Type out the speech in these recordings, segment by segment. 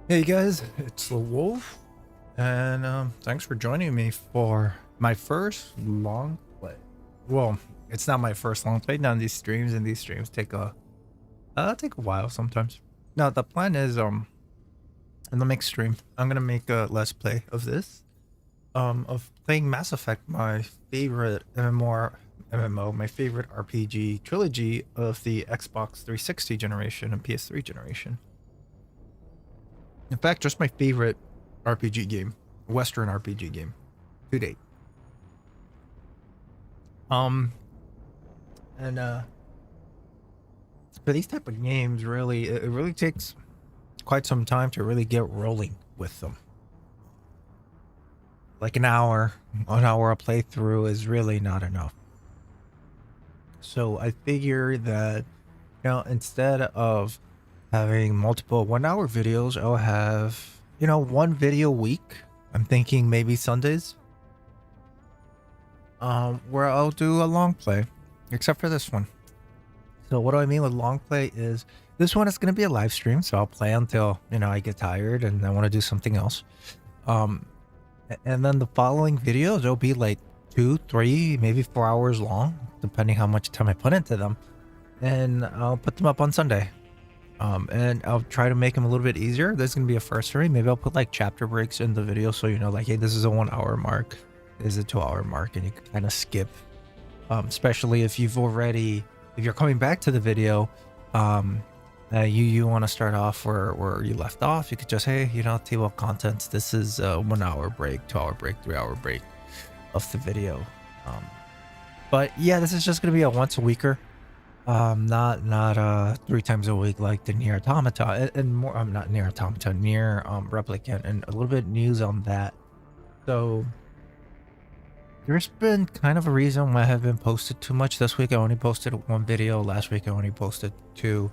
Hey guys, it's the Wolf, and thanks for joining me for my first long play. Well, it's not my first long play. Now these streams take a while sometimes. Now the plan is in the next stream I'm gonna make a let's play of this of playing Mass Effect, my favorite MMO, my favorite RPG trilogy of the Xbox 360 generation and PS3 generation. In fact, just my favorite RPG game, Western RPG game to date. Um, and for these type of games, really, it really takes quite some time to really get rolling with them. Like an hour of playthrough is really not enough. So I figure that, instead of having multiple 1 hour videos, I'll have, one video a week. I'm thinking maybe Sundays, where I'll do a long play, except for this one. So what do I mean with long play is this one is going to be a live stream, so I'll play until, I get tired and I want to do something else. And then the following videos, they'll be like 2, 3, maybe 4 hours long, depending how much time I put into them. And I'll put them up on Sunday. And I'll try to make them a little bit easier. There's going to be a first for me. Maybe I'll put like chapter breaks in the video, so like, hey, this is a 1 hour mark, this is a 2 hour mark, and you can kind of skip. Especially if you're coming back to the video, you want to start off where you left off, you could just, hey, table of contents, this is a 1 hour break, 2 hour break, 3 hour break of the video. But yeah, this is just going to be a once a weeker. Not 3 times a week like the Near Automata, and more. I'm not Near Automata, Near Replicant, and a little bit news on that. So there's been kind of a reason why I haven't posted too much this week. I only posted 1 video. Last week I only posted 2.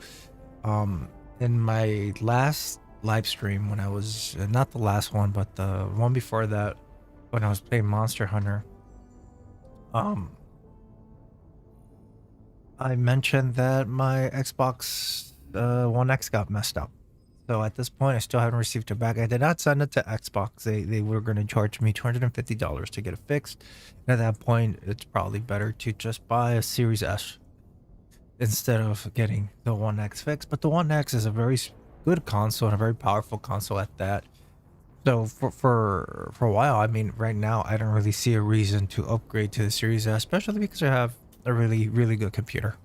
In my last live stream, when I was not the last one, but the one before that, when I was playing Monster Hunter, I mentioned that my Xbox One X got messed up. So at this point, I still haven't received it back. I did not send it to Xbox. They were going to charge me $250 to get it fixed. And at that point, it's probably better to just buy a Series S instead of getting the One X fixed. But the One X is a very good console and a very powerful console at that. So for a while, I mean, right now, I don't really see a reason to upgrade to the Series S, especially because I have a really, really good computer.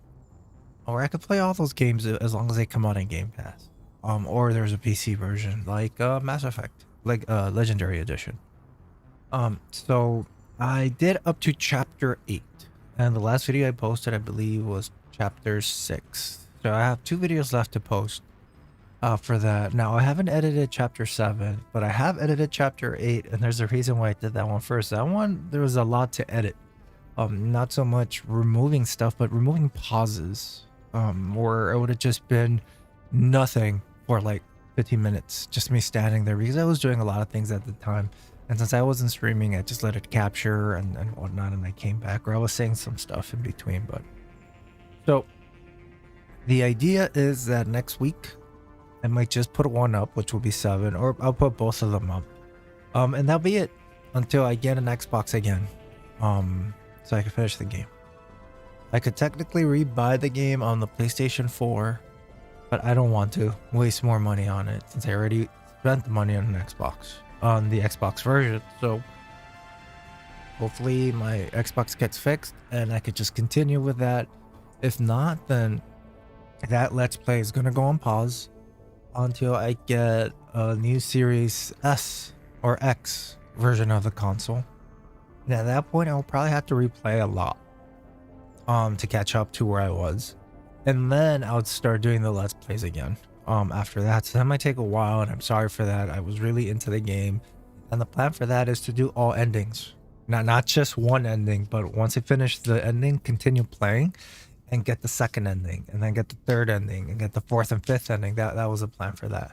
Or I could play all those games as long as they come out in Game Pass. Or there's a PC version like Mass Effect, like Legendary Edition. So I did up to chapter 8, and the last video I posted, I believe, was chapter 6. So I have 2 videos left to post for that. Now I haven't edited chapter 7, but I have edited chapter 8, and there's a reason why I did that one first. That one, there was a lot to edit. Not so much removing stuff, but removing pauses, where it would have just been nothing for like 15 minutes, just me standing there, because I was doing a lot of things at the time. And since I wasn't streaming, I just let it capture and whatnot, and I came back, or I was saying some stuff in between. But so the idea is that next week I might just put 1 up, which will be 7, or I'll put both of them up. And that'll be it until I get an Xbox again. So I can finish the game. I could technically rebuy the game on the PlayStation 4, but I don't want to waste more money on it since I already spent the money on an Xbox, on the Xbox version. So hopefully my Xbox gets fixed and I could just continue with that. If not, then that Let's Play is going to go on pause until I get a new Series S or X version of the console. And at that point, I'll probably have to replay a lot to catch up to where I was. And then I would start doing the Let's Plays again after that. So that might take a while, and I'm sorry for that. I was really into the game. And the plan for that is to do all endings. Not just one ending, but once I finish the ending, continue playing and get the second ending, and then get the third ending, and get the 4th and 5th ending. That was the plan for that.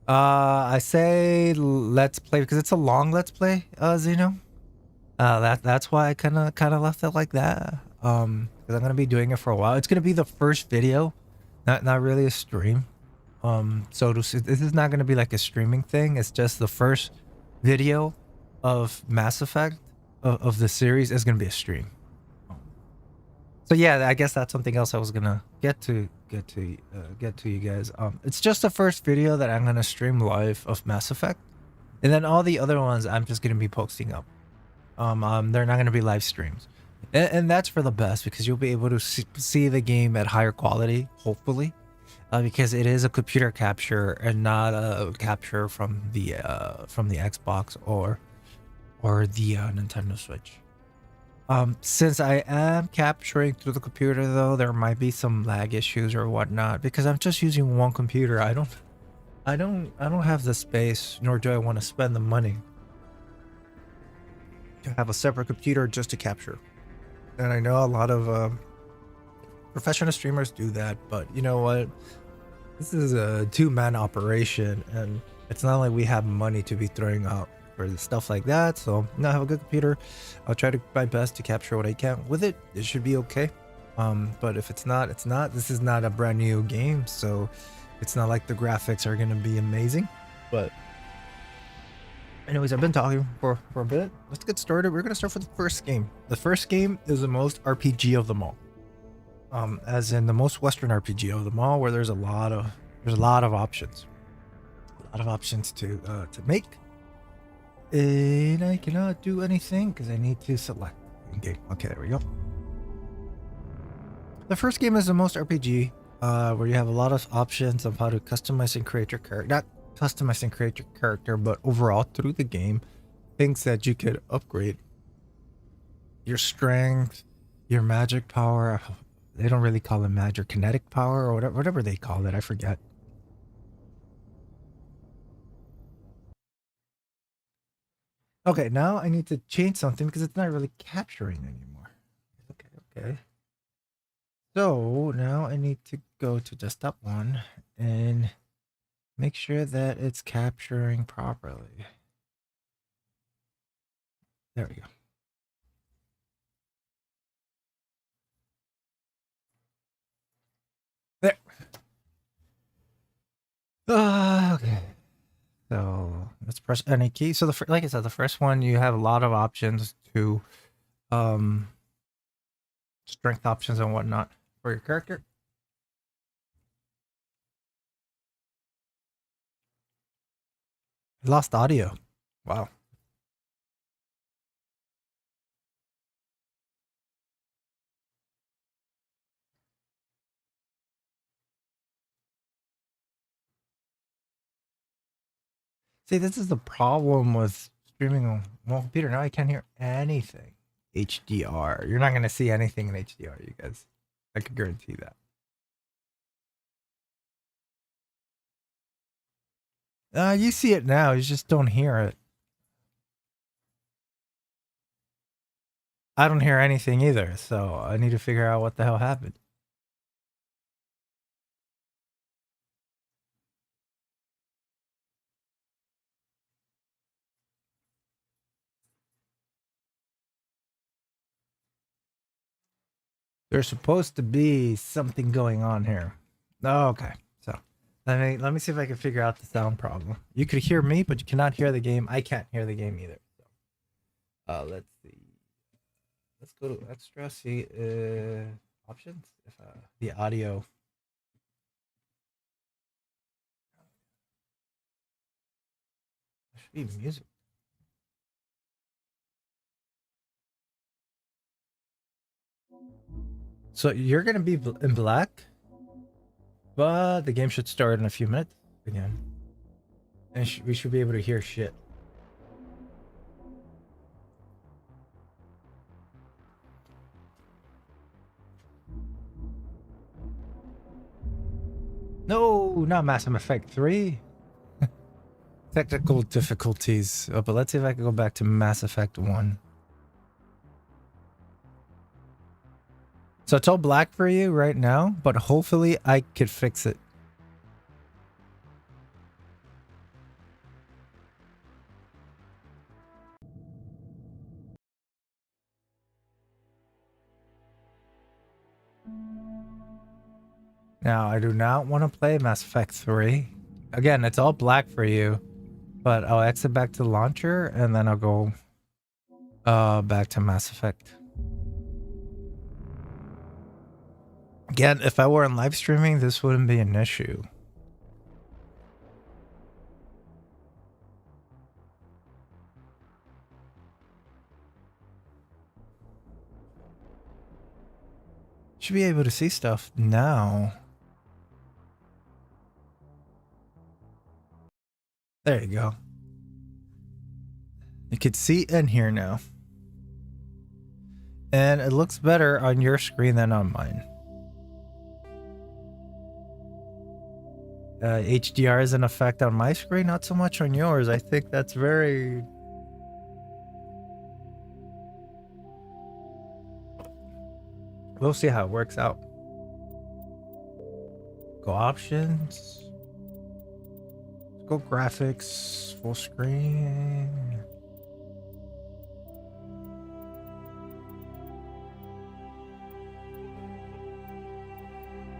I say Let's Play because it's a long Let's Play, Zeno. That's why I kind of left it like that. Because I'm gonna be doing it for a while. It's gonna be the first video, not really a stream. So this is not going to be like a streaming thing. It's just the first video of Mass Effect of the series is going to be a stream. So yeah, I guess that's something else I was gonna get to you guys. It's just the first video that I'm gonna stream live of Mass Effect, and then all the other ones I'm just gonna be posting up. They're not gonna be live streams, and that's for the best because you'll be able to see the game at higher quality, hopefully, because it is a computer capture and not a capture from the Xbox or the Nintendo Switch. Since I am capturing through the computer though, there might be some lag issues or whatnot because I'm just using one computer. I don't have the space, nor do I want to spend the money to have a separate computer just to capture. And I know a lot of professional streamers do that, but you know what? This is a two-man operation, and it's not like we have money to be throwing out for stuff like that. So I have a good computer. I'll try to my best to capture what I can with it. It should be okay. But if it's not, it's not. This is not a brand new game, so it's not like the graphics are gonna be amazing. But anyways, I've been talking for a bit. Let's get started. We're gonna start with the first game. The first game is the most RPG of them all. As in the most Western RPG of them all, where there's a lot of options. A lot of options to make. And I cannot do anything because I need to select game. Okay, there we go. The first game is the most RPG, where you have a lot of options of how to customize and create your character. Not customize and create your character, but overall through the game, things that you could upgrade. Your strength, your magic power. They don't really call it magic, kinetic power, or whatever they call it. I forget. Okay, now I need to change something because it's not really capturing anymore. Okay. So now I need to go to desktop 1 and make sure that it's capturing properly. There we go. There. Okay. So let's press any key. So like I said, the first one, you have a lot of options to strength options and whatnot for your character. I lost audio. Wow. See, this is the problem with streaming on one computer. Now I can't hear anything. HDR. You're not going to see anything in HDR, you guys. I can guarantee that. You see it now. You just don't hear it. I don't hear anything either, so I need to figure out what the hell happened. There's supposed to be something going on here. Okay, so let me see if I can figure out the sound problem. You could hear me, but you cannot hear the game. I can't hear the game either. So, let's see. Let's go to extra. See options. If the audio. There should be music. So you're gonna be in black, but the game should start in a few minutes again, and we should be able to hear shit. No, not Mass Effect 3. Technical difficulties. Oh, but let's see if I can go back to Mass Effect 1. So it's all black for you right now, but hopefully I could fix it. Now, I do not want to play Mass Effect 3. Again, it's all black for you, but I'll exit back to the launcher and then I'll go back to Mass Effect. Again, if I were in live streaming, this wouldn't be an issue. Should be able to see stuff now. There you go. You can see in here now. And it looks better on your screen than on mine. HDR is an effect on my screen, not so much on yours. I think that's very... We'll see how it works out. Go options. Go graphics, full screen.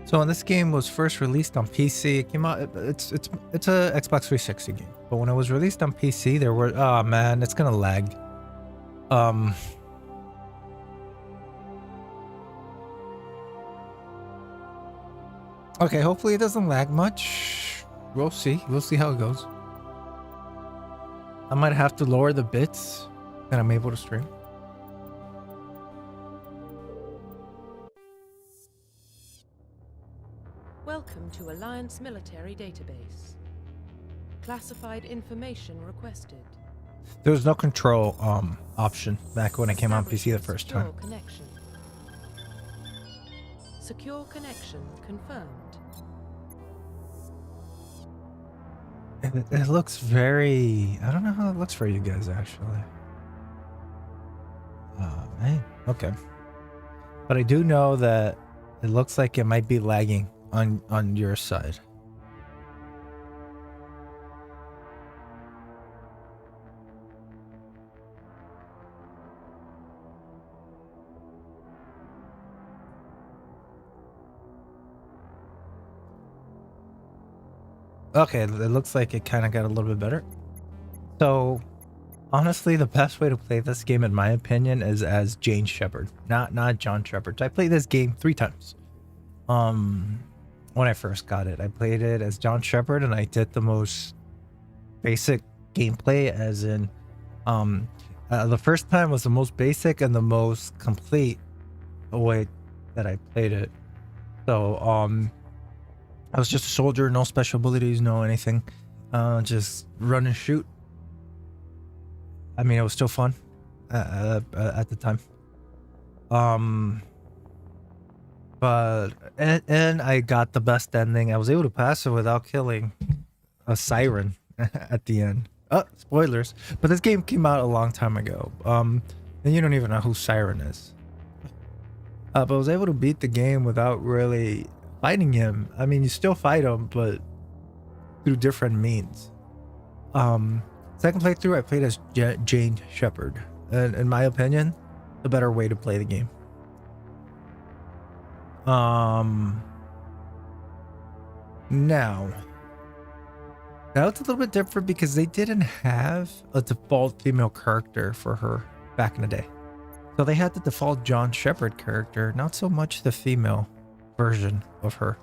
So when this game was first released on PC, it came out. It's a Xbox 360 game, but when it was released on PC, there were oh man, it's gonna lag. Okay, hopefully it doesn't lag much. We'll see. We'll see how it goes. I might have to lower the bits that I'm able to stream. Welcome to Alliance Military Database. Classified information requested. There was no control option back when it came on PC the first time. Connection. Secure connection confirmed. It looks very... I don't know how it looks for you guys, actually. Oh, man. Okay. But I do know that it looks like it might be lagging on your side. Okay, it looks like it kind of got a little bit better. So, honestly, the best way to play this game, in my opinion, is as Jane Shepard, not John Shepard. I played this game 3 times. When I first got it, I played it as John Shepard, and I did the most basic gameplay, as in, the first time was the most basic and the most complete way that I played it. So, I was just a soldier, no special abilities, no anything. Just run and shoot. I mean, it was still fun at the time. But I got the best ending. I was able to pass it without killing a siren at the end. Spoilers. But this game came out a long time ago. And you don't even know who Siren is. But I was able to beat the game without really fighting him. I mean, you still fight him, but through different means. Second playthrough, I played as Jane Shepard, and in my opinion, the better way to play the game. Now it's a little bit different because they didn't have a default female character for her back in the day. So they had the default John Shepard character, not so much the female version of her.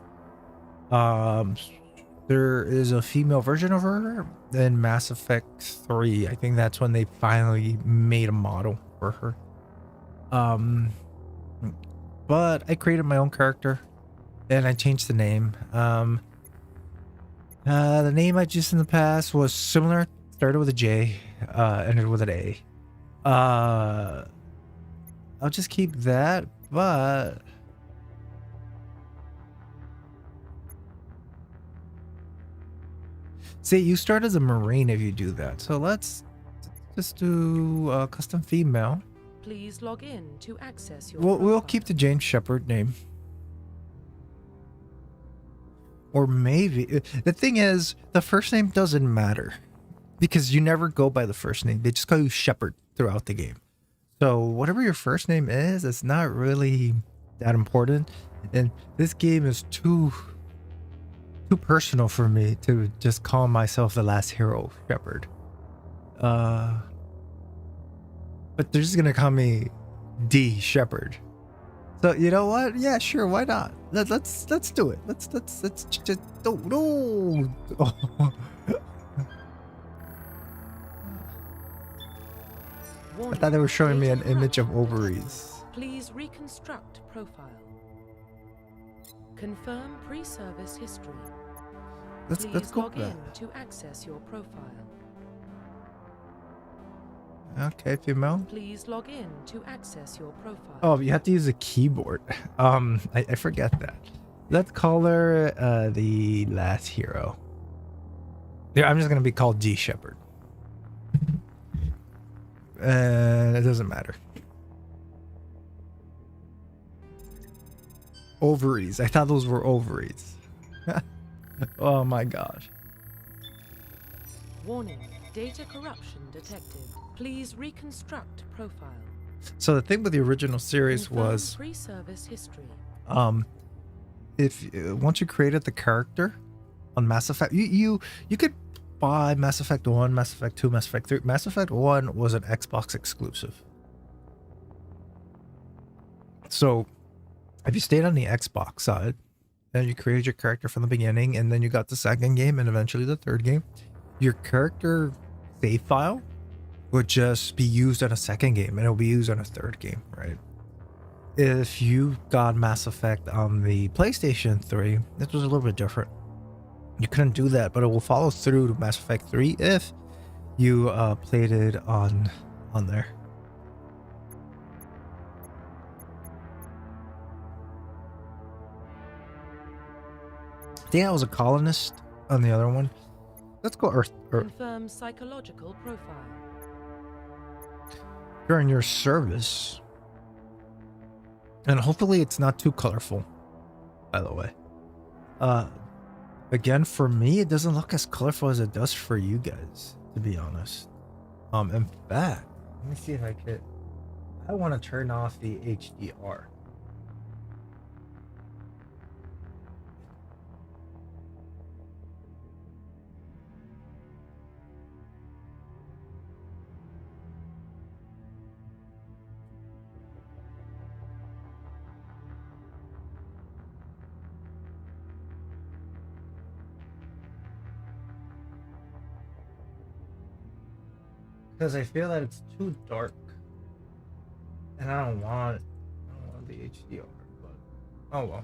There is a female version of her in Mass Effect 3. I think that's when they finally made a model for her. But I created my own character and I changed the name. The name I used in the past was similar, started with a J, ended with an A. I'll just keep that, but see, you start as a Marine if you do that. So let's just do custom female. Please log in to access your We'll keep the James Shepard name. Or maybe the thing is, the first name doesn't matter because you never go by the first name. They just call you Shepard throughout the game. So whatever your first name is, it's not really that important, and this game is too personal for me to just call myself the last hero shepherd. But they're just gonna call me D Shepherd. So you know what? Yeah, sure. Why not? Let's do it. Let's just no. I thought they were showing me an image of ovaries. Please reconstruct profile. Confirm pre-service history. Let's go log for that. in to access your profile. Okay, female. Please log in to access your profile. Oh, you have to use a keyboard. I forget that. Let's call her the last hero. Yeah, I'm just gonna be called D Shepherd. It doesn't matter. Ovaries. I thought those were ovaries. Oh my gosh. Warning, data corruption detected. Please reconstruct profile. So the thing with the original series Confirm was pre-service history. if once you created the character on Mass Effect, you could buy Mass Effect 1, Mass Effect 2, Mass Effect 3. Mass Effect 1 was an Xbox exclusive. So if you stayed on the Xbox side and you created your character from the beginning, and then you got the second game and eventually the third game, your character save file would just be used on a second game and it'll be used on a third game, right? If you got Mass Effect on the PlayStation 3, it was a little bit different. You couldn't do that, but it will follow through to Mass Effect 3 if you played it on there. I think I was a colonist on the other one. Let's go Earth. Confirm psychological profile. During your service. And hopefully it's not too colorful, by the way. Again, for me, it doesn't look as colorful as it does for you guys, to be honest. In fact, let me see if I could. I want to turn off the HDR. Because I feel that it's too dark. And I don't want the HDR, but oh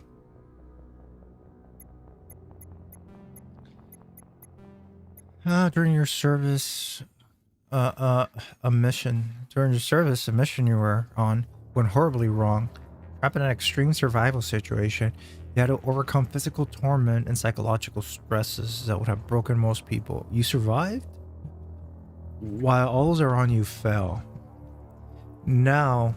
well. During your service, a mission. During your service, a mission you were on went horribly wrong. Trapped in an extreme survival situation, you had to overcome physical torment and psychological stresses that would have broken most people. You survived? While all those around you fell. Now,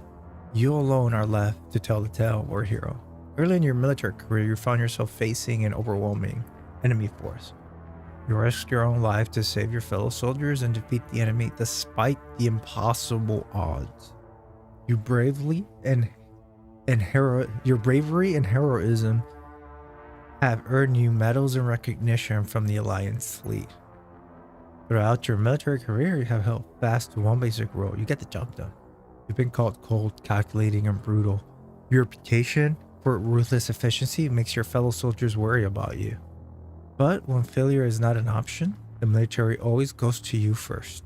you alone are left to tell the tale, war hero. Early in your military career, you found yourself facing an overwhelming enemy force. You risked your own life to save your fellow soldiers and defeat the enemy despite the impossible odds. Your bravery and heroism have earned you medals and recognition from the Alliance fleet. Throughout your military career, you have held fast to one basic rule: you get the job done. You've been called cold, calculating, and brutal. Your reputation for ruthless efficiency makes your fellow soldiers worry about you. But when failure is not an option, the military always goes to you first.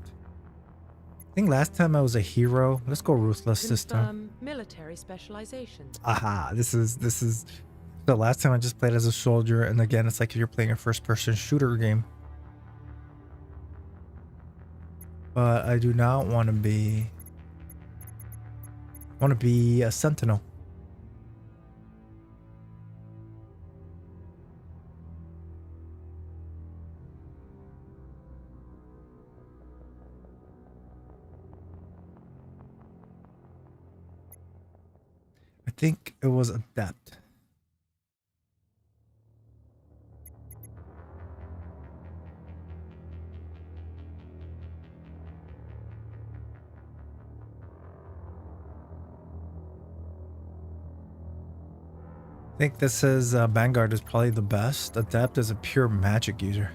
I think last time I was a hero. Let's go ruthless this time. Military specialization. Aha, this is the last time I just played as a soldier, and again, it's like you're playing a first-person shooter game. But I do not want to be. I want to be a sentinel. I think it was adept. I think this is Vanguard is probably the best. Adept is a pure magic user.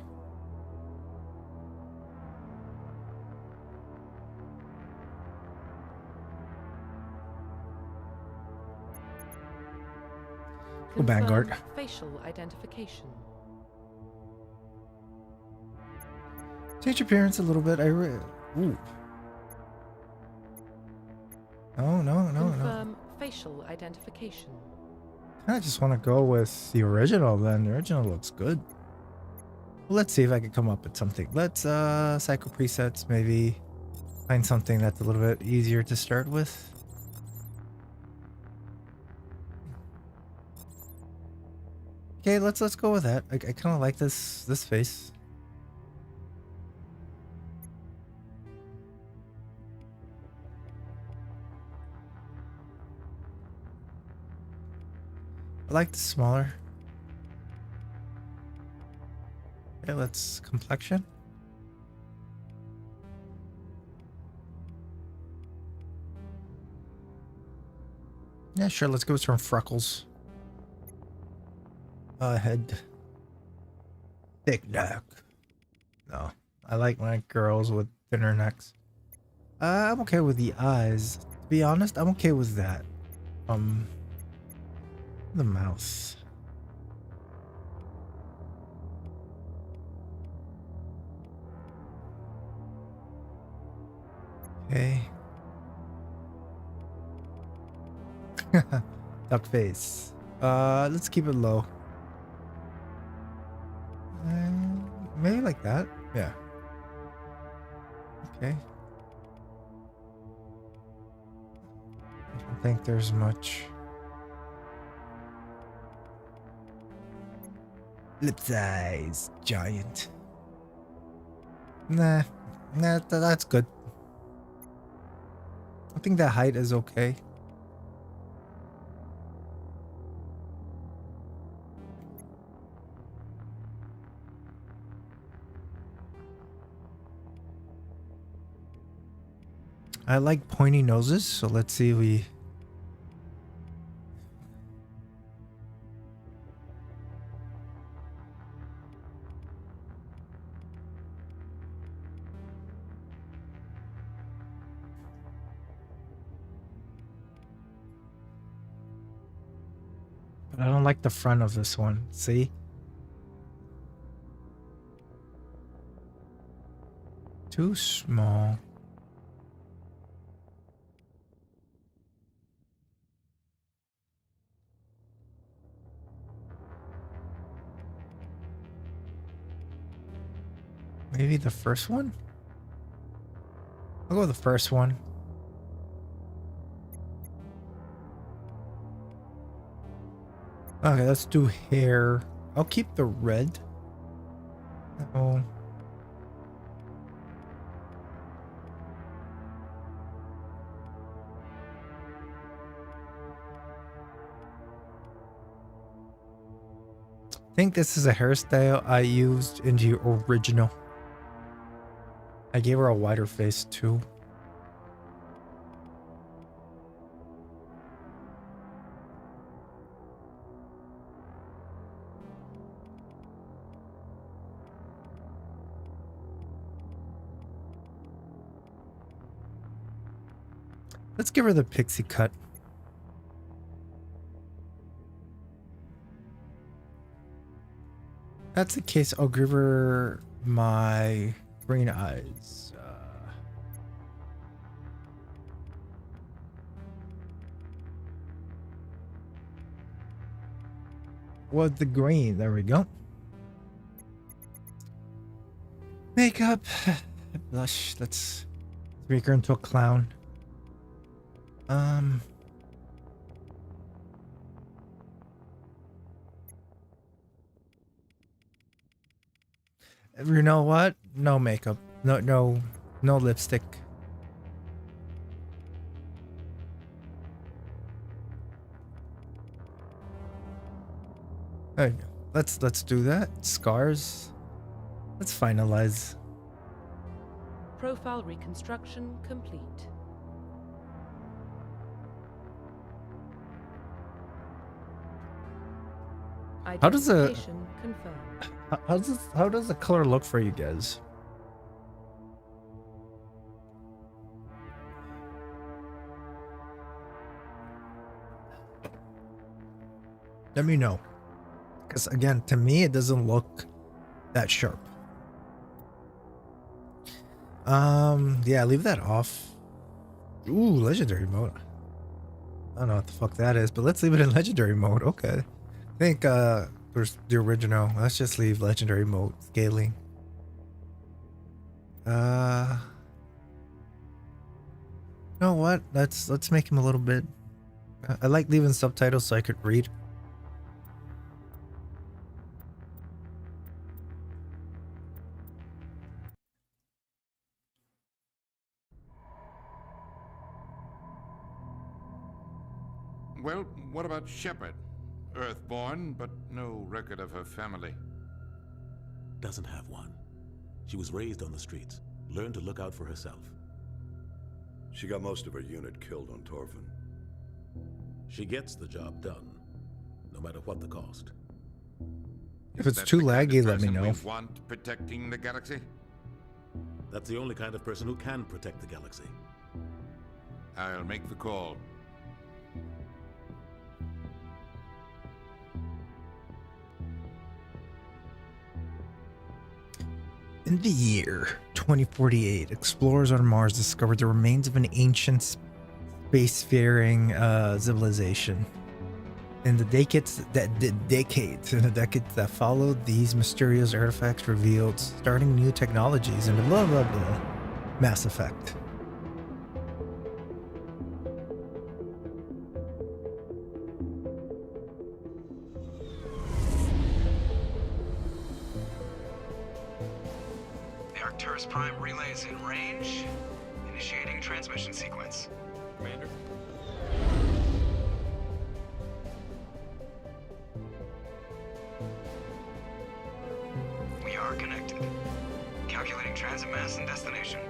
Oh, Vanguard. Confirm facial identification. Change appearance a little bit. Ooh. No. Confirm facial identification. I just want to go with the original then. The original looks good. Well, let's see if I can come up with something. Let's cycle presets, maybe find something that's a little bit easier to start with. Okay, let's go with that. I kind of like this face. I like the smaller. Okay, let's complexion. Yeah, sure. Let's go with some freckles. Head. Thick neck. No, I like my girls with thinner necks. I'm okay with the eyes. To be honest, I'm okay with that. The mouth. Okay. Duck face. Let's keep it low. Maybe like that. Yeah. Okay. I don't think there's much. Lip size. Giant. Nah. That's good. I think the height is okay. I like pointy noses, so let's see if we... But I don't like the front of this one. See? Too small. Maybe the first one? I'll go with the first one. Okay, let's do hair. I'll keep the red. Oh. I think this is a hairstyle I used in the original. I gave her a wider face too. Let's give her the pixie cut. That's the case. I'll give her my green eyes. With the green. There we go. Makeup. Blush. Let's make her into a clown. You know what? No makeup. No lipstick. Hey, let's do that. Scars. Let's finalize. Profile reconstruction complete. How does the Identification confirmed. how does the color look for you guys? Let me know. Because again, to me, it doesn't look that sharp. Yeah, leave that off. Ooh, legendary mode. I don't know what the fuck that is, but let's leave it in legendary mode. Okay. I think there's the original. Let's just leave legendary mode scaling. You know what? Let's make him a little bit. I like leaving subtitles so I could read. Well, what about Shepard? Earthborn, but no record of her family. Doesn't have one. She was raised on the streets, learned to look out for herself. She got most of her unit killed on Torfin. She gets the job done, no matter what the cost. If it's That's too the kind of laggy, let me person know. we want protecting the galaxy? That's the only kind of person who can protect the galaxy. I'll make the call. In the year 2048, explorers on Mars discovered the remains of an ancient spacefaring civilization. In the decades that followed, these mysterious artifacts revealed starting new technologies and blah blah blah. Mass Effect. The Arcturus Prime relay is in range. Initiating transmission sequence. Commander? We are connected. Calculating transit mass and destination.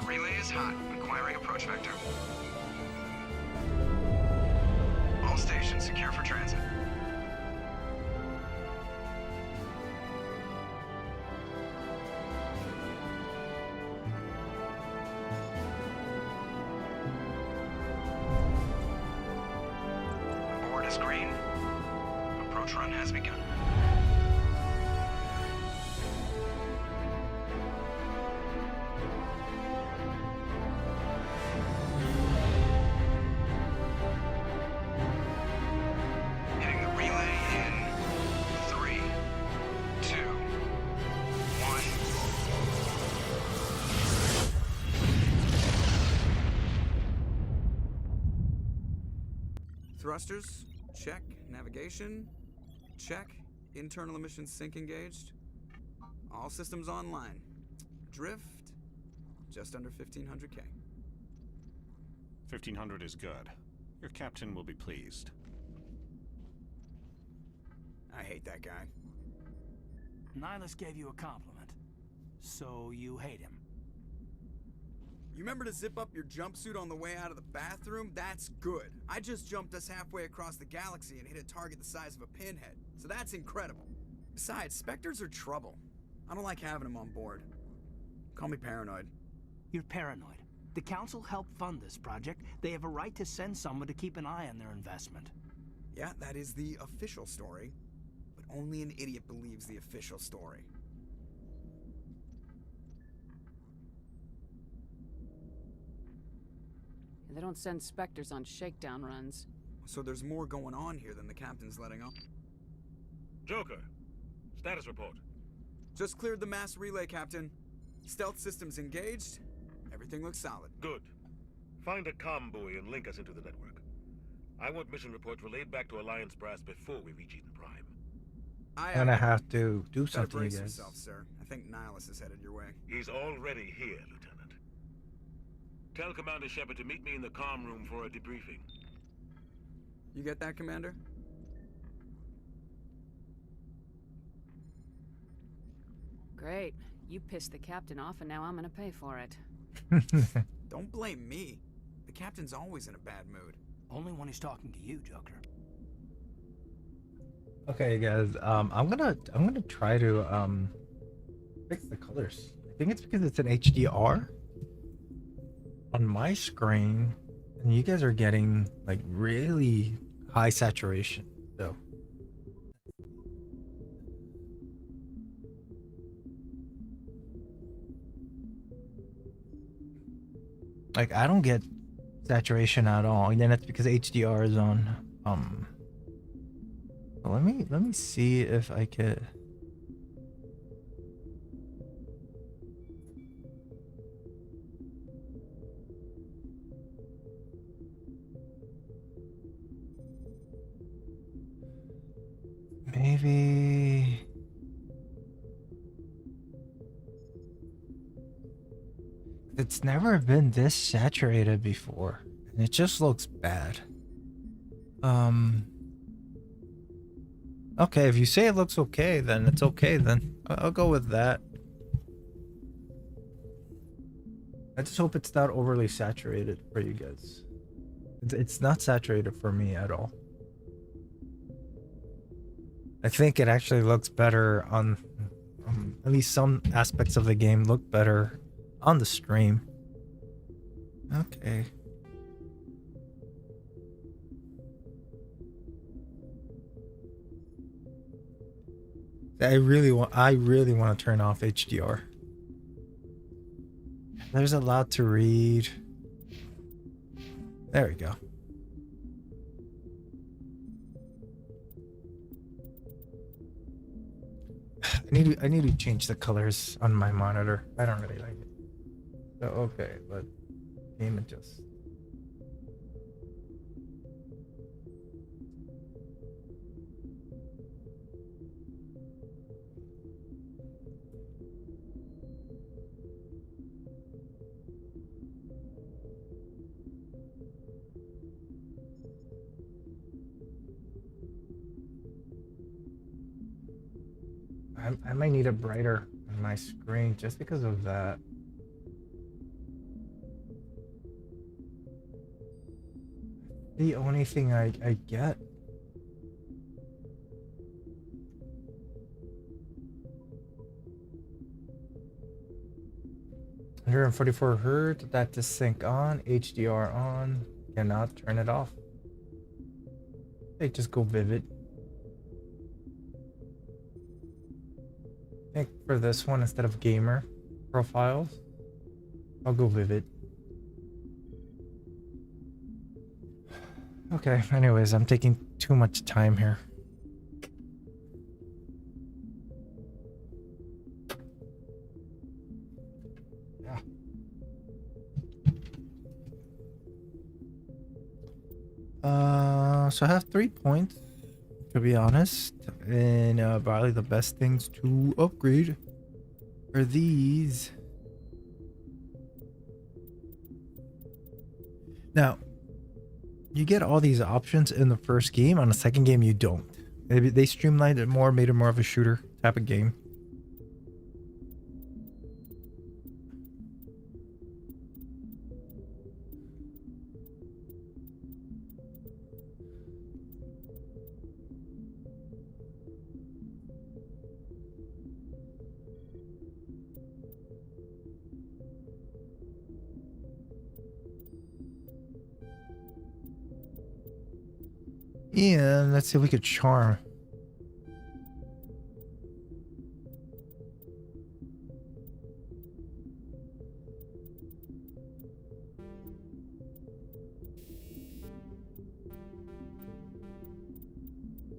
The relay is hot. Acquiring approach vector. All stations secure for transit. Board is green. Approach run has begun. Hitting the relay in 3, 2, 1. Thrusters, check. Navigation, check. Internal emissions sync engaged. All systems online. Drift, just under 1500K. 1500 is good. Your captain will be pleased. I hate that guy. Nihilus gave you a compliment, so you hate him. You remember to zip up your jumpsuit on the way out of the bathroom? That's good. I just jumped us halfway across the galaxy and hit a target the size of a pinhead, so that's incredible. Besides, Spectres are trouble. I don't like having them on board. Call me paranoid. You're paranoid. The Council helped fund this project. They have a right to send someone to keep an eye on their investment. Yeah, that is the official story. But only an idiot believes the official story. They don't send Spectres on shakedown runs. So there's more going on here than the captain's letting on. Joker, status report. Just cleared the mass relay, Captain. Stealth systems engaged. Everything looks solid. Good. Find a comm buoy and link us into the network. I want mission reports relayed back to Alliance Brass before we reach Eden Prime. I'm gonna have to do Better something, brace guys. yourself, sir. I think Nihilus is headed your way. He's already here, Lieutenant. Tell Commander Shepard to meet me in the comm room for a debriefing. You get that, Commander? Great. You pissed the captain off and now I'm gonna pay for it. Don't blame me. The captain's always in a bad mood. Only when he's talking to you, Joker. Okay, guys. I'm gonna try to fix the colors. I think it's because it's an HDR on my screen, and you guys are getting like really high saturation. So. Like I don't get saturation at all, and then it's because HDR is on. Let me see if I could. Maybe. It's never been this saturated before, and it just looks bad. Okay, if you say it looks okay, then it's okay. Then I'll go with that. I just hope it's not overly saturated for you guys. It's not saturated for me at all. I think it actually looks better on at least some aspects of the game look better on the stream. Okay. I really want to turn off HDR. There's a lot to read. There we go. I need to change the colors on my monitor. I don't really like it. So okay, but game adjust. I might need it brighter on my screen just because of that. The only thing I get. Hertz, that to sync on, HDR on, cannot turn it off. They just go vivid. I think for this one, instead of gamer profiles, I'll go vivid. Okay, anyways, I'm taking too much time here. So I have 3 points, to be honest, and probably the best things to upgrade are these. Now, you get all these options in the first game. On the second game, you don't. They streamlined it more, made it more of a shooter type of game. Yeah, let's see if we could charm.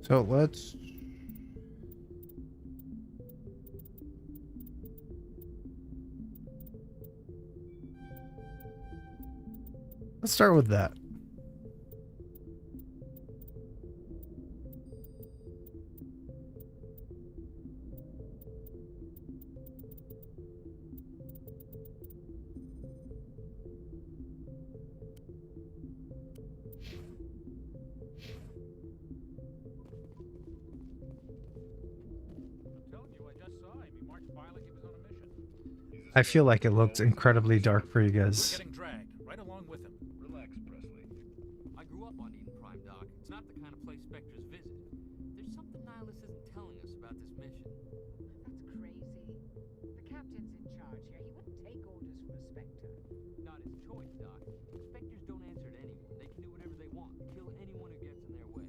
So let's start with that. I feel like it looks incredibly dark for you guys. Getting dragged right along with him. Relax, Presley. I grew up on Eden Prime, Doc. It's not the kind of place Spectres visit. There's something nihilistic on is choice, Doc. Spectres don't answer to anyone. They can do whatever they want. Kill anyone who gets in their way.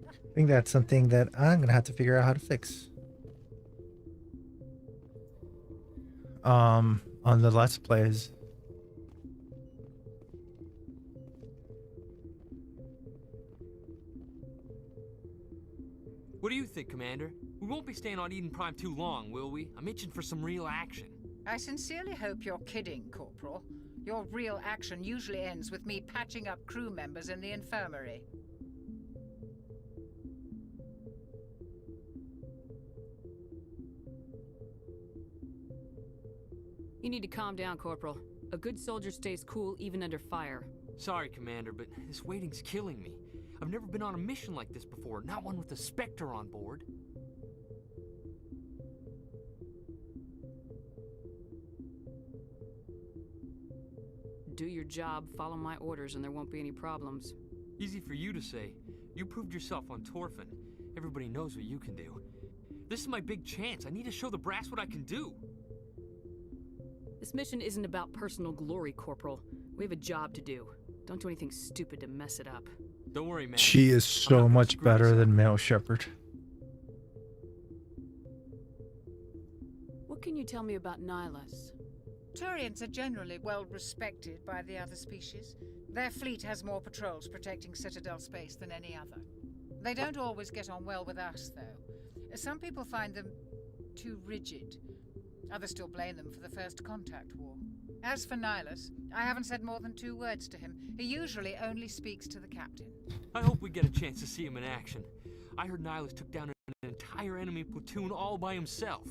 I think that's something that I'm gonna have to figure out how to fix. On the Let's Plays. What do you think, Commander? We won't be staying on Eden Prime too long, will we? I'm itching for some real action. I sincerely hope you're kidding, Corporal. Your real action usually ends with me patching up crew members in the infirmary. You need to calm down, Corporal. A good soldier stays cool even under fire. Sorry, Commander, but this waiting's killing me. I've never been on a mission like this before, not one with a Spectre on board. Do your job, follow my orders, and there won't be any problems. Easy for you to say. You proved yourself on Torfin. Everybody knows what you can do. This is my big chance. I need to show the brass what I can do. This mission isn't about personal glory, Corporal. We have a job to do. Don't do anything stupid to mess it up. Don't worry, man. She is so much better than Male Shepherd. What can you tell me about Nihilus? Turians are generally well respected by the other species. Their fleet has more patrols protecting Citadel space than any other. They don't always get on well with us, though. Some people find them too rigid. Others still blame them for the First Contact War. As for Nihilus, I haven't said more than 2 words to him. He usually only speaks to the captain. I hope we get a chance to see him in action. I heard Nihilus took down an entire enemy platoon all by himself.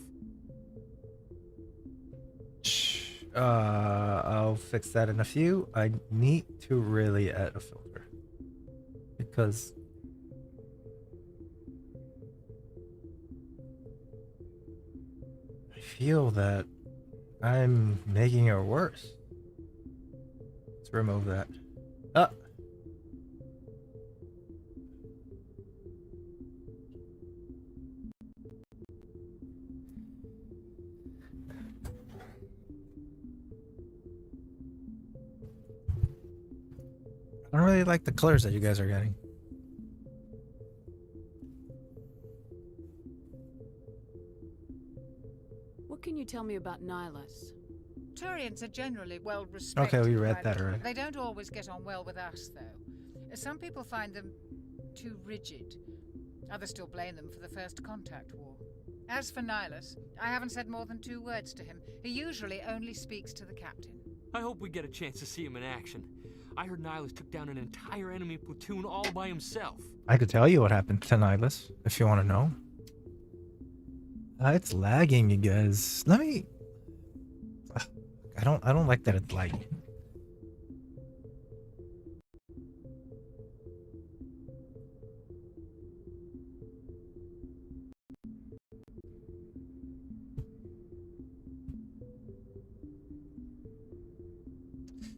I'll fix that in a few. I need to really add a filter because I feel that I'm making it worse. Let's remove that. Ah. I don't really like the colors that you guys are getting. What can you tell me about Nihilus? Turians are generally well respected. Okay, we read that already. They don't always get on well with us, though. Some people find them too rigid. Others still blame them for the First Contact War. As for Nihilus, I haven't said more than 2 words to him. He usually only speaks to the captain. I hope we get a chance to see him in action. I heard Nihilus took down an entire enemy platoon all by himself. I could tell you what happened to Nihilus if you want to know. It's lagging, you guys. Let me. I don't like that it's lagging.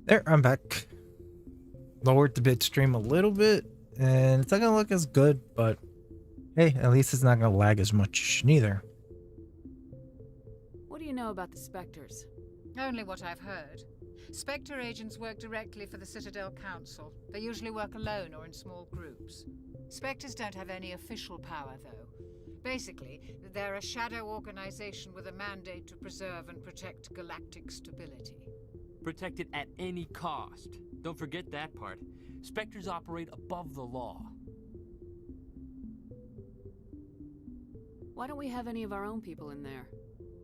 There, I'm back. Lowered the bit stream a little bit, and it's not gonna look as good, but hey, at least it's not gonna lag as much neither. What do you know about the Spectres? Only what I've heard. Spectre agents work directly for the Citadel Council. They usually work alone or in small groups. Spectres don't have any official power, though. Basically, they're a shadow organization with a mandate to preserve and protect galactic stability. Protect it at any cost. Don't forget that part. Spectres operate above the law. Why don't we have any of our own people in there?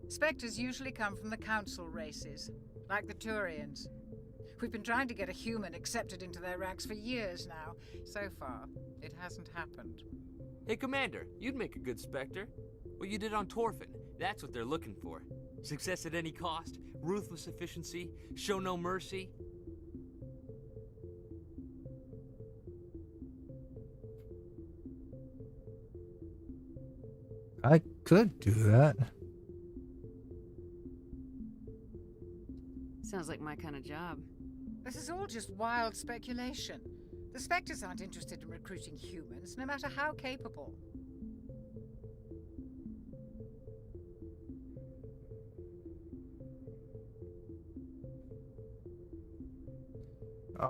Spectres usually come from the Council races, like the Turians. We've been trying to get a human accepted into their ranks for years now. So far, it hasn't happened. Hey, Commander, you'd make a good Spectre. What you did on Torfin, that's what they're looking for. Success at any cost, ruthless efficiency, show no mercy. I could do that. Sounds like my kind of job. This is all just wild speculation. The Spectres aren't interested in recruiting humans, no matter how capable.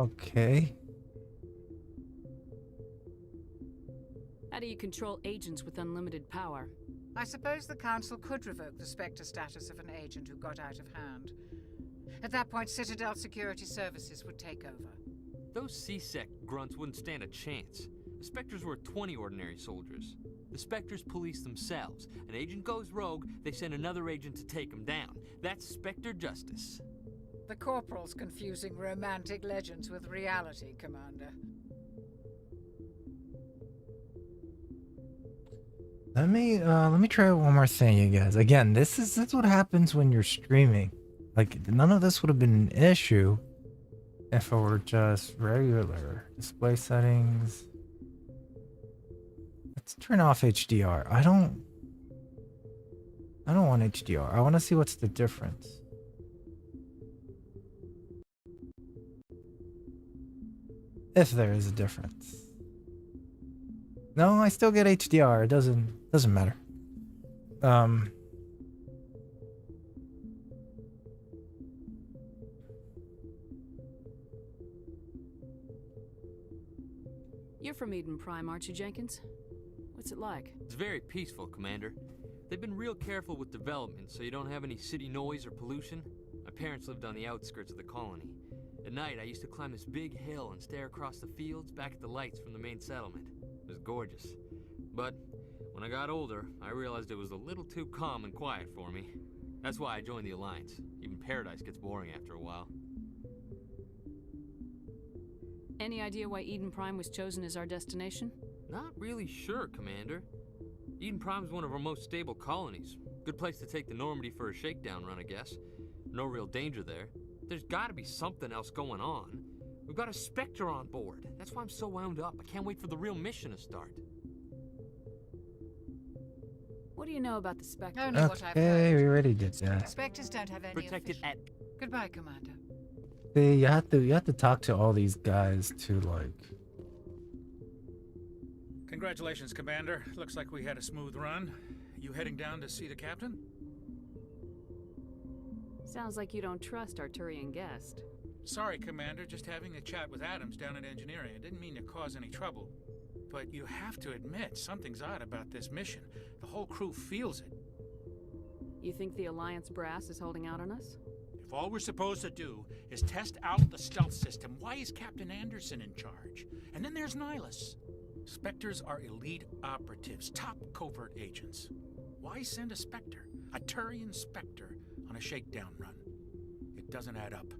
Okay. How do you control agents with unlimited power? I suppose the Council could revoke the Spectre status of an agent who got out of hand. At that point, Citadel Security Services would take over. Those C-Sec grunts wouldn't stand a chance. The Spectres were 20 ordinary soldiers. The Spectres police themselves. An agent goes rogue, they send another agent to take him down. That's Spectre justice. The Corporal's confusing romantic legends with reality, Commander. Let me try one more thing, you guys. Again, this is what happens when you're streaming. Like, none of this would have been an issue if it were just regular display settings. Let's turn off HDR. I don't want HDR. I want to see what's the difference. If there is a difference. No, I still get HDR. It doesn't matter. You're from Eden Prime, aren't you, Jenkins? What's it like? It's very peaceful, Commander. They've been real careful with development, so you don't have any city noise or pollution. My parents lived on the outskirts of the colony. At night, I used to climb this big hill and stare across the fields back at the lights from the main settlement. It was gorgeous. But when I got older, I realized it was a little too calm and quiet for me. That's why I joined the Alliance. Even Paradise gets boring after a while. Any idea why Eden Prime was chosen as our destination? Not really sure, Commander. Eden Prime's one of our most stable colonies. Good place to take the Normandy for a shakedown run, I guess. No real danger there. There's gotta be something else going on. We've got a Spectre on board. That's why I'm so wound up. I can't wait for the real mission to start. What do you know about the Spectre? Only what I've Okay, heard. we already did that. Spectres don't have any Protected official... at... Goodbye, Commander. See, you have to talk to all these guys to like. Congratulations, Commander. Looks like we had a smooth run. You heading down to see the captain? Sounds like you don't trust our Turian guest. Sorry, Commander. Just having a chat with Adams down at engineering. I didn't mean to cause any trouble. But you have to admit, something's odd about this mission. The whole crew feels it. You think the Alliance brass is holding out on us? If all we're supposed to do is test out the stealth system, why is Captain Anderson in charge? And then there's Nihilus. Spectres are elite operatives, top covert agents. Why send a Spectre, a Turian Spectre, on a shakedown run? It doesn't add up.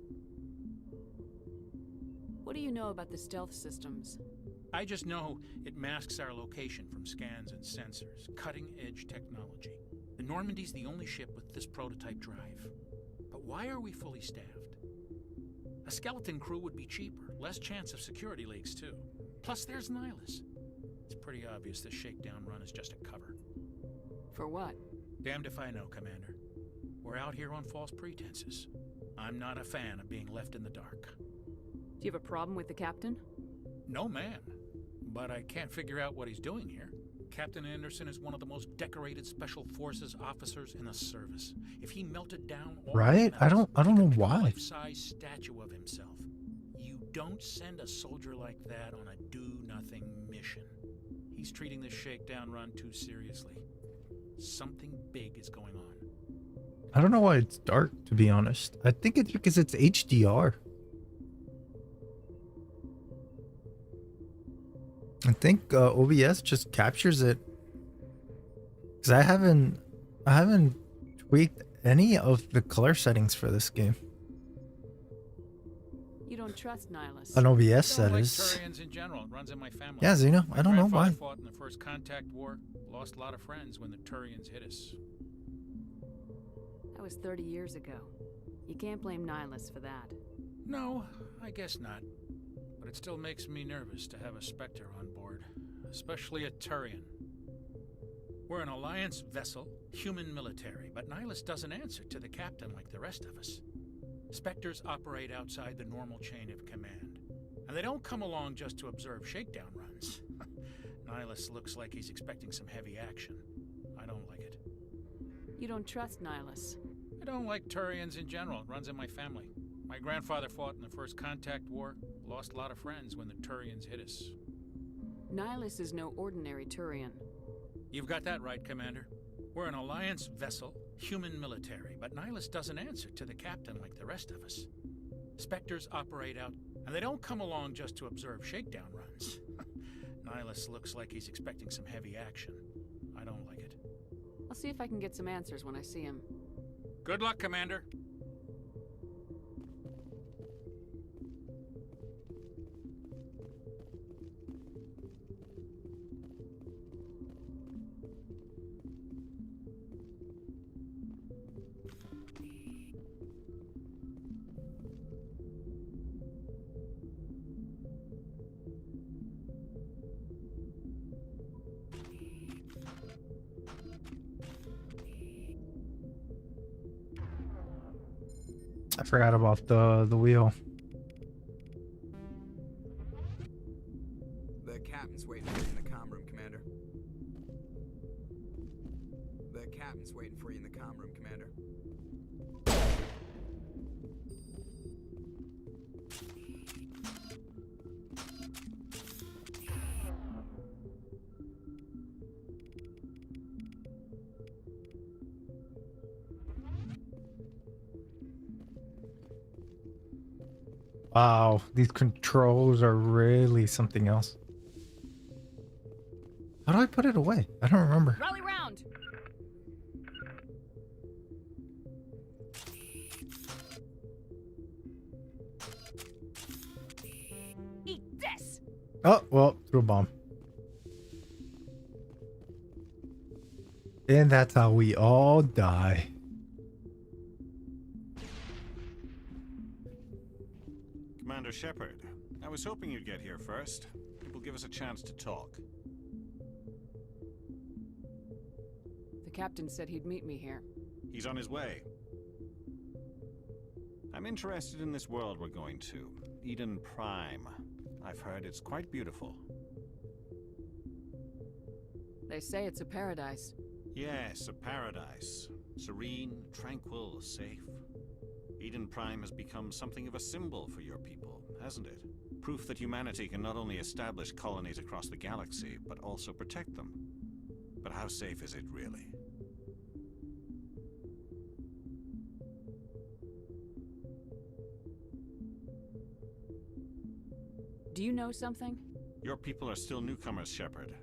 What do you know about the stealth systems? I just know it masks our location from scans and sensors. Cutting-edge technology. The Normandy's the only ship with this prototype drive. But why are we fully staffed? A skeleton crew would be cheaper, less chance of security leaks too. Plus there's Nihilus. It's pretty obvious this shakedown run is just a cover. For what? Damned if I know, Commander. We're out here on false pretenses. I'm not a fan of being left in the dark. Do you have a problem with the captain? No, man. But I can't figure out what he's doing here. Captain Anderson is one of the most decorated Special Forces officers in the service. If he melted down all Right? I don't know why. Life-size statue of himself. You don't send a soldier like that on a do-nothing mission. He's treating this shakedown run too seriously. Something big is going on. I don't know why it's dark, to be honest. I think it's because it's HDR. I think OBS just captures it. Because I haven't tweaked any of the color settings for this game. You don't trust Nihilus. On OBS, I don't that like is. Turians in general. It runs in my family. Yeah, Zeno, I don't know My why. grandfather fought in the First Contact War. Lost a lot of friends when the Turians hit us. That was 30 years ago. You can't blame Nihilus for that. No, I guess not. But it still makes me nervous to have a Spectre on board. Especially a Turian. We're an Alliance vessel, human military, but Nihilus doesn't answer to the captain like the rest of us. Spectres operate outside the normal chain of command. And they don't come along just to observe shakedown runs. Nihilus looks like he's expecting some heavy action. I don't like it. You don't trust Nihilus. I don't like Turians in general. It runs in my family. My grandfather fought in the First Contact War. Lost a lot of friends when the Turians hit us. Nihilus is no ordinary Turian. You've got that right, Commander. We're an Alliance vessel, human military, but Nihilus doesn't answer to the captain like the rest of us. Spectres operate out, and they don't come along just to observe shakedown runs. Nihilus looks like he's expecting some heavy action. I don't like it. I'll see if I can get some answers when I see him. Good luck, Commander. I forgot about the wheel. The captain's waiting for you in the comm room, Commander. The captain's waiting for you in the comm room, Commander. Wow, these controls are really something else. How do I put it away? I don't remember. Rally round! Eat this! Oh, well, threw a bomb. And that's how we all die. Commander Shepard, I was hoping you'd get here first. It will give us a chance to talk. The captain said he'd meet me here. He's on his way. I'm interested in this world we're going to, Eden Prime. I've heard it's quite beautiful. They say it's a paradise. Yes, a paradise. Serene, tranquil, safe. Eden Prime has become something of a symbol for your people, hasn't it? Proof that humanity can not only establish colonies across the galaxy, but also protect them. But how safe is it really? Do you know something? Your people are still newcomers, Shepard.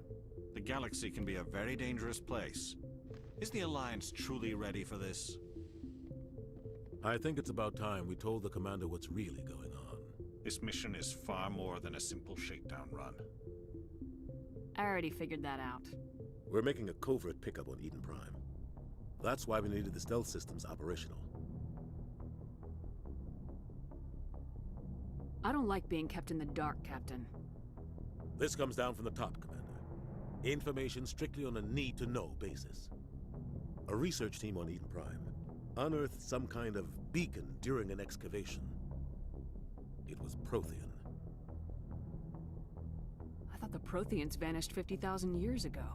The galaxy can be a very dangerous place. Is the Alliance truly ready for this? I think it's about time we told the commander what's really going on. This mission is far more than a simple shakedown run. I already figured that out. We're making a covert pickup on Eden Prime. That's why we needed the stealth systems operational. I don't like being kept in the dark, Captain. This comes down from the top, Commander. Information strictly on a need-to-know basis. A research team on Eden Prime unearthed some kind of beacon during an excavation. It was Prothean. I thought the Protheans vanished 50,000 years ago.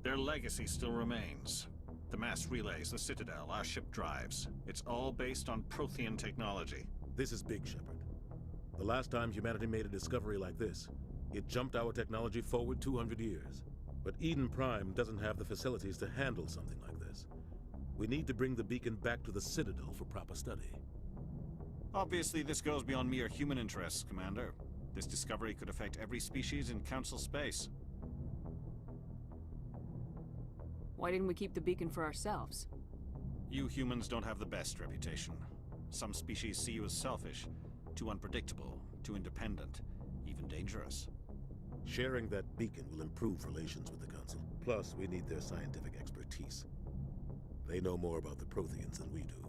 Their legacy still remains. The mass relays, the Citadel, our ship drives. It's all based on Prothean technology. This is big, Shepard. The last time humanity made a discovery like this, it jumped our technology forward 200 years. But Eden Prime doesn't have the facilities to handle something like this. We need to bring the beacon back to the Citadel for proper study. Obviously, this goes beyond mere human interests, Commander. This discovery could affect every species in Council space. Why didn't we keep the beacon for ourselves? You humans don't have the best reputation. Some species see you as selfish, too unpredictable, too independent, even dangerous. Sharing that beacon will improve relations with the Council. Plus, we need their scientific expertise. They know more about the Protheans than we do.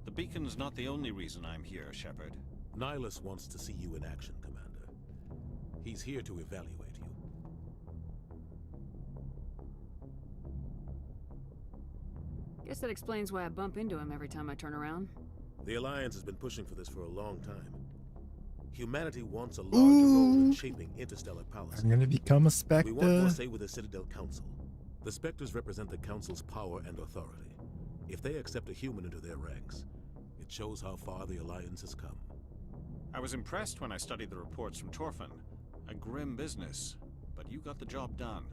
The beacon's not the only reason I'm here, Shepard. Nihilus wants to see you in action, Commander. He's here to evaluate you. Guess that explains why I bump into him every time I turn around. The Alliance has been pushing for this for a long time. Humanity wants a larger role in shaping interstellar policy. I'm gonna become a Spectre. We want more say with the Citadel Council. The Spectres represent the Council's power and authority. If they accept a human into their ranks, it shows how far the Alliance has come. I was impressed when I studied the reports from Torfin. A grim business, but you got the job done.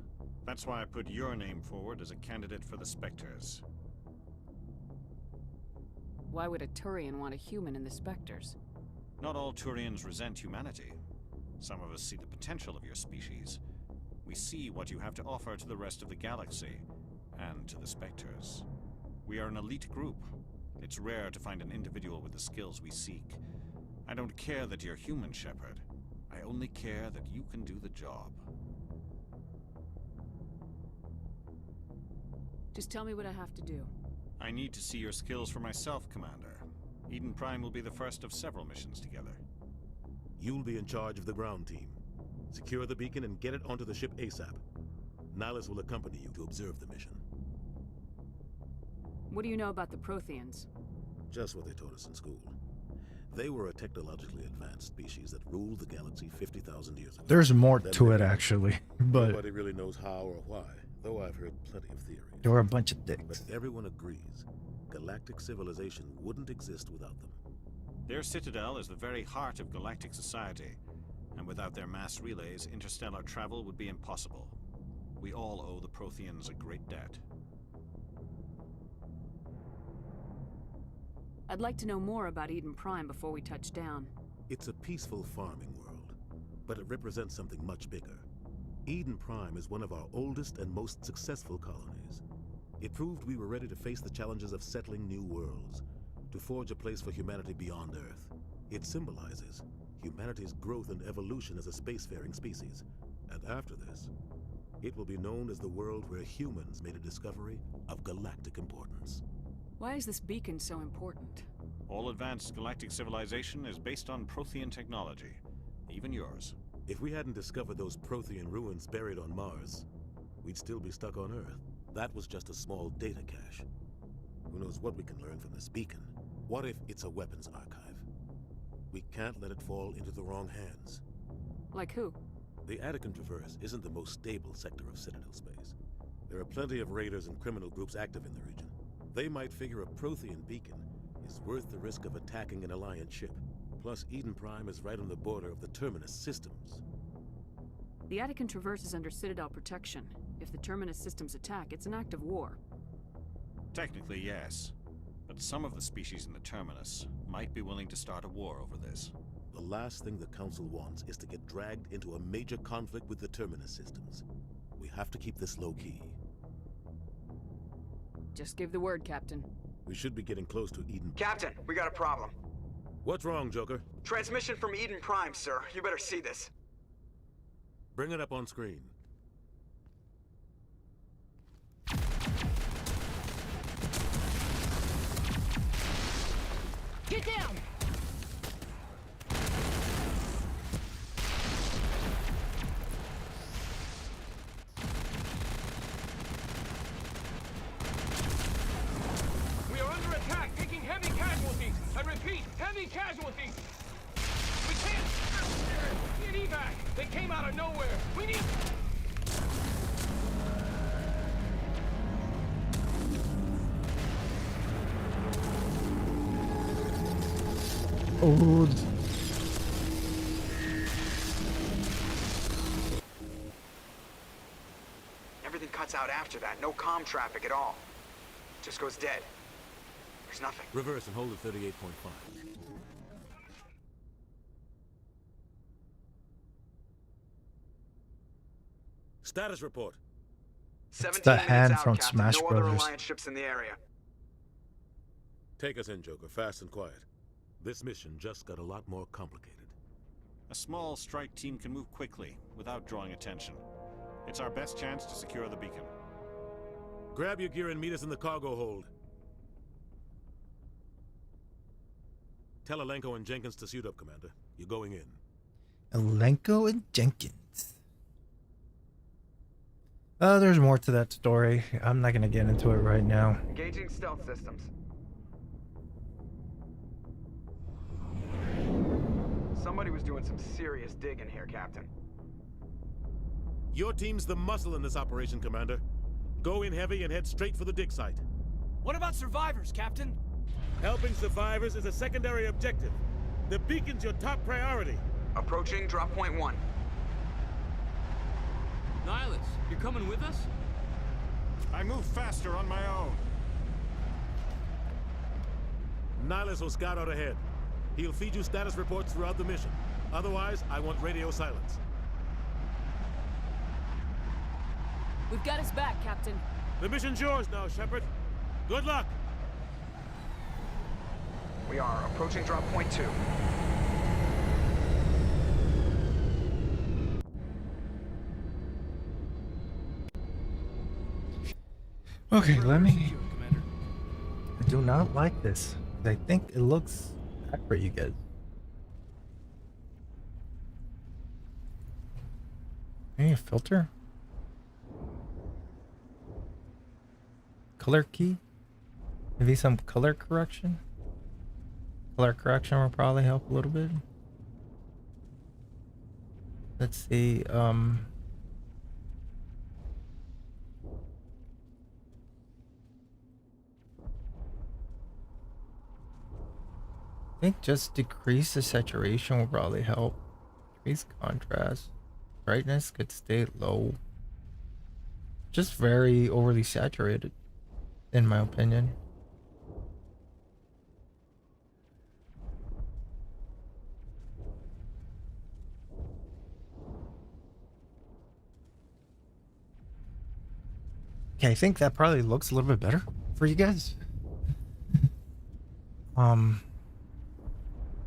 That's why I put your name forward as a candidate for the Spectres. Why would a Turian want a human in the Spectres? Not all Turians resent humanity. Some of us see the potential of your species. We see what you have to offer to the rest of the galaxy, and to the Spectres. We are an elite group. It's rare to find an individual with the skills we seek. I don't care that you're human, Shepard. I only care that you can do the job. Just tell me what I have to do. I need to see your skills for myself, Commander. Eden Prime will be the first of several missions together. You'll be in charge of the ground team. Secure the beacon and get it onto the ship ASAP. Nihilus will accompany you to observe the mission. What do you know about the Protheans? Just what they taught us in school. They were a technologically advanced species that ruled the galaxy 50,000 years ago. There's more to it, actually, but nobody really knows how or why, though I've heard plenty of theories. there were a bunch of dicks. But everyone agrees, galactic civilization wouldn't exist without them. Their citadel is the very heart of galactic society, and without their mass relays, interstellar travel would be impossible. We all owe the Protheans a great debt. I'd like to know more about Eden Prime before we touch down. It's a peaceful farming world, but it represents something much bigger. Eden Prime is one of our oldest and most successful colonies. It proved we were ready to face the challenges of settling new worlds, to forge a place for humanity beyond Earth. It symbolizes humanity's growth and evolution as a spacefaring species. And after this, it will be known as the world where humans made a discovery of galactic importance. Why is this beacon so important? All advanced galactic civilization is based on Prothean technology, even yours. If we hadn't discovered those Prothean ruins buried on Mars, we'd still be stuck on Earth. That was just a small data cache. Who knows what we can learn from this beacon? What if it's a weapons archive? We can't let it fall into the wrong hands. Like who? The Attican Traverse isn't the most stable sector of Citadel space. There are plenty of raiders and criminal groups active in the region. They might figure a Prothean beacon is worth the risk of attacking an Alliance ship. Plus, Eden Prime is right on the border of the Terminus systems. The Attican Traverse is under Citadel protection. If the Terminus systems attack, it's an act of war. Technically, yes. But some of the species in the Terminus might be willing to start a war over this. The last thing the Council wants is to get dragged into a major conflict with the Terminus systems. We have to keep this low-key. Just give the word, Captain. We should be getting close to Eden. Captain, we got a problem. What's wrong, Joker? Transmission from Eden Prime, sir. You better see this. Bring it up on screen. Get down! We are under attack, taking heavy casualties. I repeat, heavy casualties. We can't get evac. They came out of nowhere. We need. Old. Everything cuts out after that. No comm traffic at all. Just goes dead. There's nothing. Reverse and hold at 38.5. Status report. 17 the minutes hand out, from Captain. Smash No other Brothers. Alliance ships in the area. Take us in, Joker, fast and quiet. This mission just got a lot more complicated. A small strike team can move quickly, without drawing attention. It's our best chance to secure the beacon. Grab your gear and meet us in the cargo hold. Tell Alenko and Jenkins to suit up, Commander. You're going in. Alenko and Jenkins. There's more to that story. I'm not gonna get into it right now. Engaging stealth systems. Somebody was doing some serious digging here, Captain. Your team's the muscle in this operation, Commander. Go in heavy and head straight for the dig site. What about survivors, Captain? Helping survivors is a secondary objective. The beacon's your top priority. Approaching drop point 1. Nihilus, you're coming with us? I move faster on my own. Nihilus will scout out ahead. He'll feed you status reports throughout the mission. Otherwise, I want radio silence. We've got his back, Captain. The mission's yours now, Shepard. Good luck. We are approaching drop point 2. Okay, let me. I do not like this. I think it looks bad for you guys. Any filter? Color key? Maybe some color correction? Color correction will probably help a little bit. Let's see, I think just decrease the saturation will probably help. Increase contrast. Brightness could stay low. Just very overly saturated, in my opinion. Okay, I think that probably looks a little bit better for you guys.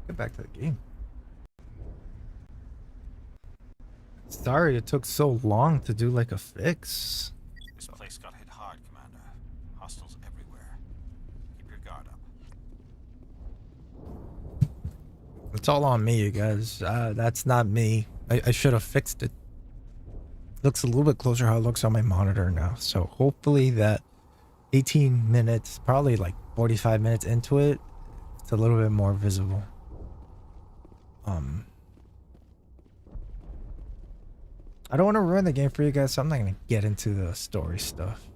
Get back to the game. Sorry it took so long to do like a fix. This place got hit hard, Commander. Hostiles everywhere. Keep your guard up. It's all on me, you guys. That's not me. I should have fixed it. Looks a little bit closer how it looks on my monitor now. So hopefully that 18 minutes, probably like 45 minutes into it, it's a little bit more visible. I don't want to ruin the game for you guys, so I'm not going to get into the story stuff.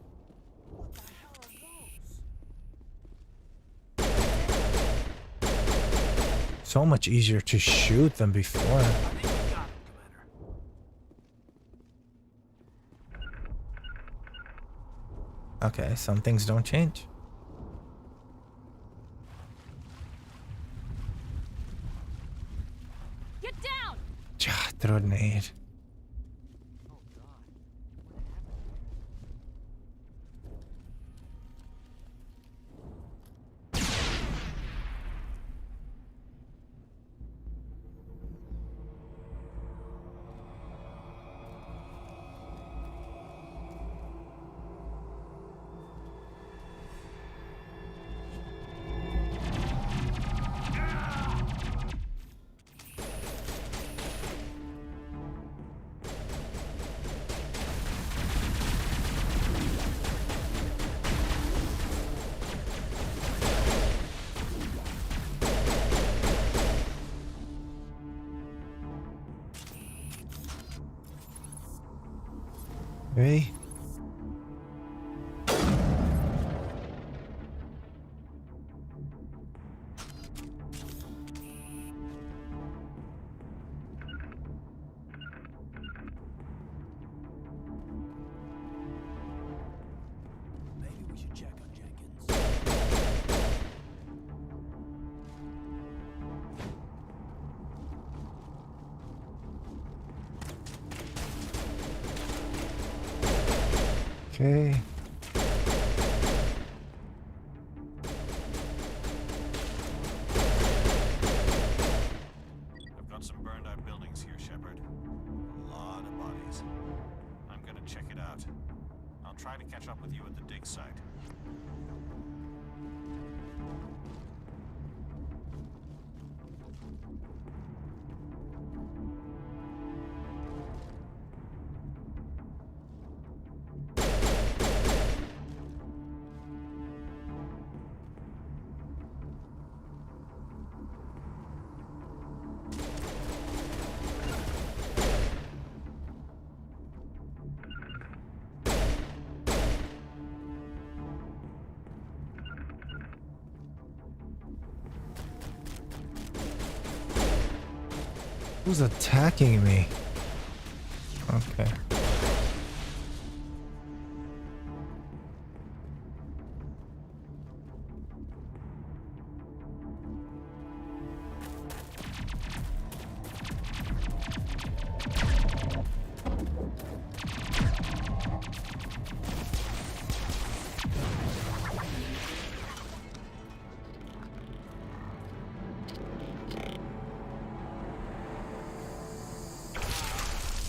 So much easier to shoot than before. Okay, some things don't change. Get down! Throw a grenade. Hey. Maybe we should check on Jenkins. Okay. I've got some burned out buildings here, Shepard. A lot of bodies. I'm gonna check it out. I'll try to catch up with you at the dig site. Who's attacking me? Okay.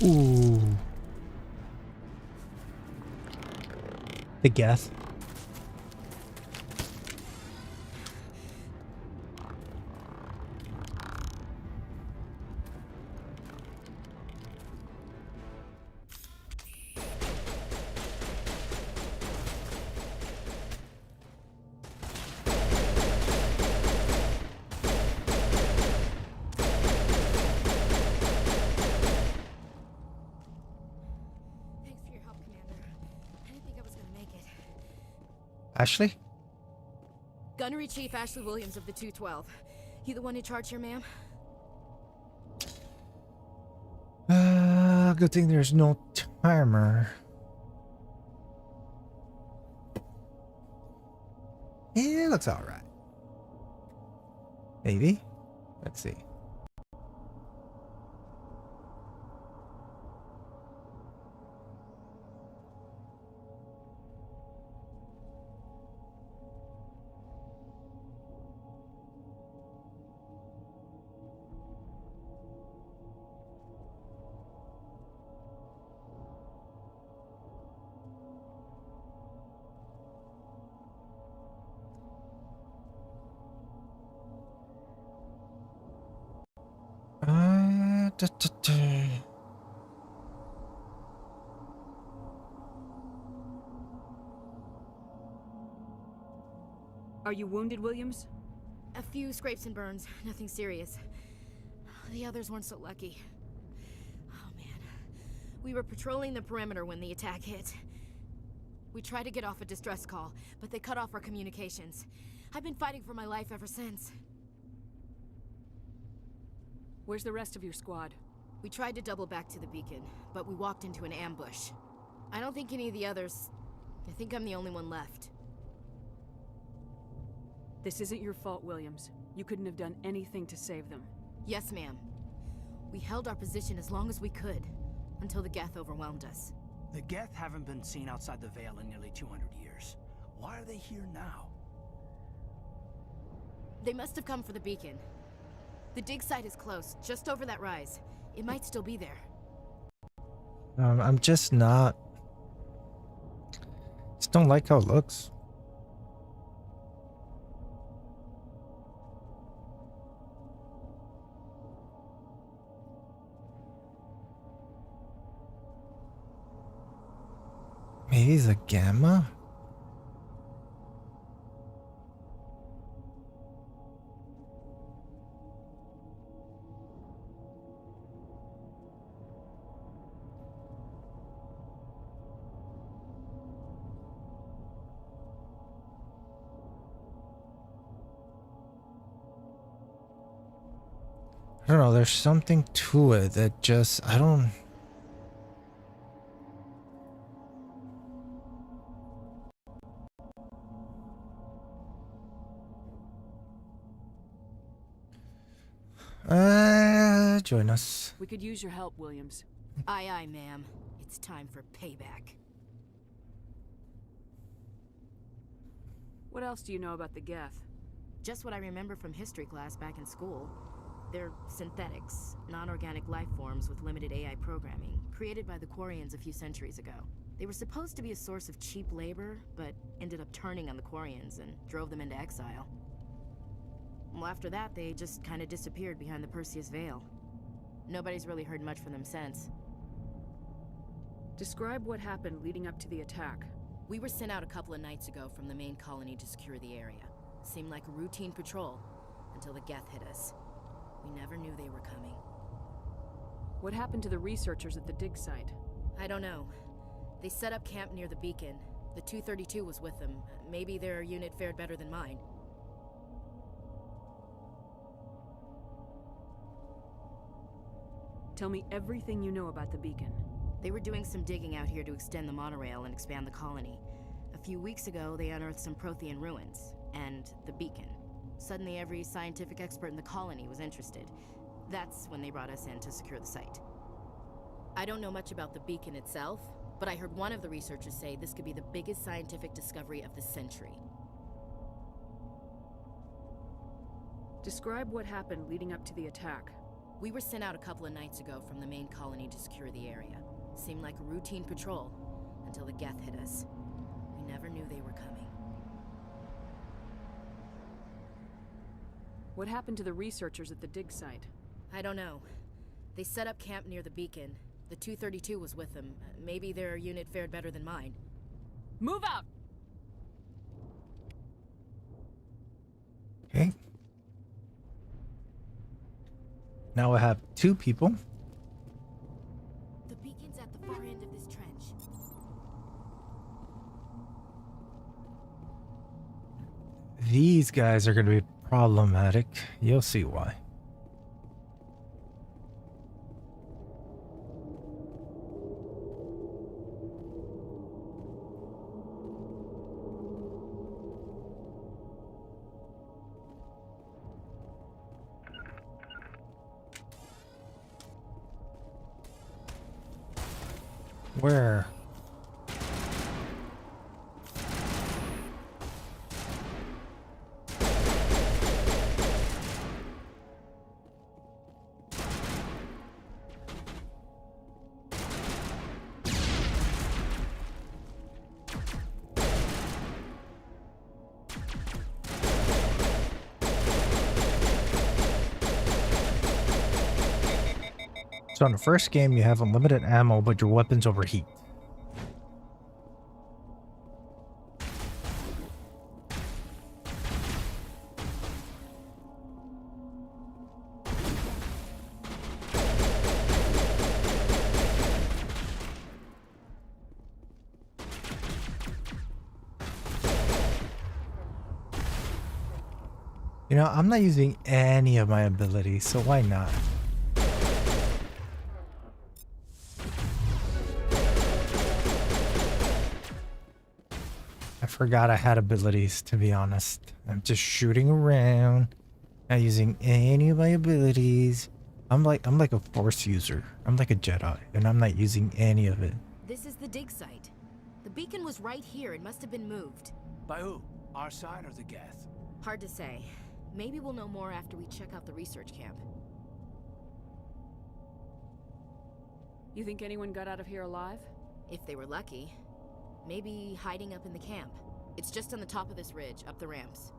Ooh. The Geth. Ashley? Gunnery Chief Ashley Williams of the 212. You the one in charge here, ma'am? Good thing there's no timer. It looks alright. Maybe? Let's see. Are you wounded, Williams? A few scrapes and burns, nothing serious. The others weren't so lucky. Oh man. We were patrolling the perimeter when the attack hit. We tried to get off a distress call, but they cut off our communications. I've been fighting for my life ever since. Where's the rest of your squad? We tried to double back to the beacon, but we walked into an ambush. I don't think any of the others... I think I'm the only one left. This isn't your fault, Williams. You couldn't have done anything to save them. Yes, ma'am. We held our position as long as we could, until the Geth overwhelmed us. The Geth haven't been seen outside the Veil in nearly 200 years. Why are they here now? They must have come for the beacon. The dig site is close, just over that rise. It might still be there. I'm just not... Just don't like how it looks. Maybe it's a gamma? I don't know, there's something to it that just, I don't... Join us. We could use your help, Williams. Aye, aye, ma'am. It's time for payback. What else do you know about the Geth? Just what I remember from history class back in school. They're synthetics, non-organic life forms with limited AI programming, created by the Quarians a few centuries ago. They were supposed to be a source of cheap labor, but ended up turning on the Quarians and drove them into exile. Well, after that, they just kind of disappeared behind the Perseus Veil. Nobody's really heard much from them since. Describe what happened leading up to the attack. We were sent out a couple of nights ago from the main colony to secure the area. Seemed like a routine patrol, until the Geth hit us. We never knew they were coming. What happened to the researchers at the dig site? I don't know. They set up camp near the beacon. The 232 was with them. Maybe their unit fared better than mine. Tell me everything you know about the beacon. They were doing some digging out here to extend the monorail and expand the colony. A few weeks ago, they unearthed some Prothean ruins, and the beacon. Suddenly, every scientific expert in the colony was interested. That's when they brought us in to secure the site. I don't know much about the beacon itself, but I heard one of the researchers say this could be the biggest scientific discovery of the century. Describe what happened leading up to the attack. We were sent out a couple of nights ago from the main colony to secure the area. Seemed like a routine patrol, until the Geth hit us. We never knew they were coming. What happened to the researchers at the dig site? I don't know. They set up camp near the beacon. The 232 was with them. Maybe their unit fared better than mine. Move out! Okay. Now I have 2 people. The beacon's at the far end of this trench. These guys are going to be problematic. You'll see why. Where? So in the first game, you have unlimited ammo, but your weapons overheat. You know, I'm not using any of my abilities, so why not? I forgot I had abilities, to be honest. I'm just shooting around, not using any of my abilities. I'm like a Force user. I'm like a Jedi, and I'm not using any of it. This is the dig site. The beacon was right here. It must have been moved. By who? Our side or the Geth? Hard to say. Maybe we'll know more after we check out the research camp. You think anyone got out of here alive? If they were lucky. Maybe hiding up in the camp. It's just on the top of this ridge, up the ramps.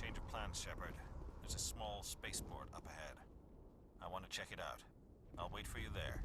Change of plans, Shepard. There's a small spaceport up ahead. I want to check it out. I'll wait for you there.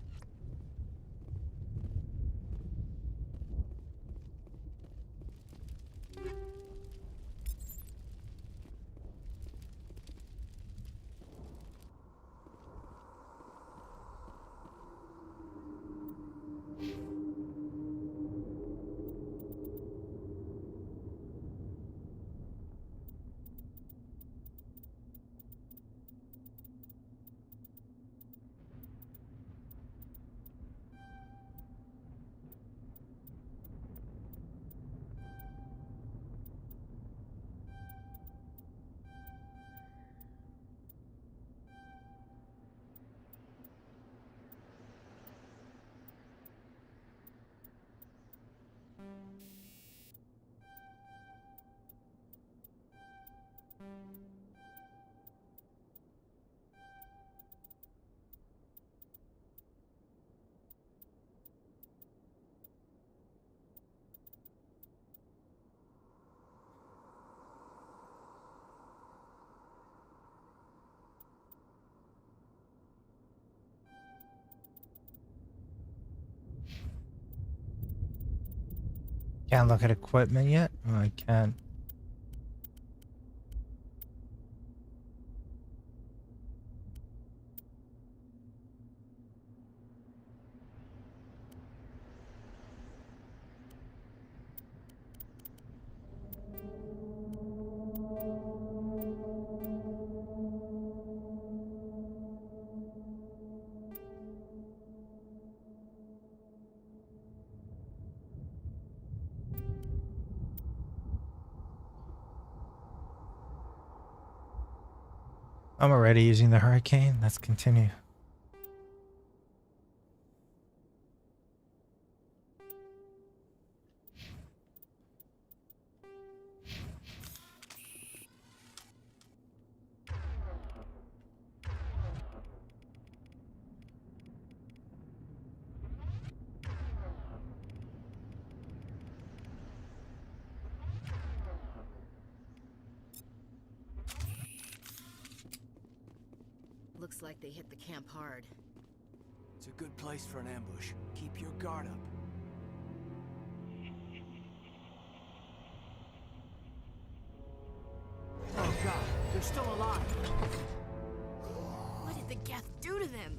Can't look at equipment yet? Oh, I can't. I'm already using the hurricane. Let's continue. Looks like they hit the camp hard. It's a good place for an ambush. Keep your guard up. Oh god, they're still alive. What did the Geth do to them?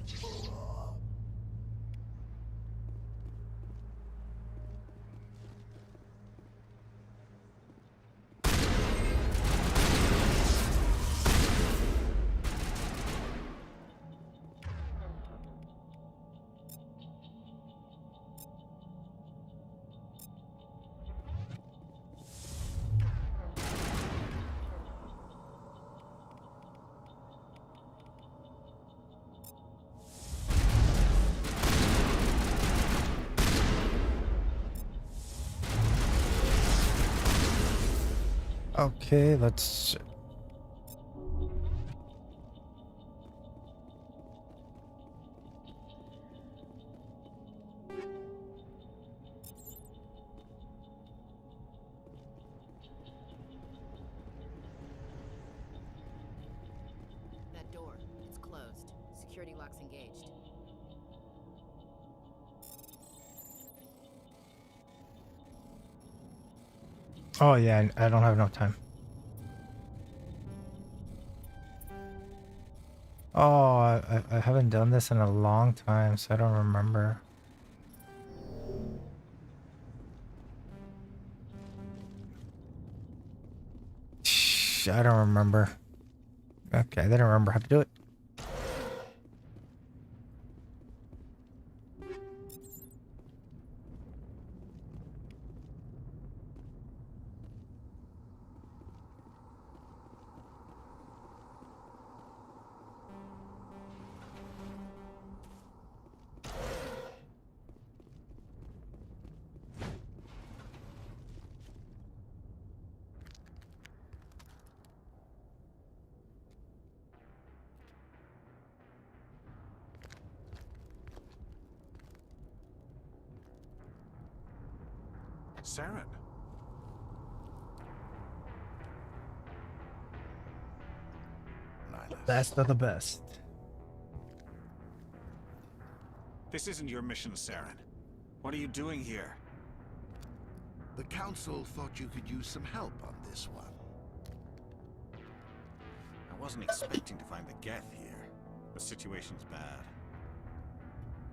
Okay, let's. That door, it's closed. Security lock's engaged. Oh yeah, I don't have enough time. Oh, I haven't done this in a long time, so I don't remember. I don't remember. Okay, I didn't remember how to do it. Saren. Best of the best. This isn't your mission, Saren. What are you doing here? The Council thought you could use some help on this one. I wasn't expecting to find the Geth here. The situation's bad.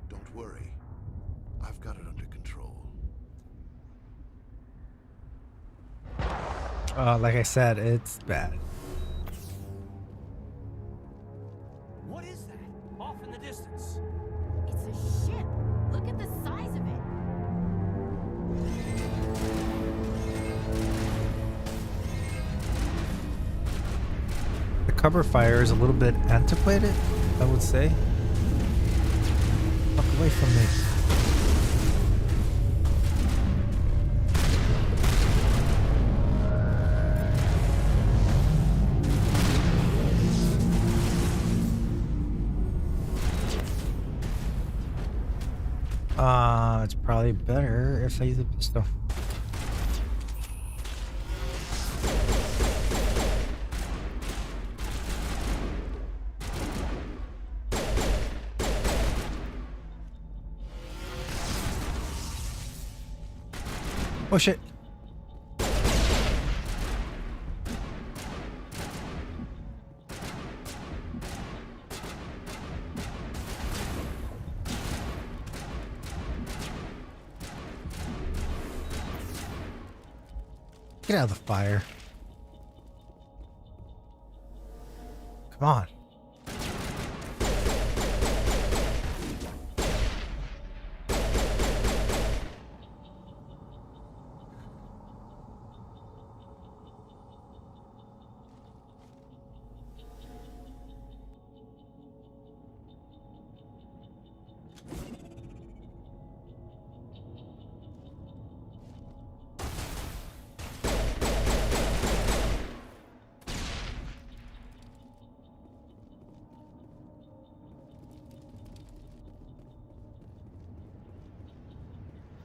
Don't worry. I've got it under control. Like I said, it's bad. What is that? Off in the distance. It's a ship. Look at the size of it. The cover fire is a little bit antiquated, I would say. Fuck away from me. It's probably better if I use a pistol. Oh shit. Get out of the fire. Come on.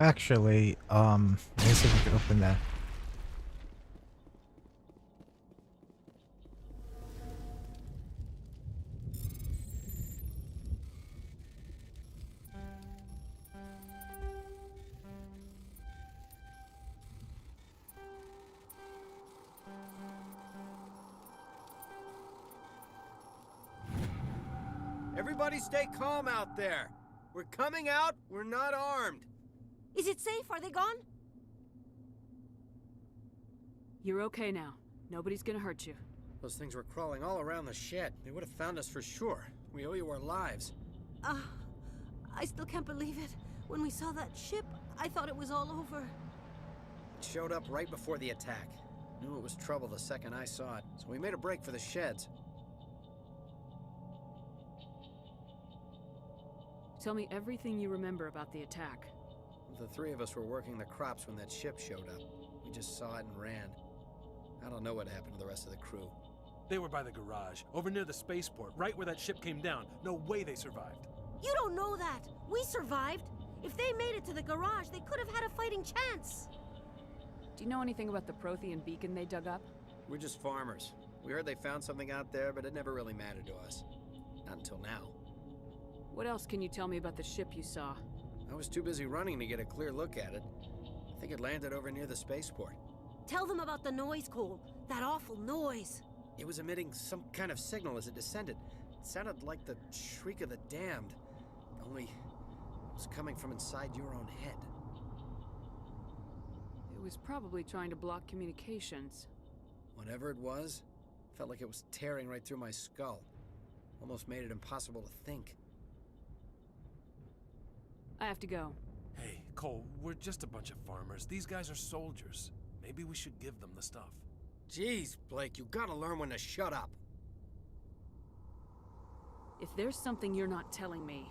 Actually, let me see if we can open that. Everybody stay calm out there. We're coming out, we're not armed. Is it safe? Are they gone? You're okay now. Nobody's gonna hurt you. Those things were crawling all around the shed. They would have found us for sure. We owe you our lives. I still can't believe it. When we saw that ship, I thought it was all over. It showed up right before the attack. Knew it was trouble the second I saw it, so we made a break for the sheds. Tell me everything you remember about the attack. The three of us were working the crops when that ship showed up. We just saw it and ran. I don't know what happened to the rest of the crew. They were by the garage, over near the spaceport, right where that ship came down. No way they survived. You don't know that. We survived. If they made it to the garage, they could have had a fighting chance. Do you know anything about the Prothean beacon they dug up? We're just farmers. We heard they found something out there, but it never really mattered to us. Not until now. What else can you tell me about the ship you saw? I was too busy running to get a clear look at it. I think it landed over near the spaceport. Tell them about the noise, Cole. That awful noise. It was emitting some kind of signal as it descended. It sounded like the shriek of the damned. Only it was coming from inside your own head. It was probably trying to block communications. Whatever it was, felt like it was tearing right through my skull. Almost made it impossible to think. I have to go. Hey, Cole, we're just a bunch of farmers. These guys are soldiers. Maybe we should give them the stuff. Jeez, Blake, you gotta learn when to shut up. If there's something you're not telling me...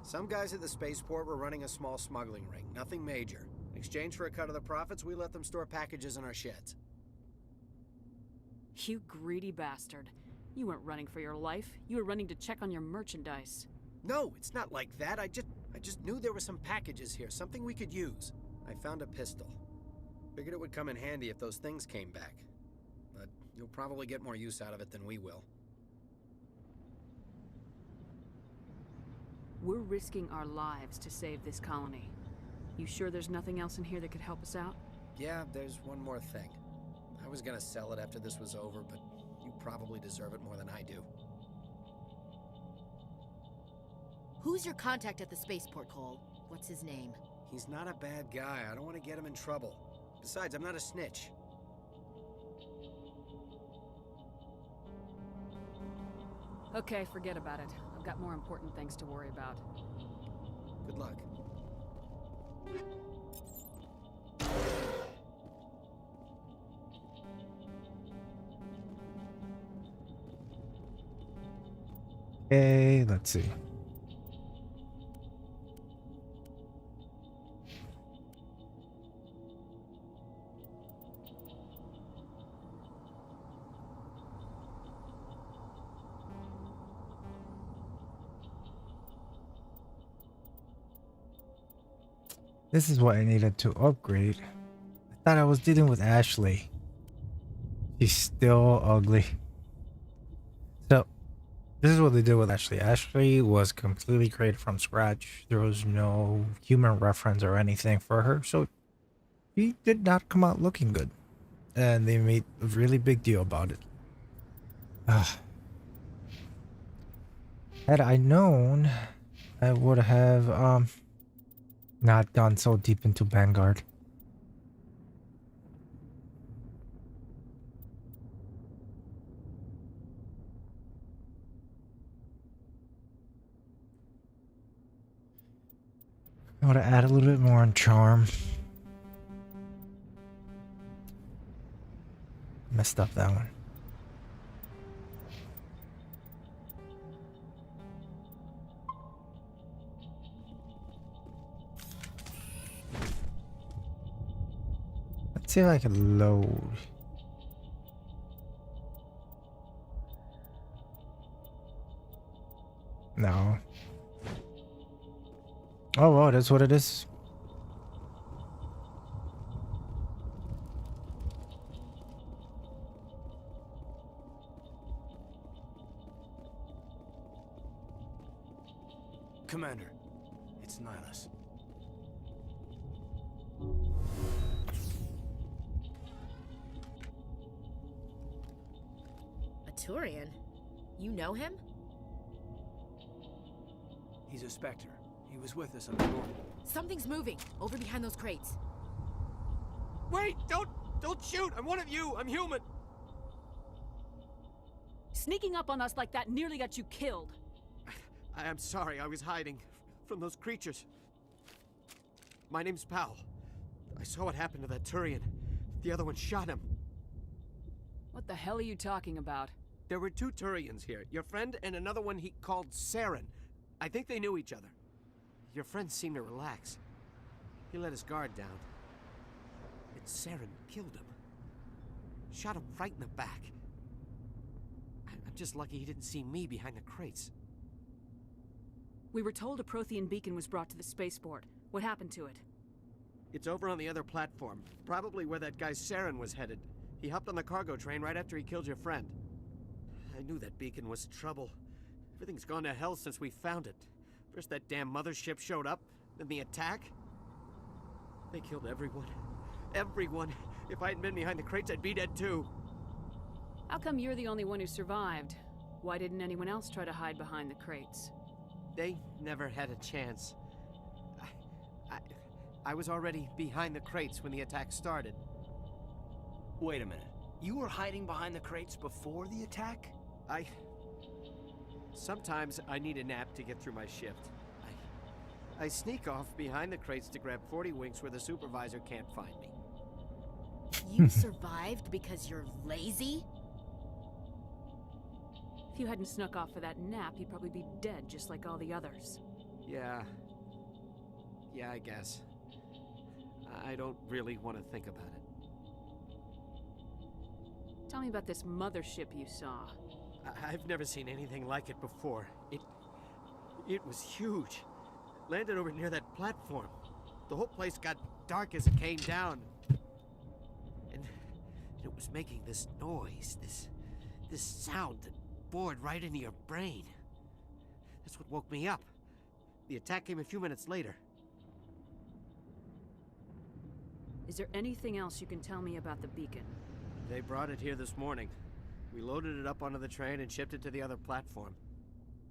Some guys at the spaceport were running a small smuggling ring, nothing major. In exchange for a cut of the profits, we let them store packages in our sheds. You greedy bastard. You weren't running for your life. You were running to check on your merchandise. No, it's not like that. I just knew there were some packages here, something we could use. I found a pistol. Figured it would come in handy if those things came back. But you'll probably get more use out of it than we will. We're risking our lives to save this colony. You sure there's nothing else in here that could help us out? Yeah, there's one more thing. I was gonna sell it after this was over, but you probably deserve it more than I do. Who's your contact at the spaceport, Cole? What's his name? He's not a bad guy. I don't want to get him in trouble. Besides, I'm not a snitch. Okay, forget about it. I've got more important things to worry about. Good luck. Okay, let's see. This is what I needed to upgrade. I thought I was dealing with Ashley. She's still ugly. So, this is what they did with Ashley. Ashley was completely created from scratch. There was no human reference or anything for her. So, she did not come out looking good. And they made a really big deal about it. Had I known, I would have, not gone so deep into Vanguard. I want to add a little bit more on charm. Messed up that one. Let's see if I can load. No. Oh, wow, that's what it is. Turian? You know him? He's a Spectre. He was with us on the north. Something's moving, over behind those crates. Wait! Don't shoot! I'm one of you! I'm human! Sneaking up on us like that nearly got you killed. I'm sorry, I was hiding from those creatures. My name's Powell. I saw what happened to that Turian. The other one shot him. What the hell are you talking about? There were 2 Turians here. Your friend and another one he called Saren. I think they knew each other. Your friend seemed to relax. He let his guard down. And Saren killed him. Shot him right in the back. I'm just lucky he didn't see me behind the crates. We were told a Prothean beacon was brought to the spaceport. What happened to it? It's over on the other platform. Probably where that guy Saren was headed. He hopped on the cargo train right after he killed your friend. I knew that beacon was trouble. Everything's gone to hell since we found it. First that damn mothership showed up, then the attack. They killed everyone. Everyone. If I hadn't been behind the crates, I'd be dead too. How come you're the only one who survived? Why didn't anyone else try to hide behind the crates? They never had a chance. I was already behind the crates when the attack started. Wait a minute. You were hiding behind the crates before the attack? Sometimes I need a nap to get through my shift. I sneak off behind the crates to grab 40 winks where the supervisor can't find me. You survived because you're lazy? If you hadn't snuck off for that nap, you'd probably be dead just like all the others. Yeah, I guess. I don't really want to think about it. Tell me about this mothership you saw. I've never seen anything like it before. It was huge. Landed over near that platform. The whole place got dark as it came down. And it was making this noise, this sound that bored right into your brain. That's what woke me up. The attack came a few minutes later. Is there anything else you can tell me about the beacon? They brought it here this morning. We loaded it up onto the train and shipped it to the other platform.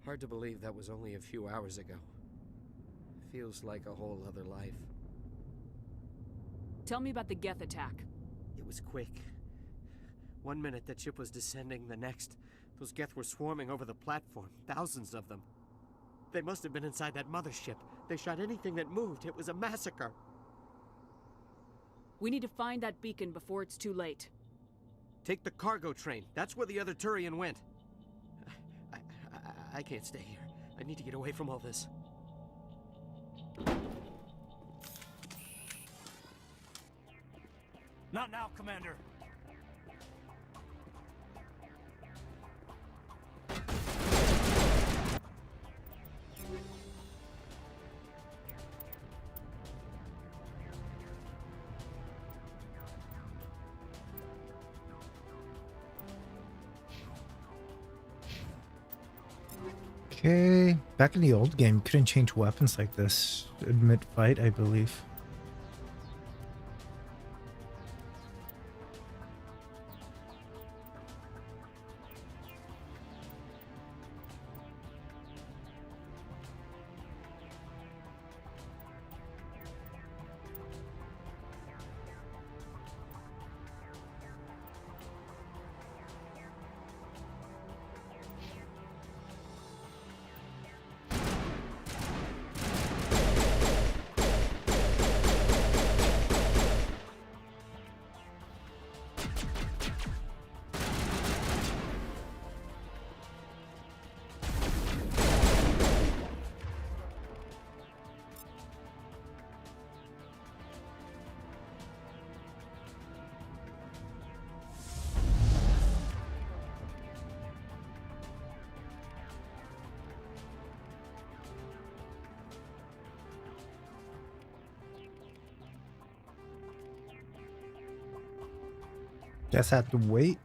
Hard to believe that was only a few hours ago. Feels like a whole other life. Tell me about the Geth attack. It was quick. 1 minute that ship was descending, the next, those Geth were swarming over the platform. Thousands of them. They must have been inside that mothership. They shot anything that moved. It was a massacre. We need to find that beacon before it's too late. Take the cargo train. That's where the other Turian went. I can't stay here. I need to get away from all this. Not now, Commander. Okay, back in the old game, you couldn't change weapons like this mid-fight, I believe. Guess I have to wait.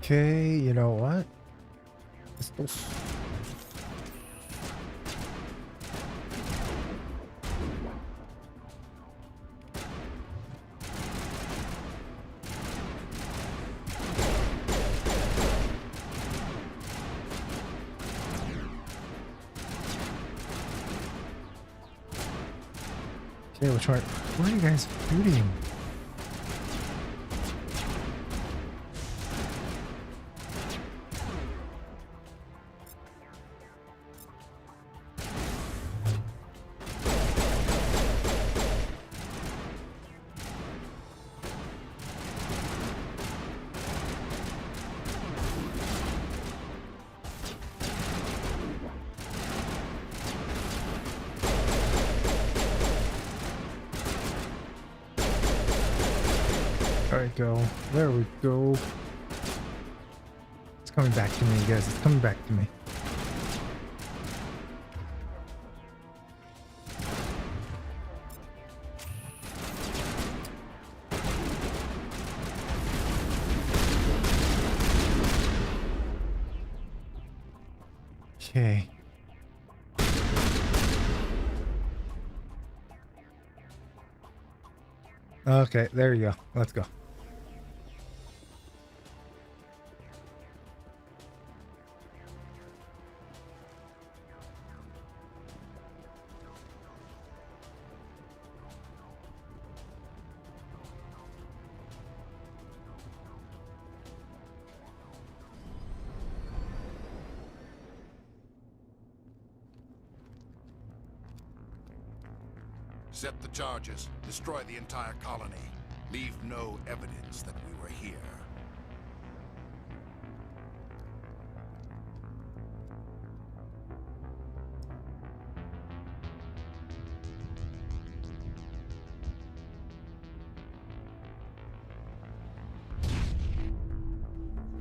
Okay, you know what? Pistols. Okay, which one? Where are you guys shooting? There we go. There we go. It's coming back to me, guys. It's coming back to me. Okay. Okay, there you go. Let's go. Set the charges. Destroy the entire colony. Leave no evidence that we were here.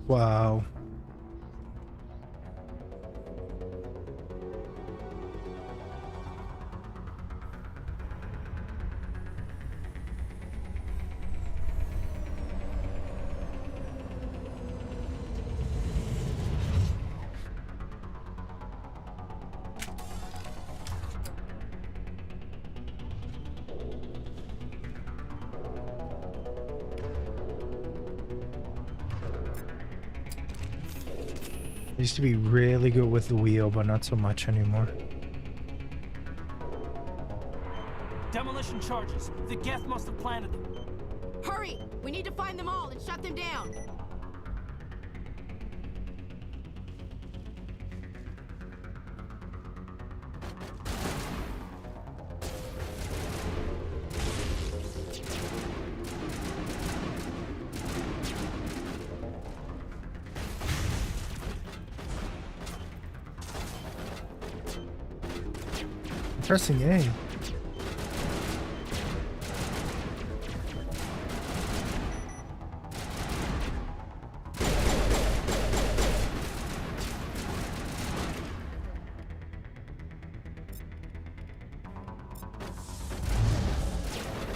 Wow. I used to be really good with the wheel, but not so much anymore. Demolition charges. The Geth must have planted them. Hurry! We need to find them all and shut them down. Pressing A.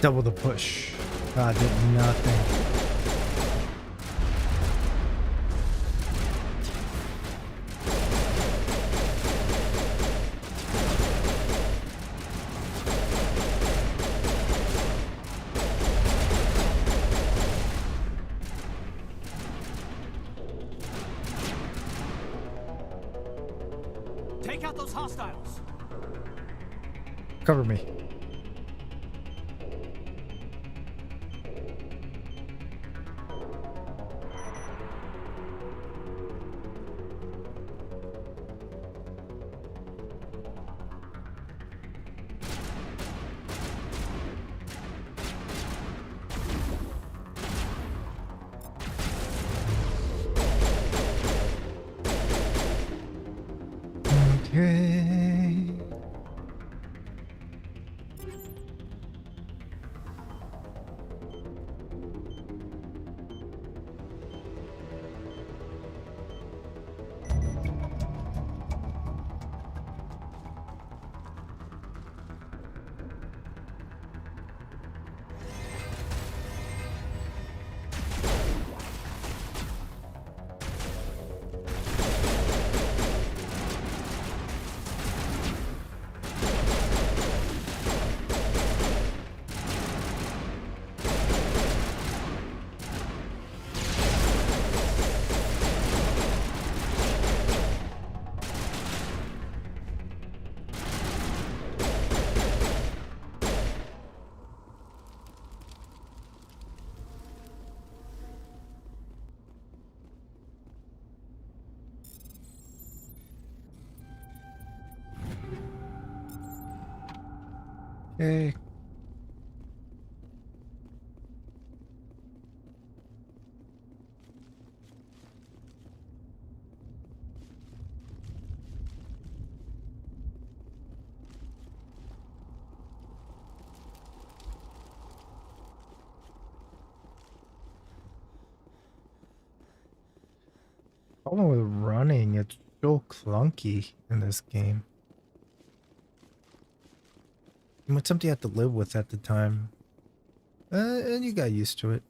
Double the push. God, did nothing. Take out those hostiles. Cover me. Okay. Hey. Problem with running, it's so clunky in this game. And it's something you have to live with at the time. And you got used to it.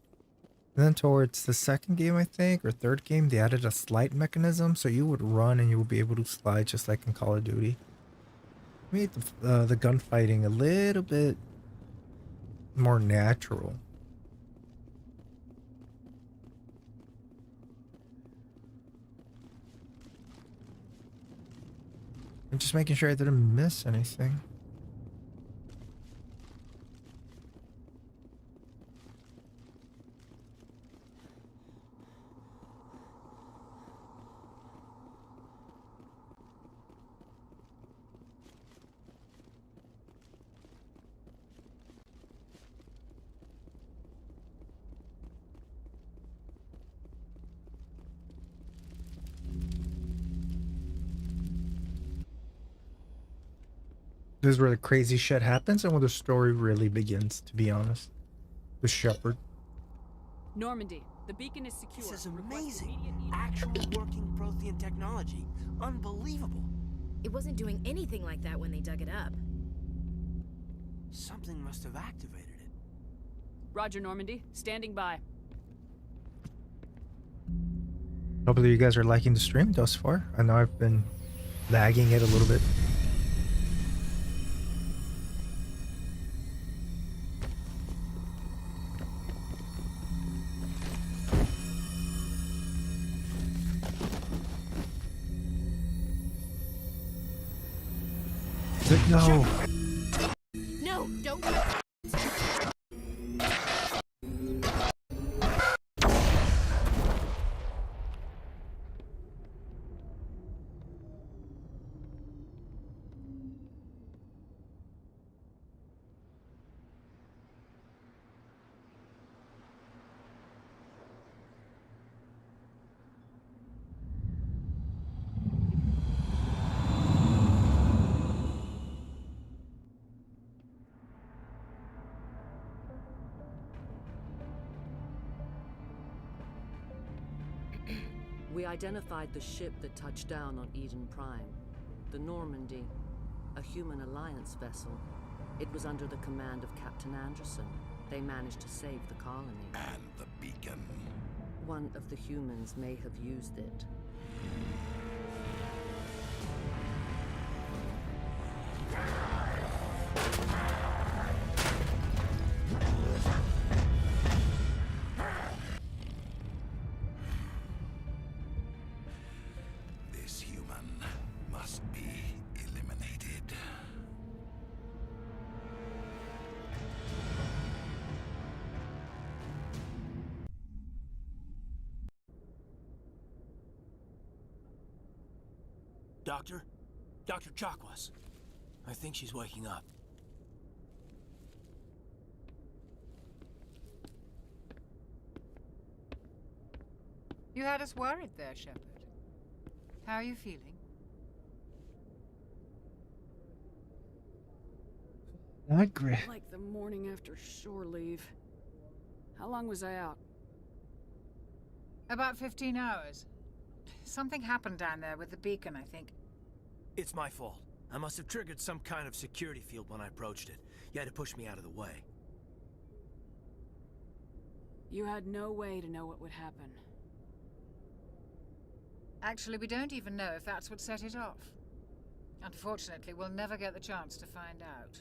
And then towards the second game, I think, or third game, they added a slide mechanism, so you would run and you would be able to slide just like in Call of Duty. Made the gunfighting a little bit more natural. I'm just making sure I didn't miss anything. This is where the crazy shit happens and where the story really begins, to be honest. The Shepherd. Normandy, the beacon is secure. This is amazing. Actual working Prothean technology. Unbelievable. It wasn't doing anything like that when they dug it up. Something must have activated it. Roger, Normandy. Standing by. Hopefully you guys are liking the stream thus far. I know I've been lagging it a little bit. No. No, don't. We identified the ship that touched down on Eden Prime. The Normandy, a human alliance vessel. It was under the command of Captain Anderson. They managed to save the colony. And the beacon. One of the humans may have used it. This human must be eliminated. Doctor? Dr. Chakwas. I think she's waking up. You had us worried there, Shepard. How are you feeling? Not great. Like the morning after shore leave. How long was I out? About 15 hours. Something happened down there with the beacon, I think. It's my fault. I must have triggered some kind of security field when I approached it. You had to push me out of the way. You had no way to know what would happen. Actually, we don't even know if that's what set it off. Unfortunately, we'll never get the chance to find out.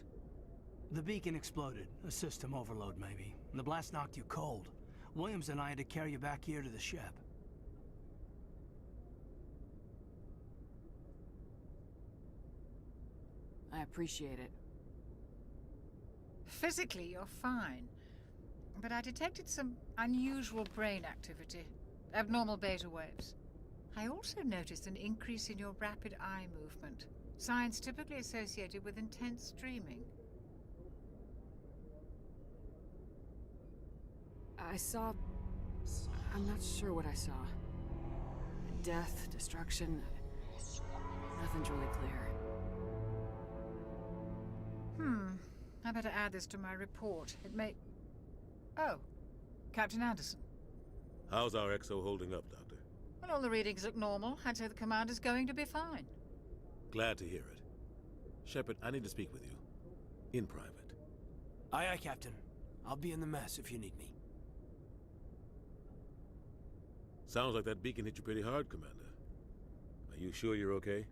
The beacon exploded. A system overload, maybe. And the blast knocked you cold. Williams and I had to carry you back here to the ship. I appreciate it. Physically, you're fine. But I detected some unusual brain activity. Abnormal beta waves. I also noticed an increase in your rapid eye movement. Signs typically associated with intense dreaming. I saw... I'm not sure what I saw. Death, destruction... Nothing's really clear. I better add this to my report. It may... Oh, Captain Anderson. How's our XO holding up, Doctor? Well, all the readings look normal. I'd say the commander's going to be fine. Glad to hear it. Shepard, I need to speak with you. In private. Aye, aye, Captain. I'll be in the mess if you need me. Sounds like that beacon hit you pretty hard, Commander. Are you sure you're okay?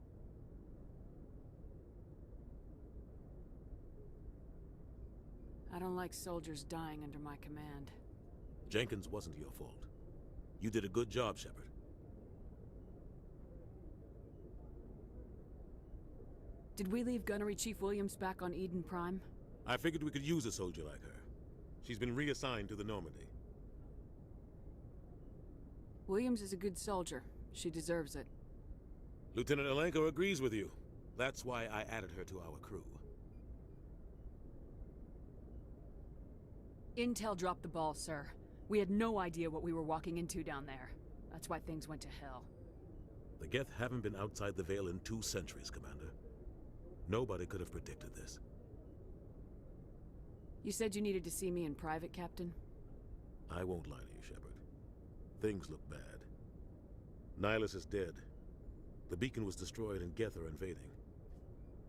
I don't like soldiers dying under my command. Jenkins wasn't your fault. You did a good job, Shepard. Did we leave Gunnery Chief Williams back on Eden Prime? I figured we could use a soldier like her. She's been reassigned to the Normandy. Williams is a good soldier. She deserves it. Lieutenant Alenko agrees with you. That's why I added her to our crew. Intel dropped the ball, sir. We had no idea what we were walking into down there. That's why things went to hell. The Geth haven't been outside the Veil in 2 centuries, Commander. Nobody could have predicted this. You said you needed to see me in private, Captain? I won't lie to you, Shepard. Things look bad. Nihilus is dead. The beacon was destroyed and Geth are invading.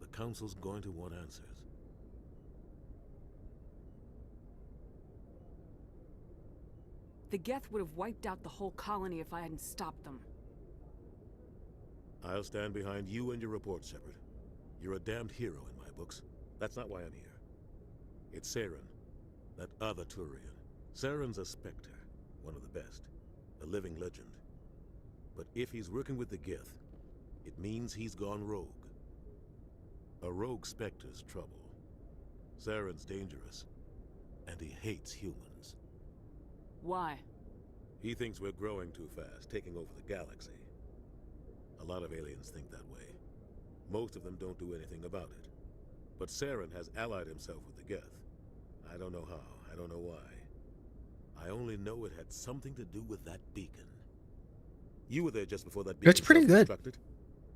The Council's going to want answers. The Geth would have wiped out the whole colony if I hadn't stopped them. I'll stand behind you and your report, Shepard. You're a damned hero in my books. That's not why I'm here. It's Saren, that other Turian. Saren's a Spectre, one of the best, a living legend. But if he's working with the Geth, it means he's gone rogue. A rogue Spectre's trouble. Saren's dangerous, and he hates humans. Why? He thinks we're growing too fast, taking over the galaxy. A lot of aliens think that way. Most of them don't do anything about it. But Saren has allied himself with the Geth. I don't know how, I don't know why. I only know it had something to do with that beacon. You were there just before that beacon It's pretty good. self-destructed.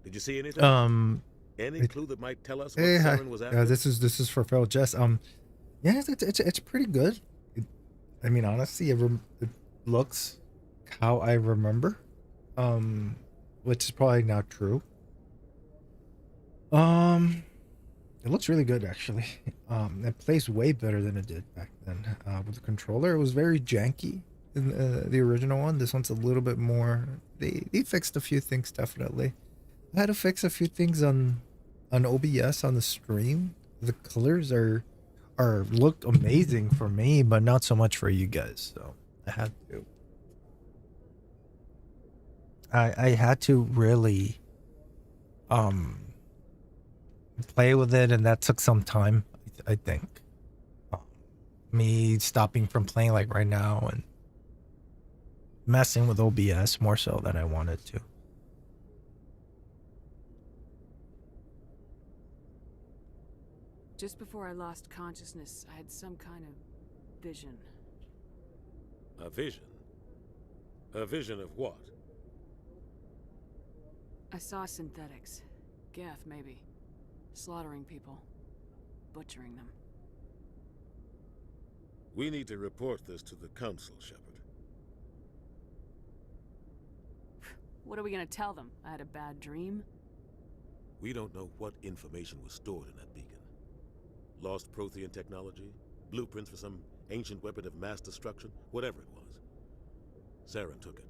Did you see anything? Any clue that might tell us what Saren was after? Yeah, this is for Phil Jess. Yeah, it's pretty good. I mean, honestly, it looks how I remember, which is probably not true. It looks really good, actually. It plays way better than it did back then. With the controller, it was very janky in the original one. This one's a little bit more. They fixed a few things, definitely. I had to fix a few things on OBS on the stream. The colors are looked amazing for me, but not so much for you guys. So I had to. I had to really play with it, and that took some time, I think. Me stopping from playing like right now and messing with OBS more so than I wanted to. Just before I lost consciousness, I had some kind of vision. A vision? A vision of what? I saw synthetics. Geth, maybe. Slaughtering people. Butchering them. We need to report this to the Council, Shepard. What are we gonna tell them? I had a bad dream? We don't know what information was stored in that beacon. Lost Prothean technology? Blueprints for some ancient weapon of mass destruction? Whatever it was. Saren took it.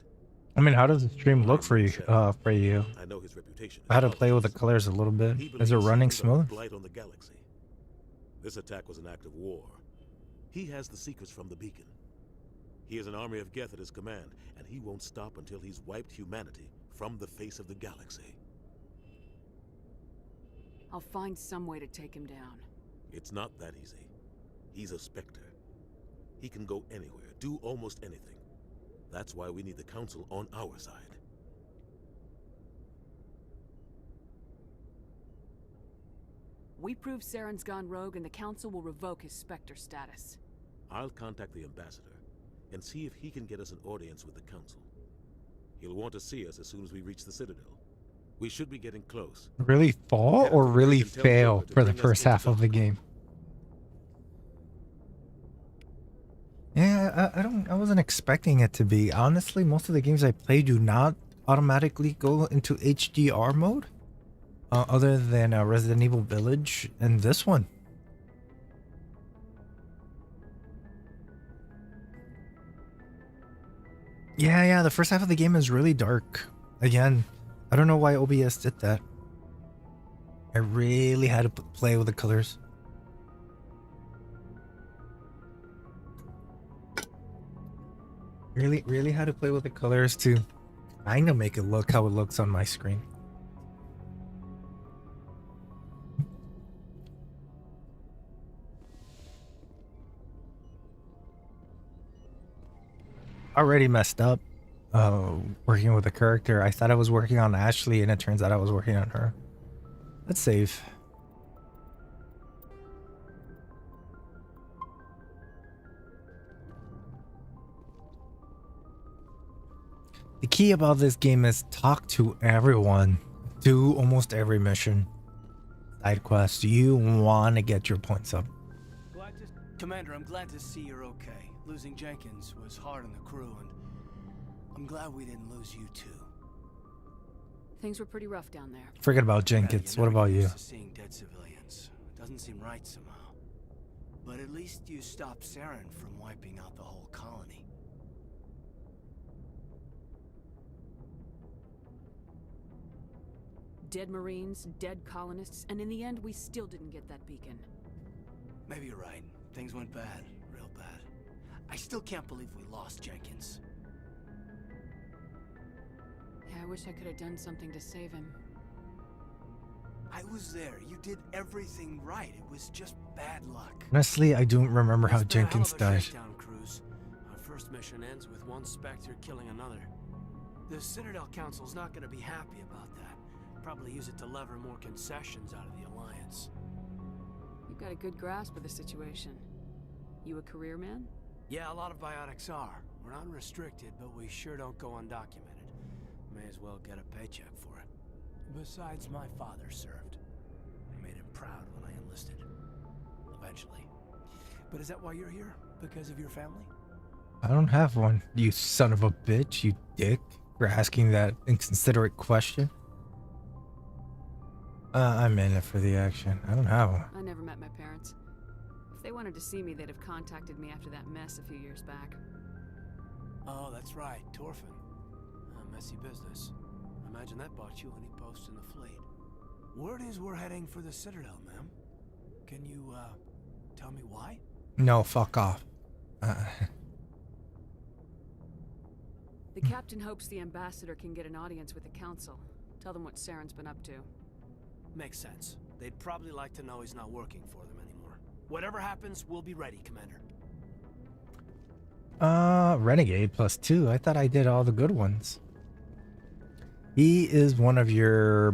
I mean, how does the stream look for you? I know his reputation. I had to play with the colors a little bit. Is it running smooth? Blight on the galaxy. This attack was an act of war. He has the secrets from the beacon. He has an army of Geth at his command, and he won't stop until he's wiped humanity from the face of the galaxy. I'll find some way to take him down. It's not that easy. He's a Spectre. He can go anywhere, do almost anything. That's why we need the Council on our side. We prove Saren's gone rogue and the Council will revoke his Spectre status. I'll contact the Ambassador. and see if he can get us an audience with the Council. He'll want to see us as soon as we reach the Citadel. We should be getting close. Really fall or really fail for the first half of the game? Yeah, I wasn't expecting it to be. Honestly, most of the games I play do not automatically go into HDR mode. Other than Resident Evil Village and this one. Yeah, the first half of the game is really dark. Again, I don't know why OBS did that. I really had to play with the colors. Really had to play with the colors to kind of make it look how it looks on my screen. Already messed up working with a character. I thought I was working on Ashley and it turns out I was working on her. Let's save. The key about this game is talk to everyone. Do almost every mission. Side quest. You want to get your points up. Commander, I'm glad to see you're okay. Losing Jenkins was hard on the crew, and I'm glad we didn't lose you too. Things were pretty rough down there. Forget about Jenkins. What about you? Seeing dead civilians doesn't seem right somehow. But at least you stopped Saren from wiping out the whole colony. Dead Marines, dead colonists, and in the end, we still didn't get that beacon. Maybe you're right. Things went bad, real bad. I still can't believe we lost Jenkins. Yeah, I wish I could have done something to save him. I was there. You did everything right. It was just bad luck. Honestly, I don't remember how Jenkins died. Cruise. Our first mission ends with one Spectre killing another. The Citadel Council's not going to be happy about that. Probably use it to lever more concessions out of the Alliance. You've got a good grasp of the situation. You a career man? Yeah, a lot of biotics are. We're not restricted, but we sure don't go undocumented. May as well get a paycheck for it. Besides, my father served. I made him proud when I enlisted. Eventually. But is that why you're here? Because of your family? I don't have one. You son of a bitch, you dick, for asking that inconsiderate question. I'm in it for the action. I don't have one. I never met my parents. If they wanted to see me, they'd have contacted me after that mess a few years back. Oh, that's right, Torfin. A messy business. Imagine that bought you any post in the fleet. Word is we're heading for the Citadel, ma'am. Can you, tell me why? No, fuck off. The captain hopes the ambassador can get an audience with the council. Tell them what Saren's been up to. Makes sense. They'd probably like to know he's not working for them anymore. Whatever happens, we'll be ready, Commander. Renegade +2. I thought I did all the good ones. He is one of your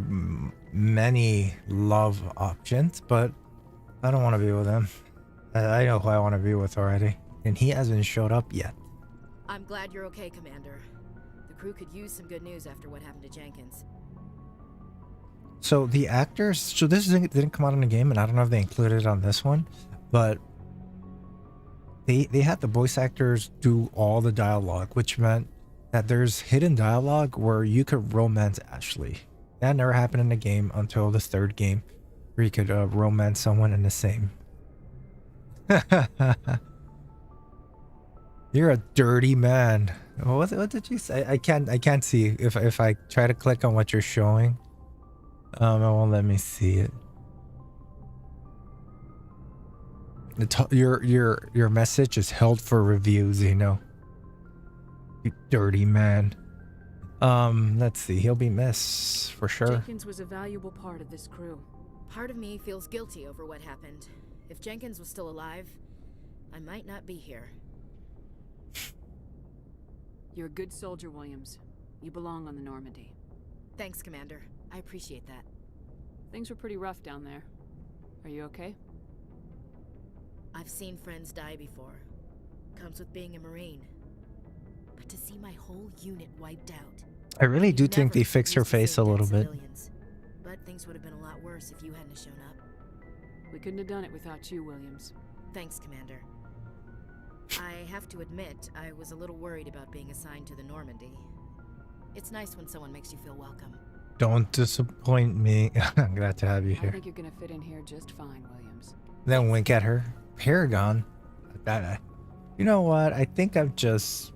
many love options, but I don't want to be with him. I know who I want to be with already, and he hasn't showed up yet. I'm glad you're okay, Commander. The crew could use some good news after what happened to Jenkins. So the actors, so this didn't come out in the game, and I don't know if they included it on this one, but they had the voice actors do all the dialogue, which meant that there's hidden dialogue where you could romance Ashley. That never happened in the game until the third game, where you could romance someone in the same. You're a dirty man. What did you say? I can't see if I try to click on what you're showing. It won't let me see it. Your message is held for reviews, you know. You dirty man. Let's see. He'll be missed for sure. Jenkins was a valuable part of this crew. Part of me feels guilty over what happened. If Jenkins was still alive, I might not be here. You're a good soldier, Williams. You belong on the Normandy. Thanks, Commander. I appreciate that. Things were pretty rough down there. Are you okay? I've seen friends die before. Comes with being a Marine. But to see my whole unit wiped out. I really do think Never they fixed her used to face a save dead little bit. civilians. But things would have been a lot worse if you hadn't shown up. We couldn't have done it without you, Williams. Thanks, Commander. I have to admit, I was a little worried about being assigned to the Normandy. It's nice when someone makes you feel welcome. Don't disappoint me. I'm glad to have you I here. think you're gonna fit in here just fine, Williams. Then wink at her. Paragon. You know what? I think I'm just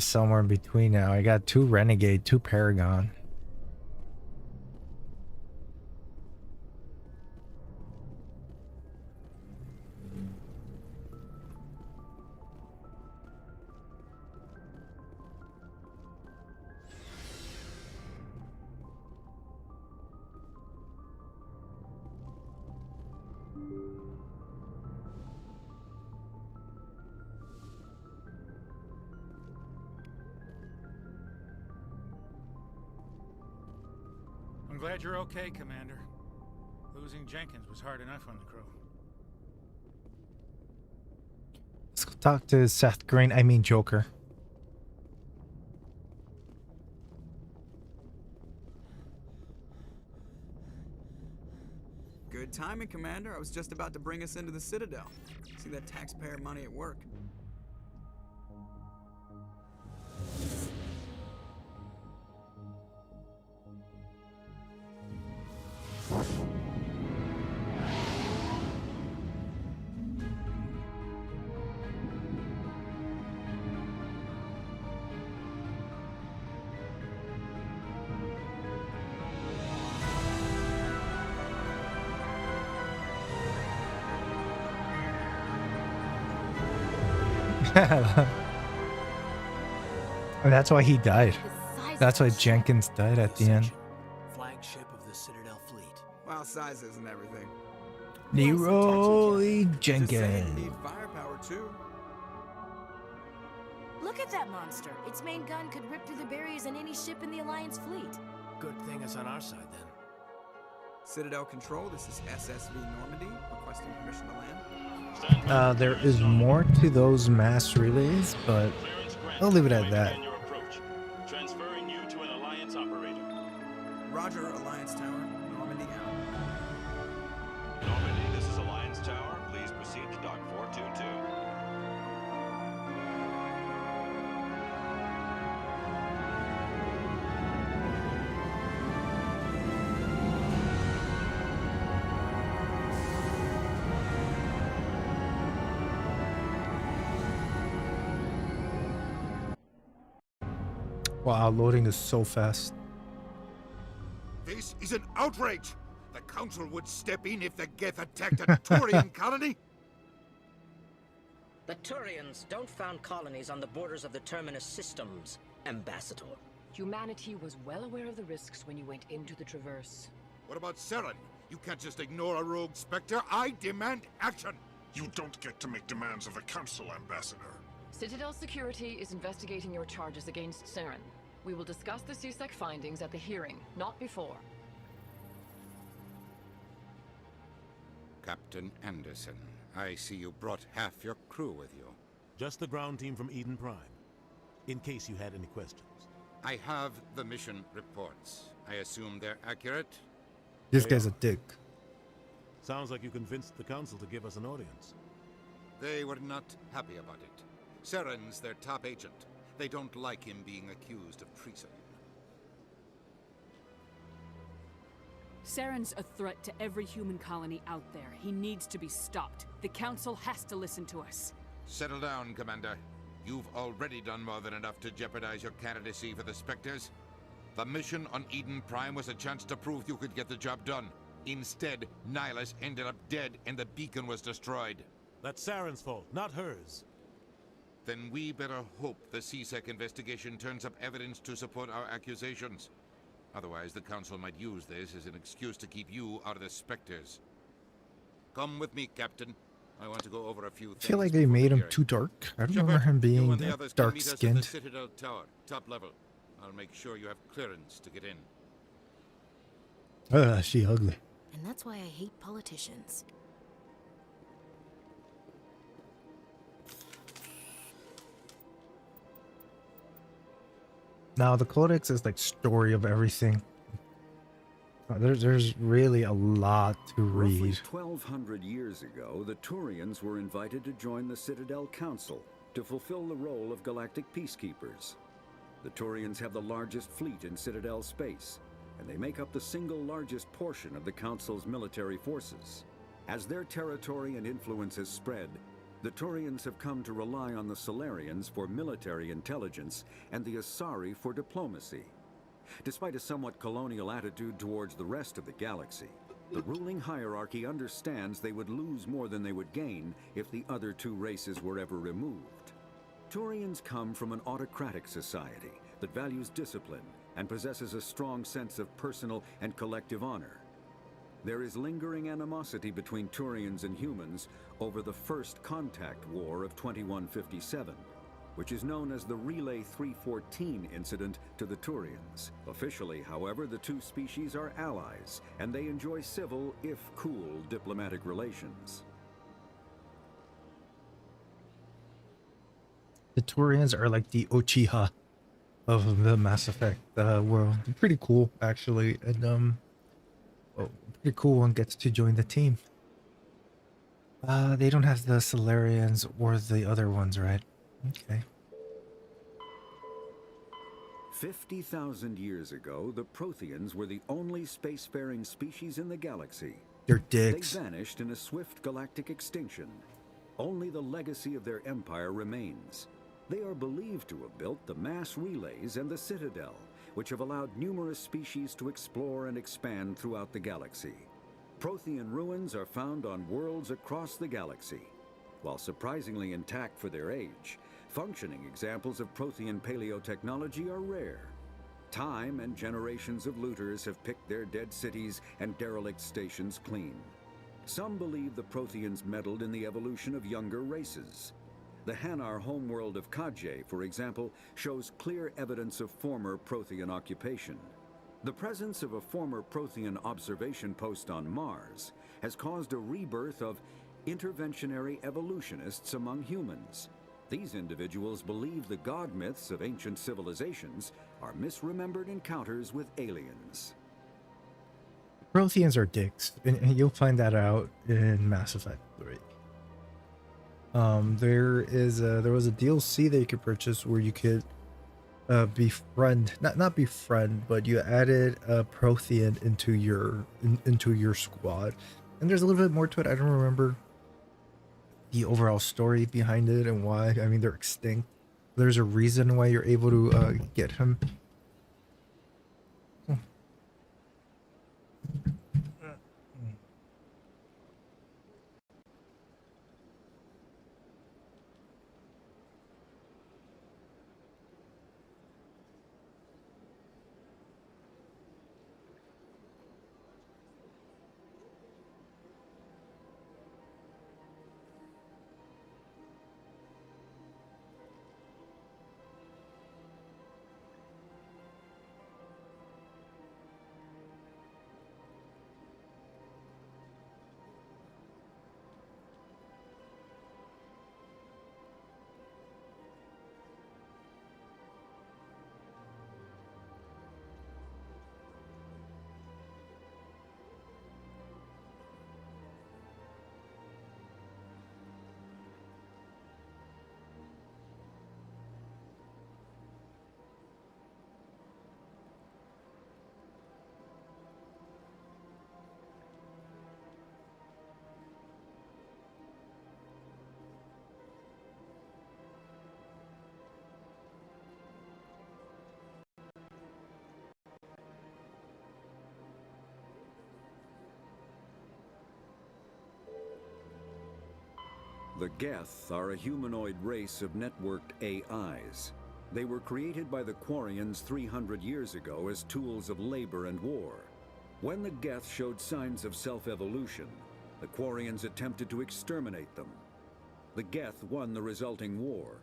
somewhere in between now. I got 2 Renegade, 2 Paragon. I'm glad you're okay, Commander. Losing Jenkins was hard enough on the crew. Let's go talk to Seth Green. I mean Joker. Good timing, Commander. I was just about to bring us into the Citadel. See that taxpayer money at work. That's why he died. That's why Jenkins died at the end. Flagship of the Citadel fleet. Well, size isn't everything. Leroy Just saying, Jenkins. need firepower too. Look at that monster. Its main gun could rip through the barriers in any ship in the Alliance fleet. Good thing it's on our side then. Citadel Control, this is SSV Normandy, requesting permission to land. There is more to those mass relays, but I'll leave it at that. Transferring you to an Alliance operator. Roger, Alliance Tower, Normandy out. Normandy, this is Alliance Tower. Please proceed to Dock 422. Wow, loading is so fast. This is an outrage! The Council would step in if the Geth attacked a Turian colony? The Turians don't found colonies on the borders of the Terminus systems, Ambassador. Humanity was well aware of the risks when you went into the Traverse. What about Saren? You can't just ignore a rogue Spectre. I demand action! You don't get to make demands of the Council, Ambassador. Citadel Security is investigating your charges against Saren. We will discuss the CSEC findings at the hearing, not before. Captain Anderson, I see you brought half your crew with you. Just the ground team from Eden Prime, in case you had any questions. I have the mission reports. I assume they're accurate? This guy's a dick. Sounds like you convinced the Council to give us an audience. They were not happy about it. Saren's their top agent. They don't like him being accused of treason. Saren's a threat to every human colony out there. He needs to be stopped. The Council has to listen to us. Settle down, Commander. You've already done more than enough to jeopardize your candidacy for the Spectres. The mission on Eden Prime was a chance to prove you could get the job done. Instead, Nihilus ended up dead and the beacon was destroyed. That's Saren's fault, not hers. Then we better hope the CSEC investigation turns up evidence to support our accusations. Otherwise, the Council might use this as an excuse to keep you out of the Spectres. Come with me, Captain. I want to go over a few things. I feel like they made him too dark. I don't remember him being that dark-skinned. Citadel Tower, top level. I'll make sure you have clearance to get in. She ugly. And that's why I hate politicians. Now the codex is like story of everything. There's really a lot to Roughly read. 1,200 years ago, the Turians were invited to join the Citadel Council to fulfill the role of galactic peacekeepers. The Turians have the largest fleet in Citadel space, and they make up the single largest portion of the Council's military forces. As their territory and influence has spread, the Turians have come to rely on the Solarians for military intelligence and the Asari for diplomacy. Despite a somewhat colonial attitude towards the rest of the galaxy, the ruling hierarchy understands they would lose more than they would gain if the other two races were ever removed. Turians come from an autocratic society that values discipline and possesses a strong sense of personal and collective honor. There is lingering animosity between Turians and humans over the First Contact War of 2157, which is known as the Relay 314 incident to the Turians. Officially, however, the two species are allies, and they enjoy civil, if cool, diplomatic relations. The Turians are like the Uchiha of the Mass Effect world. Pretty cool, actually, and pretty cool one gets to join the team. They don't have the Solarians or the other ones, right? Okay. 50,000 years ago, the Protheans were the only spacefaring species in the galaxy. They're dicks. They vanished in a swift galactic extinction. Only the legacy of their empire remains. They are believed to have built the mass relays and the Citadel, which have allowed numerous species to explore and expand throughout the galaxy. Prothean ruins are found on worlds across the galaxy. While surprisingly intact for their age, functioning examples of Prothean paleotechnology are rare. Time and generations of looters have picked their dead cities and derelict stations clean. Some believe the Protheans meddled in the evolution of younger races. The Hanar homeworld of Kajay, for example, shows clear evidence of former Prothean occupation. The presence of a former Prothean observation post on Mars has caused a rebirth of interventionary evolutionists among humans. These individuals believe the god myths of ancient civilizations are misremembered encounters with aliens. Protheans are dicks, and you'll find that out in Mass Effect 3. There was a DLC that you could purchase where you could befriend, not befriend, but you added a Prothean into your squad, and there's a little bit more to it. I don't remember the overall story behind it and why. I mean, they're extinct. There's a reason why you're able to get him. The Geth are a humanoid race of networked AIs. They were created by the Quarians 300 years ago as tools of labor and war. When the Geth showed signs of self-evolution, the Quarians attempted to exterminate them. The Geth won the resulting war.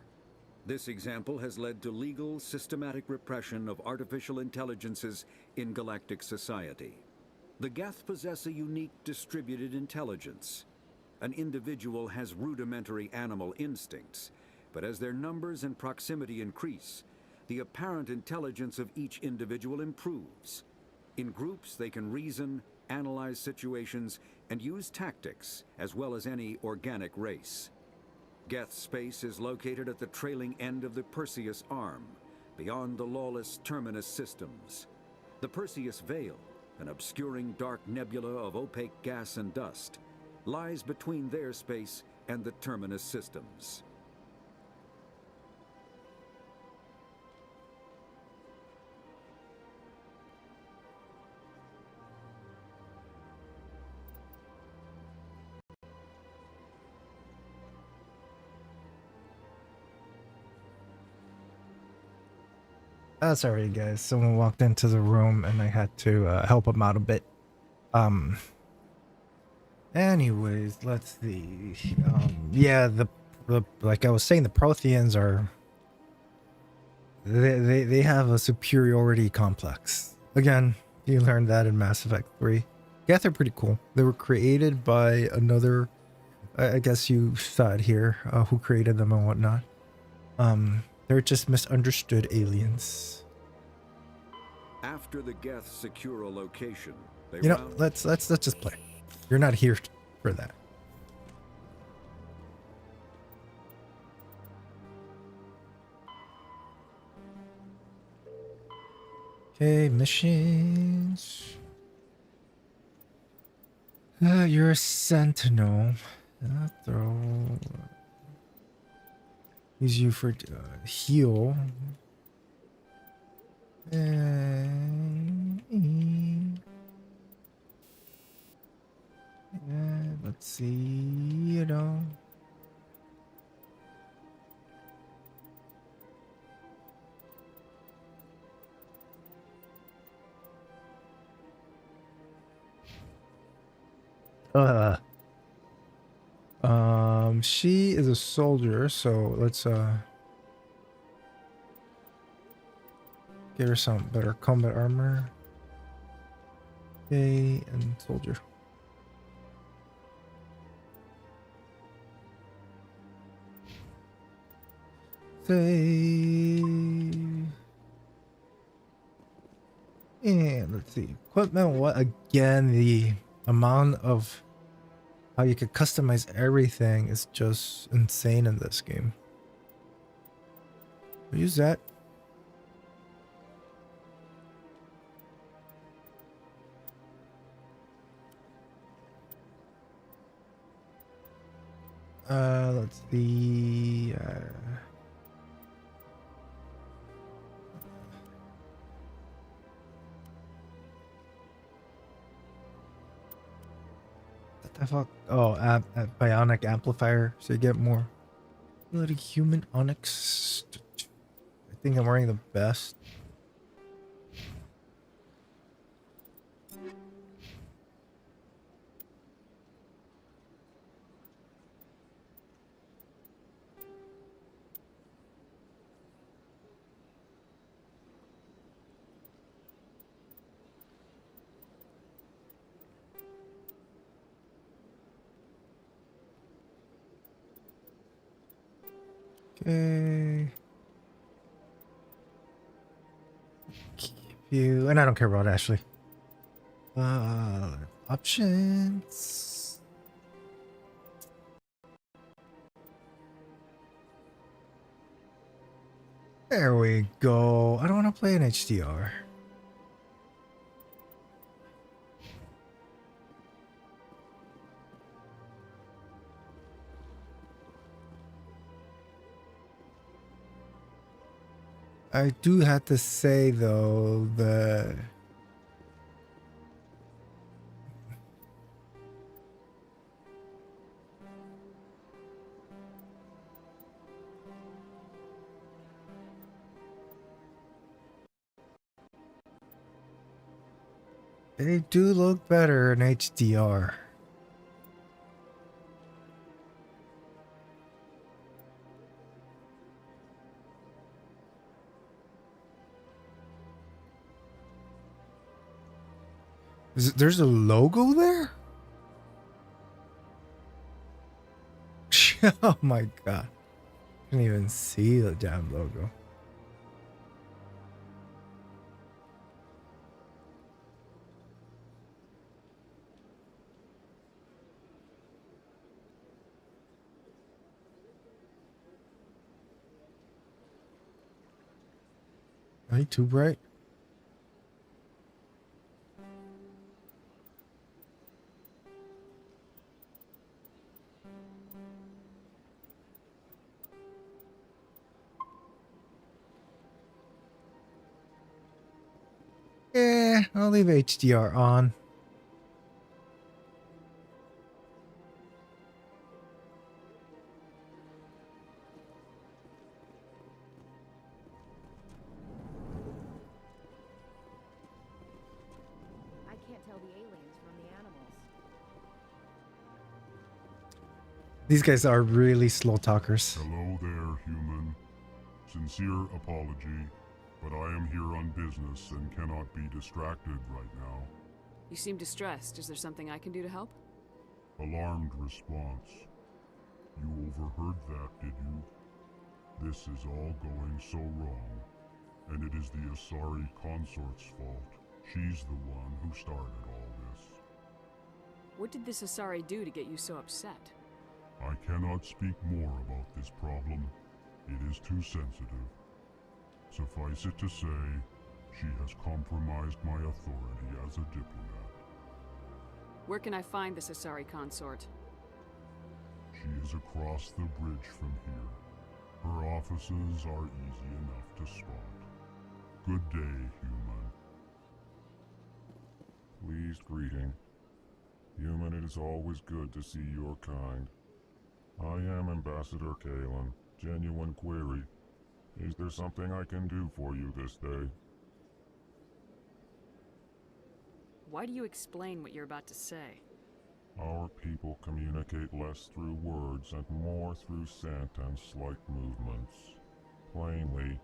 This example has led to legal, systematic repression of artificial intelligences in galactic society. The Geth possess a unique distributed intelligence. An individual has rudimentary animal instincts, but as their numbers and proximity increase, the apparent intelligence of each individual improves. In groups, they can reason, analyze situations, and use tactics, as well as any organic race. Geth space is located at the trailing end of the Perseus arm, beyond the lawless Terminus systems. The Perseus Veil, an obscuring dark nebula of opaque gas and dust, lies between their space and the Terminus systems. Sorry guys, someone walked into the room and I had to help them out a bit. Anyways, let's see. Yeah, the like I was saying, the Protheans are they have a superiority complex. Again, you learned that in Mass Effect 3. Geth are pretty cool. They were created by another, I guess you saw it here, who created them and whatnot. They're just misunderstood aliens. After the Geth secure a location, they You know, let's just play. You're not here for that. Okay, missions. You're a sentinel. Throw. Use you for heal. Let's see, you know. She is a soldier, so let's get her some better combat armor. Okay, and soldier. Save. And let's see. Equipment, what again, the amount of how you could customize everything is just insane in this game. Use that. Let's see. What the fuck? Oh, bionic amplifier, so you get more. Ability human onyx. I think I'm wearing the best. Okay. Keep you, and I don't care about Ashley. Options. There we go. I don't want to play an HDR. I do have to say though that they do look better in HDR. There's a logo there? Oh my god. I didn't even see the damn logo. Ain't too bright. Yeah, I'll leave HDR on. I can't tell the aliens from the animals. These guys are really slow talkers. Hello there, human. Sincere apology, but I am here on business and cannot be distracted right now. You seem distressed. Is there something I can do to help? Alarmed response. You overheard that, did you? This is all going so wrong, and it is the Asari consort's fault. She's the one who started all this. What did this Asari do to get you so upset? I cannot speak more about this problem. It is too sensitive. Suffice it to say, she has compromised my authority as a diplomat. Where can I find this Asari consort? She is across the bridge from here. Her offices are easy enough to spot. Good day, human. Pleased greeting. Human, it is always good to see your kind. I am Ambassador Kalen. Genuine query. Is there something I can do for you this day? Why do you explain what you're about to say? Our people communicate less through words and more through scent and slight movements. Plainly,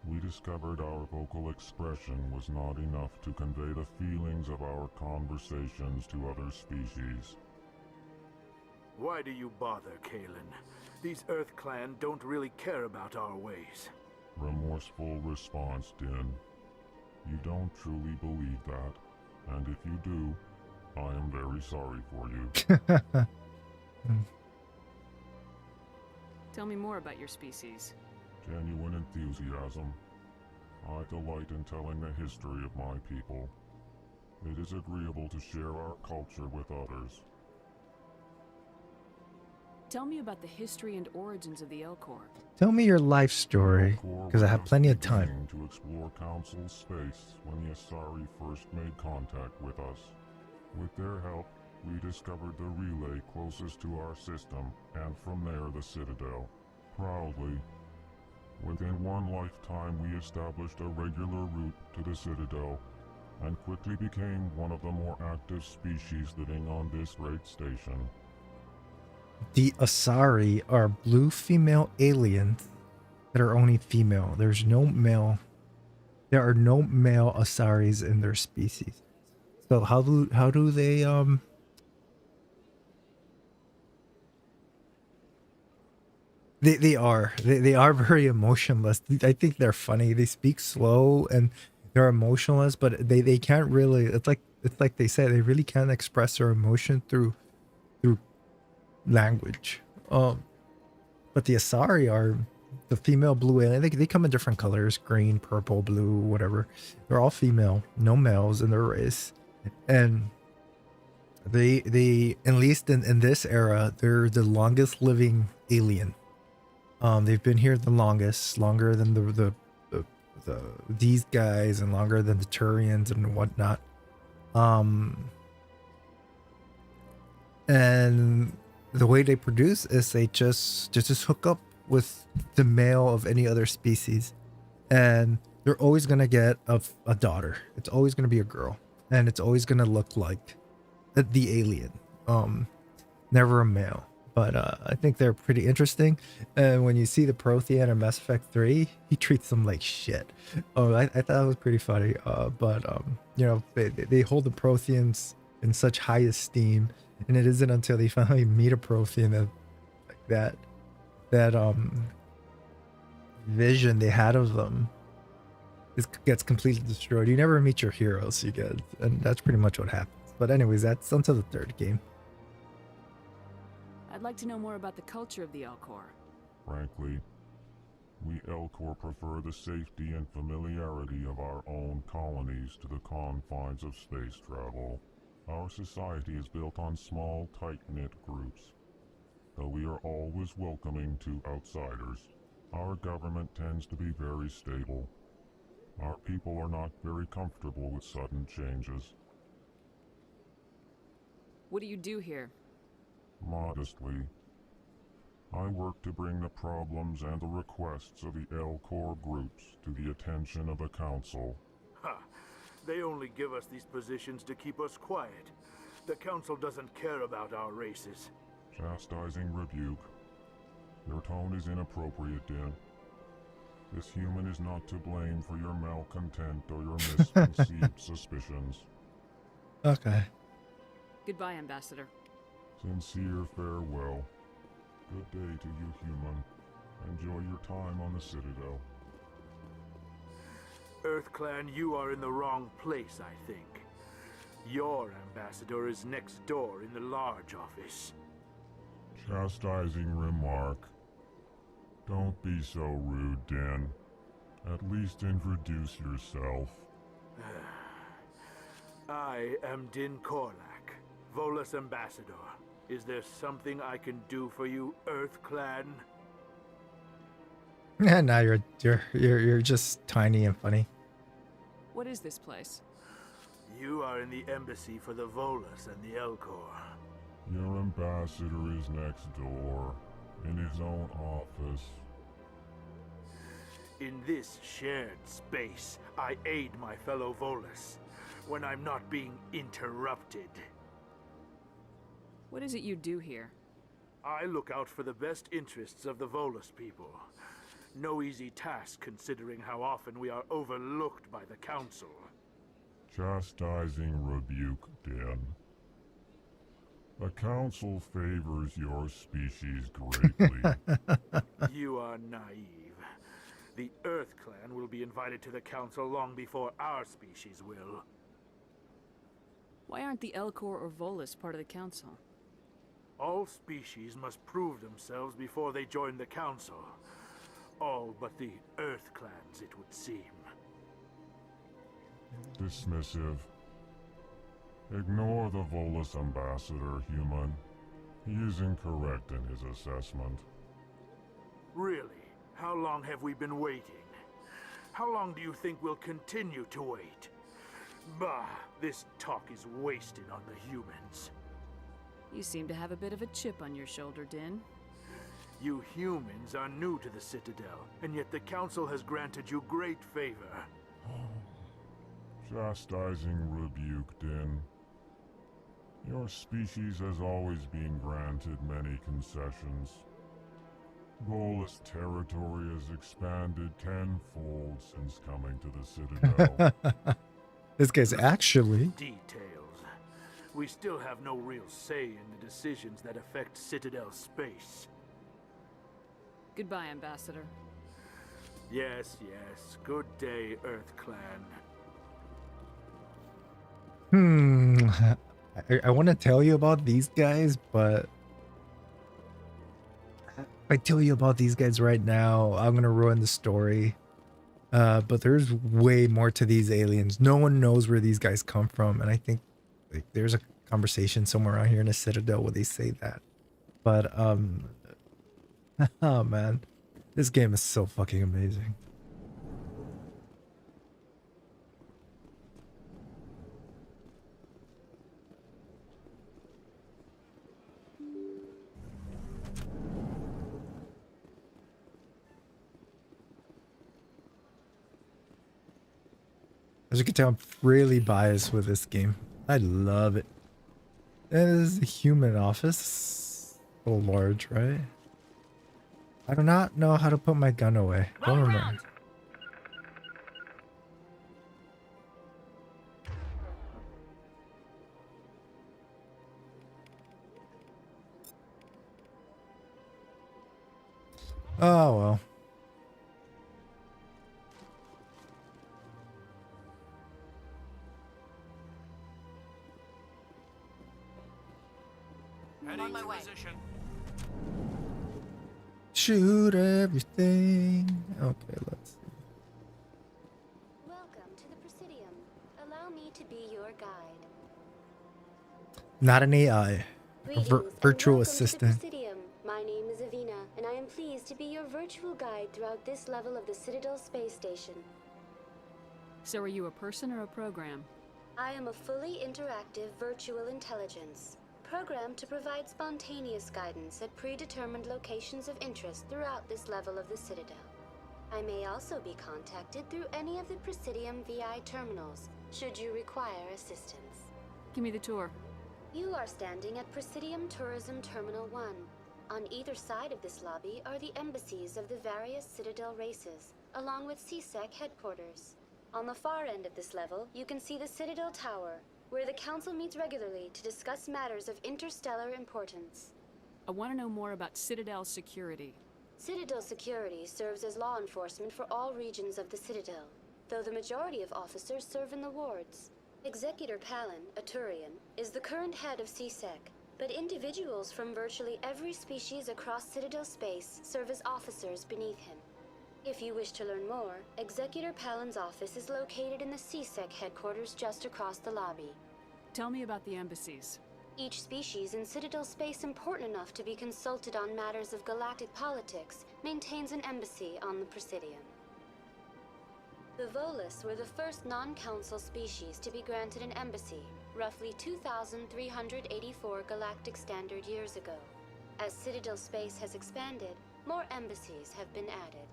we discovered our vocal expression was not enough to convey the feelings of our conversations to other species. Why do you bother, Kalen? These Earth Clan don't really care about our ways. Remorseful response, Din. You don't truly believe that, and if you do, I am very sorry for you. Tell me more about your species. Genuine enthusiasm. I delight in telling the history of my people. It is agreeable to share our culture with others. Tell me about the history and origins of the Elcor. Tell me your life story, because I have plenty of time. To explore Council's space when the Asari first made contact with us. With their help, we discovered the relay closest to our system, and from there the Citadel. Proudly, within one lifetime we established a regular route to the Citadel, and quickly became one of the more active species living on this great station. The Asari are blue female aliens that are only female. There's no male. There are no male Asaris in their species. So how do they They are very emotionless. I think they're funny. They speak slow and they're emotionless, but they can't really. It's like they said, they really can't express their emotion through language. But the Asari are the female blue alien. They come in different colors: green, purple, blue, whatever. They're all female, no males in their race, and they at least in this era, they're the longest living alien. They've been here the longest, longer than the these guys, and longer than the Turians and whatnot. And the way they produce is they just hook up with the male of any other species, and they're always gonna get a daughter. It's always gonna be a girl, and it's always gonna look like the alien. Never a male. But I think they're pretty interesting. And when you see the Prothean in Mass Effect 3, he treats them like shit. I thought it was pretty funny. You know, they hold the Protheans in such high esteem, and it isn't until they finally meet a Prothean that vision they had of them gets completely destroyed. You never meet your heroes, you get, and that's pretty much what happens. But anyways, that's until the third game. I'd like to know more about the culture of the Elcor. Frankly, We Elcor prefer the safety and familiarity of our own colonies to the confines of space travel. Our society is built on small, tight-knit groups. Though we are always welcoming to outsiders, our government tends to be very stable. Our people are not very comfortable with sudden changes. What do you do here? Modestly, I work to bring the problems and the requests of the Elcor groups to the attention of the Council. Ha! They only give us these positions to keep us quiet. The Council doesn't care about our races. Chastising rebuke. Your tone is inappropriate, Din. This human is not to blame for your malcontent or your misconceived suspicions. Okay. Goodbye, Ambassador. Sincere farewell. Good day to you, human. Enjoy your time on the Citadel. EarthClan, you are in the wrong place, I think. Your ambassador is next door in the large office. Chastising remark. Don't be so rude, Din. At least introduce yourself. I am Din Korlak, Volus ambassador. Is there something I can do for you, EarthClan? Yeah, now you're just tiny and funny. What is this place? You are in the embassy for the Volus and the Elcor. Your ambassador is next door, in his own office. In this shared space, I aid my fellow Volus when I'm not being interrupted. What is it you do here? I look out for the best interests of the Volus people. No easy task considering how often we are overlooked by the Council. Chastising rebuke, Din. The Council favors your species greatly. You are naive. The EarthClan will be invited to the Council long before our species will. Why aren't the Elcor or Volus part of the Council? All species must prove themselves before they join the Council. All but the EarthClans, it would seem. Dismissive. Ignore the Volus ambassador, human. He is incorrect in his assessment. Really? How long have we been waiting? How long do you think we'll continue to wait? Bah, this talk is wasted on the humans. You seem to have a bit of a chip on your shoulder, Din. You humans are new to the Citadel, and yet the Council has granted you great favor. Chastising rebuke, Din. Your species has always been granted many concessions. Volus territory has expanded tenfold since coming to the Citadel. This guy's actually... Details. We still have no real say in the decisions that affect Citadel space. Goodbye, Ambassador. Yes, yes. Good day, EarthClan. I want to tell you about these guys, but if I tell you about these guys right now, I'm gonna ruin the story. But there's way more to these aliens. No one knows where these guys come from, and I think like there's a conversation somewhere around here in the Citadel where they say that. But oh man, this game is so fucking amazing. As you can tell, I'm really biased with this game. I love it. It is a human office. A little large, right? I do not know how to put my gun away. Don't remember. Oh well. On my way. shoot everything. Okay, let's see. Welcome to the Presidium. Allow me to be your guide. Not an AI. Virtual assistant. Presidium. My name is Avina, and I am pleased to be your virtual guide throughout this level of the Citadel space station. So are you a person or a program? I am a fully interactive virtual intelligence, programmed to provide spontaneous guidance at predetermined locations of interest throughout this level of the Citadel. I may also be contacted through any of the Presidium VI terminals, should you require assistance. Give me the tour. You are standing at Presidium Tourism Terminal 1. On either side of this lobby are the embassies of the various Citadel races, along with CSEC headquarters. On the far end of this level, you can see the Citadel Tower, where the Council meets regularly to discuss matters of interstellar importance. I want to know more about Citadel security. Citadel security serves as law enforcement for all regions of the Citadel, though the majority of officers serve in the wards. Executor Palin, a Turian, is the current head of CSEC, but individuals from virtually every species across Citadel space serve as officers beneath him. If you wish to learn more, Executor Palin's office is located in the CSEC headquarters just across the lobby. Tell me about the embassies. Each species in Citadel space important enough to be consulted on matters of galactic politics maintains an embassy on the Presidium. The Volus were the first non-council species to be granted an embassy, roughly 2,384 galactic standard years ago. As Citadel space has expanded, more embassies have been added.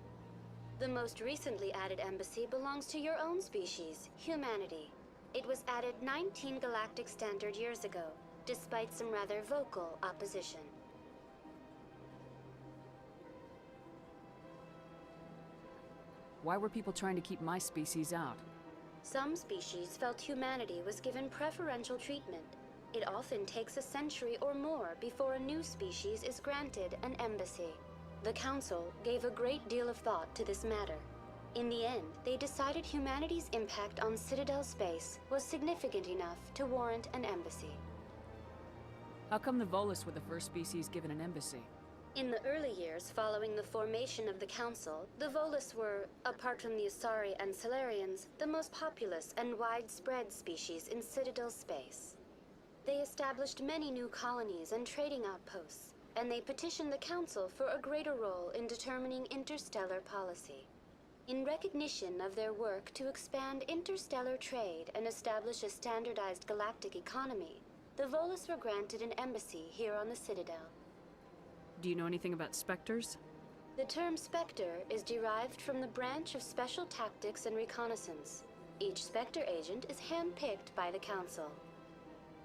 The most recently added embassy belongs to your own species, humanity. It was added 19 galactic standard years ago, despite some rather vocal opposition. Why were people trying to keep my species out? Some species felt humanity was given preferential treatment. It often takes a century or more before a new species is granted an embassy. The Council gave a great deal of thought to this matter. In the end, they decided humanity's impact on Citadel space was significant enough to warrant an embassy. How come the Volus were the first species given an embassy? In the early years following the formation of the Council, the Volus were, apart from the Asari and Solarians, the most populous and widespread species in Citadel space. They established many new colonies and trading outposts, and they petitioned the Council for a greater role in determining interstellar policy. In recognition of their work to expand interstellar trade and establish a standardized galactic economy, the Volus were granted an embassy here on the Citadel. Do you know anything about Spectres? The term Spectre is derived from the branch of Special Tactics and Reconnaissance. Each Spectre agent is handpicked by the Council.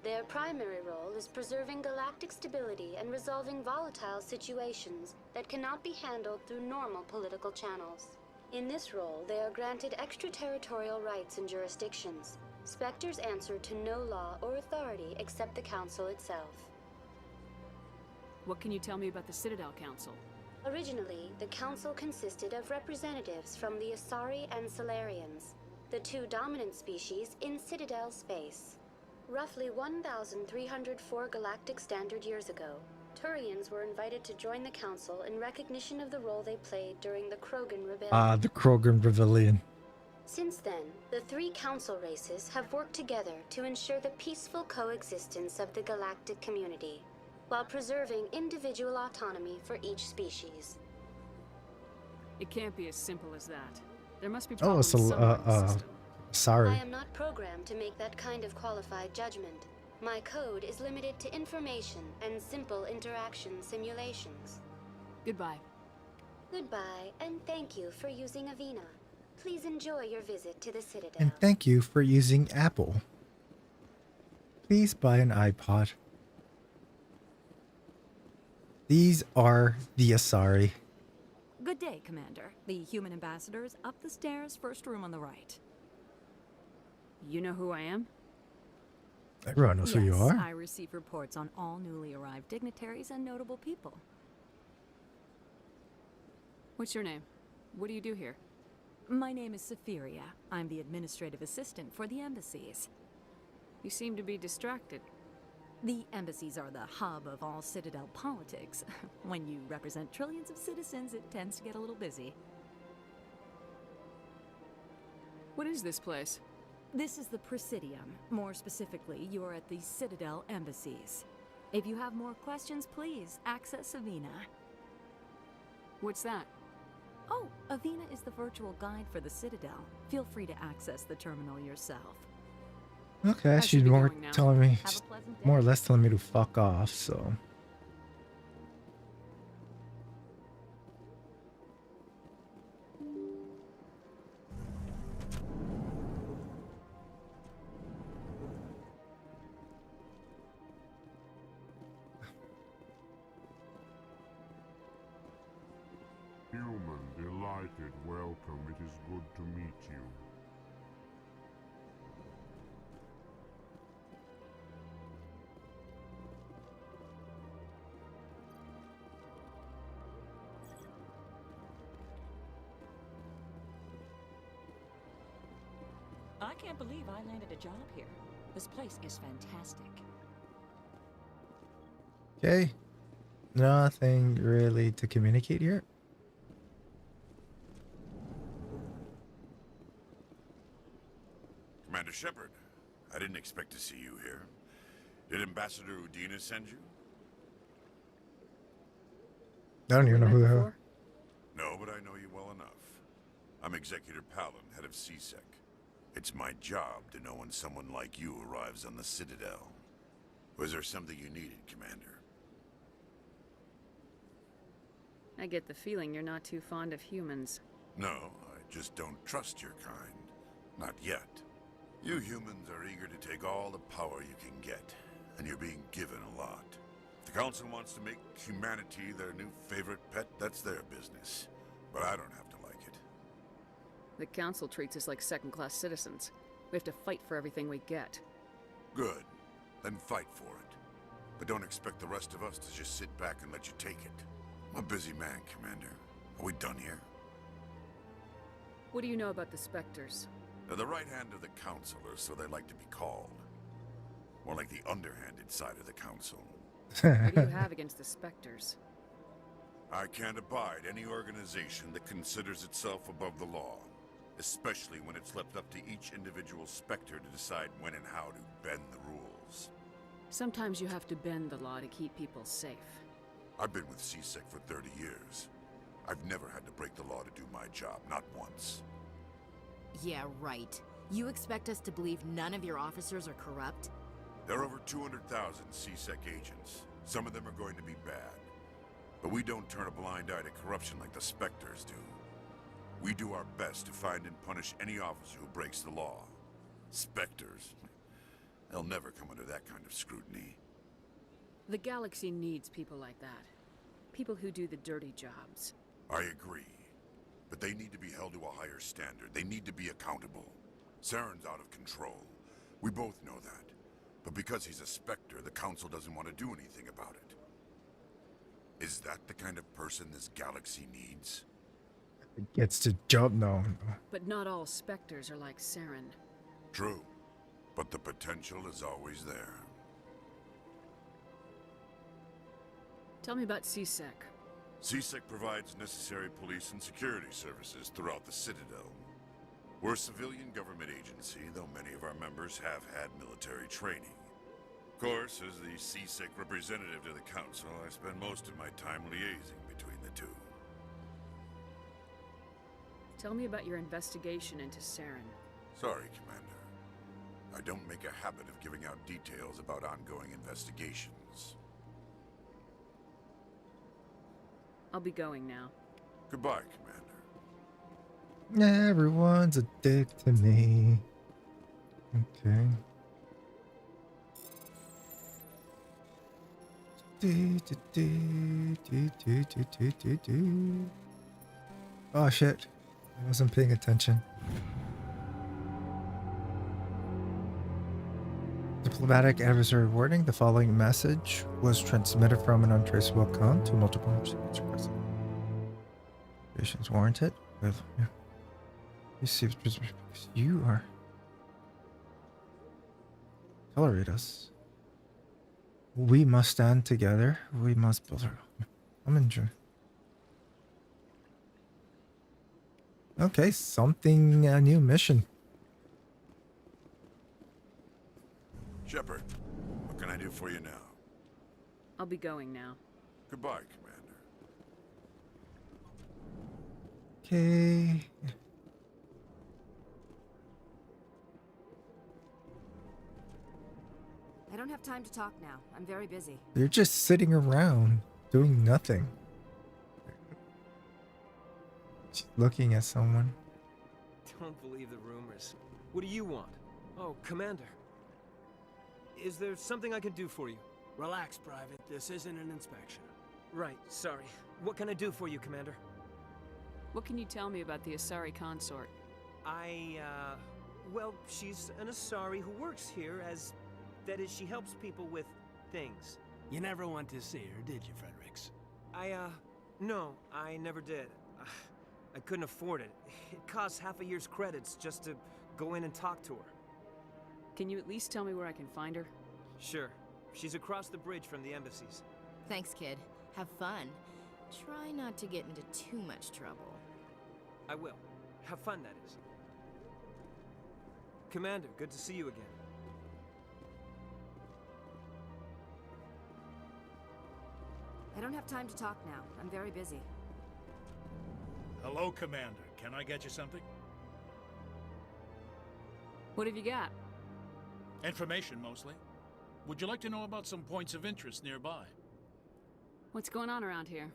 Their primary role is preserving galactic stability and resolving volatile situations that cannot be handled through normal political channels. In this role, they are granted extraterritorial rights and jurisdictions. Spectres answer to no law or authority except the Council itself. What can you tell me about the Citadel Council? Originally, the Council consisted of representatives from the Asari and Solarians, the two dominant species in Citadel space. Roughly 1,304 galactic standard years ago, Turians were invited to join the Council in recognition of the role they played during the Krogan Rebellion. The Krogan Rebellion. Since then, the three Council races have worked together to ensure the peaceful coexistence of the galactic community, while preserving individual autonomy for each species. It can't be as simple as that. There must be Oh, problems somewhere in the system. sorry. I am not programmed to make that kind of qualified judgment. My code is limited to information and simple interaction simulations. Goodbye. Goodbye, and thank you for using Avina. Please enjoy your visit to the Citadel. And thank you for using Apple. Please buy an iPod. These are the Asari. Good day, Commander. The human ambassador is up the stairs, first room on the right. You know who I am? Everyone knows who you are. I receive reports on all newly arrived dignitaries and notable people. What's your name? What do you do here? My name is Safiria. I'm the administrative assistant for the embassies. You seem to be distracted. The embassies are the hub of all Citadel politics. When you represent trillions of citizens, it tends to get a little busy. What is this place? This is the Presidium. More specifically, you are at the Citadel embassies. If you have more questions, please access Avina. What's that? Oh, Avina is the virtual guide for the Citadel. Feel free to access the terminal yourself. Okay, she's more telling me, more or less telling me to fuck off, so. Human, delighted, welcome. It is good to meet you. I can't believe I landed a job here. This place is fantastic. Okay. Nothing really to communicate here. Commander Shepard, I didn't expect to see you here. Did Ambassador Udina send you? I don't even know who the hell. No, but I know you well enough. I'm Executor Palin, head of CSEC. It's my job to know when someone like you arrives on the Citadel. Was there something you needed, Commander? I get the feeling you're not too fond of humans. No, I just don't trust your kind. Not yet. You humans are eager to take all the power you can get, and you're being given a lot. If the Council wants to make humanity their new favorite pet, that's their business. But I don't have to like it. The Council treats us like second-class citizens. We have to fight for everything we get. Good. Then fight for it. But don't expect the rest of us to just sit back and let you take it. I'm a busy man, Commander. Are we done here? What do you know about the Spectres? They're the right hand of the Council, or so they like to be called. More like the underhanded side of the Council. What do you have against the Spectres? I can't abide any organization that considers itself above the law. Especially when it's left up to each individual Spectre to decide when and how to bend the rules. Sometimes you have to bend the law to keep people safe. I've been with CSEC for 30 years. I've never had to break the law to do my job, not once. Yeah, right. You expect us to believe none of your officers are corrupt? There are over 200,000 CSEC agents. Some of them are going to be bad. But we don't turn a blind eye to corruption like the Spectres do. We do our best to find and punish any officer who breaks the law. Spectres, they'll never come under that kind of scrutiny. The galaxy needs people like that. People who do the dirty jobs. I agree. But they need to be held to a higher standard. They need to be accountable. Saren's out of control. We both know that. But because he's a Spectre, the Council doesn't want to do anything about it. Is that the kind of person this galaxy needs? It gets to jump, no. But not all Spectres are like Saren. True. But the potential is always there. Tell me about CSEC. CSEC provides necessary police and security services throughout the Citadel. We're a civilian government agency, though many of our members have had military training. Of course, as the CSEC representative to the Council, I spend most of my time liaising between the two. Tell me about your investigation into Saren. Sorry, Commander. I don't make a habit of giving out details about ongoing investigations. I'll be going now. Goodbye, Commander. Everyone's a dick to me. Okay. Oh shit. I wasn't paying attention. Diplomatic adversary warning. The following message was transmitted from an untraceable account to multiple recipients. Patience warranted. You are. Tolerate us. We must stand together. We must build our... I'm enjoying. Okay, something, a new mission. Shepard, what can I do for you now? I'll be going now. Goodbye, Commander. Okay. I don't have time to talk now. I'm very busy. They're just sitting around doing nothing. Just looking at someone. Don't believe the rumors. What do you want? Oh, Commander. Is there something I can do for you? Relax, Private. This isn't an inspection. Right, sorry. What can I do for you, Commander? What can you tell me about the Asari consort? Well, she's an Asari who works here as... That is, she helps people with things. You never went to see her, did you, Fredericks? No, I never did. I couldn't afford it. It costs half a year's credits just to go in and talk to her. Can you at least tell me where I can find her? Sure. She's across the bridge from the embassies. Thanks, kid. Have fun. Try not to get into too much trouble. I will. Have fun, that is. Commander, good to see you again. I don't have time to talk now. I'm very busy. Hello, Commander. Can I get you something? What have you got? Information, mostly. Would you like to know about some points of interest nearby? What's going on around here?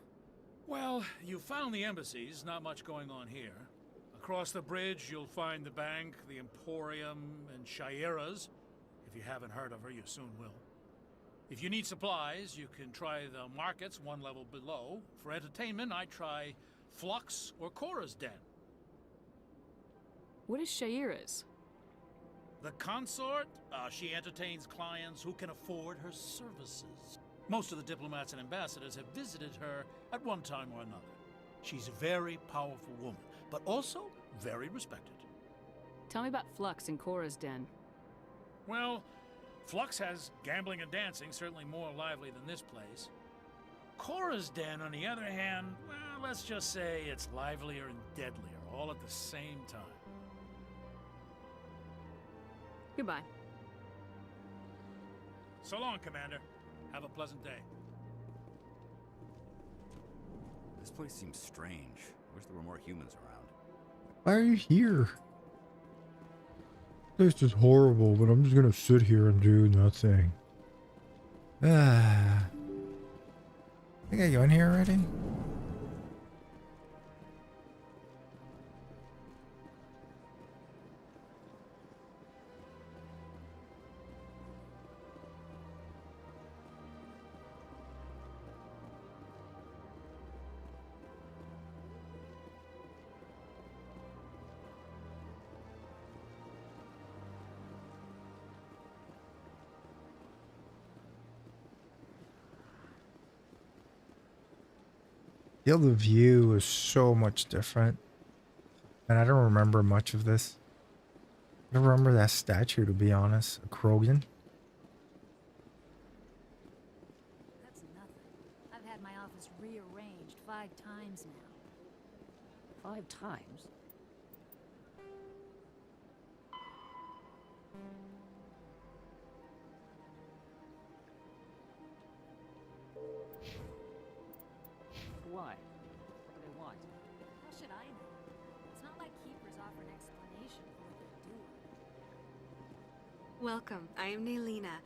Well, you found the embassies, not much going on here. Across the bridge, you'll find the bank, the Emporium, and Shaira's. If you haven't heard of her, you soon will. If you need supplies, you can try the markets one level below. For entertainment, I try Flux or Cora's Den. What is Shaira's? The consort, she entertains clients who can afford her services. Most of the diplomats and ambassadors have visited her at one time or another. She's a very powerful woman, but also very respected. Tell me about Flux and Cora's Den. Well, Flux has gambling and dancing, certainly more lively than this place. Cora's Den, on the other hand, well, let's just say it's livelier and deadlier, all at the same time. Goodbye. So long, Commander. Have a pleasant day. This place seems strange. Wish there were more humans around. Why are you here? This is horrible, but I'm just gonna sit here and do nothing. I think I go in here already. Yeah, the view is so much different. And I don't remember much of this. I don't remember that statue, to be honest. A Krogan. That's nothing. I've had my office rearranged 5 times now. 5 times? Why? What do they want? How should I know? It's not like keepers offer an explanation for what they're doing. Welcome. I am Nelina.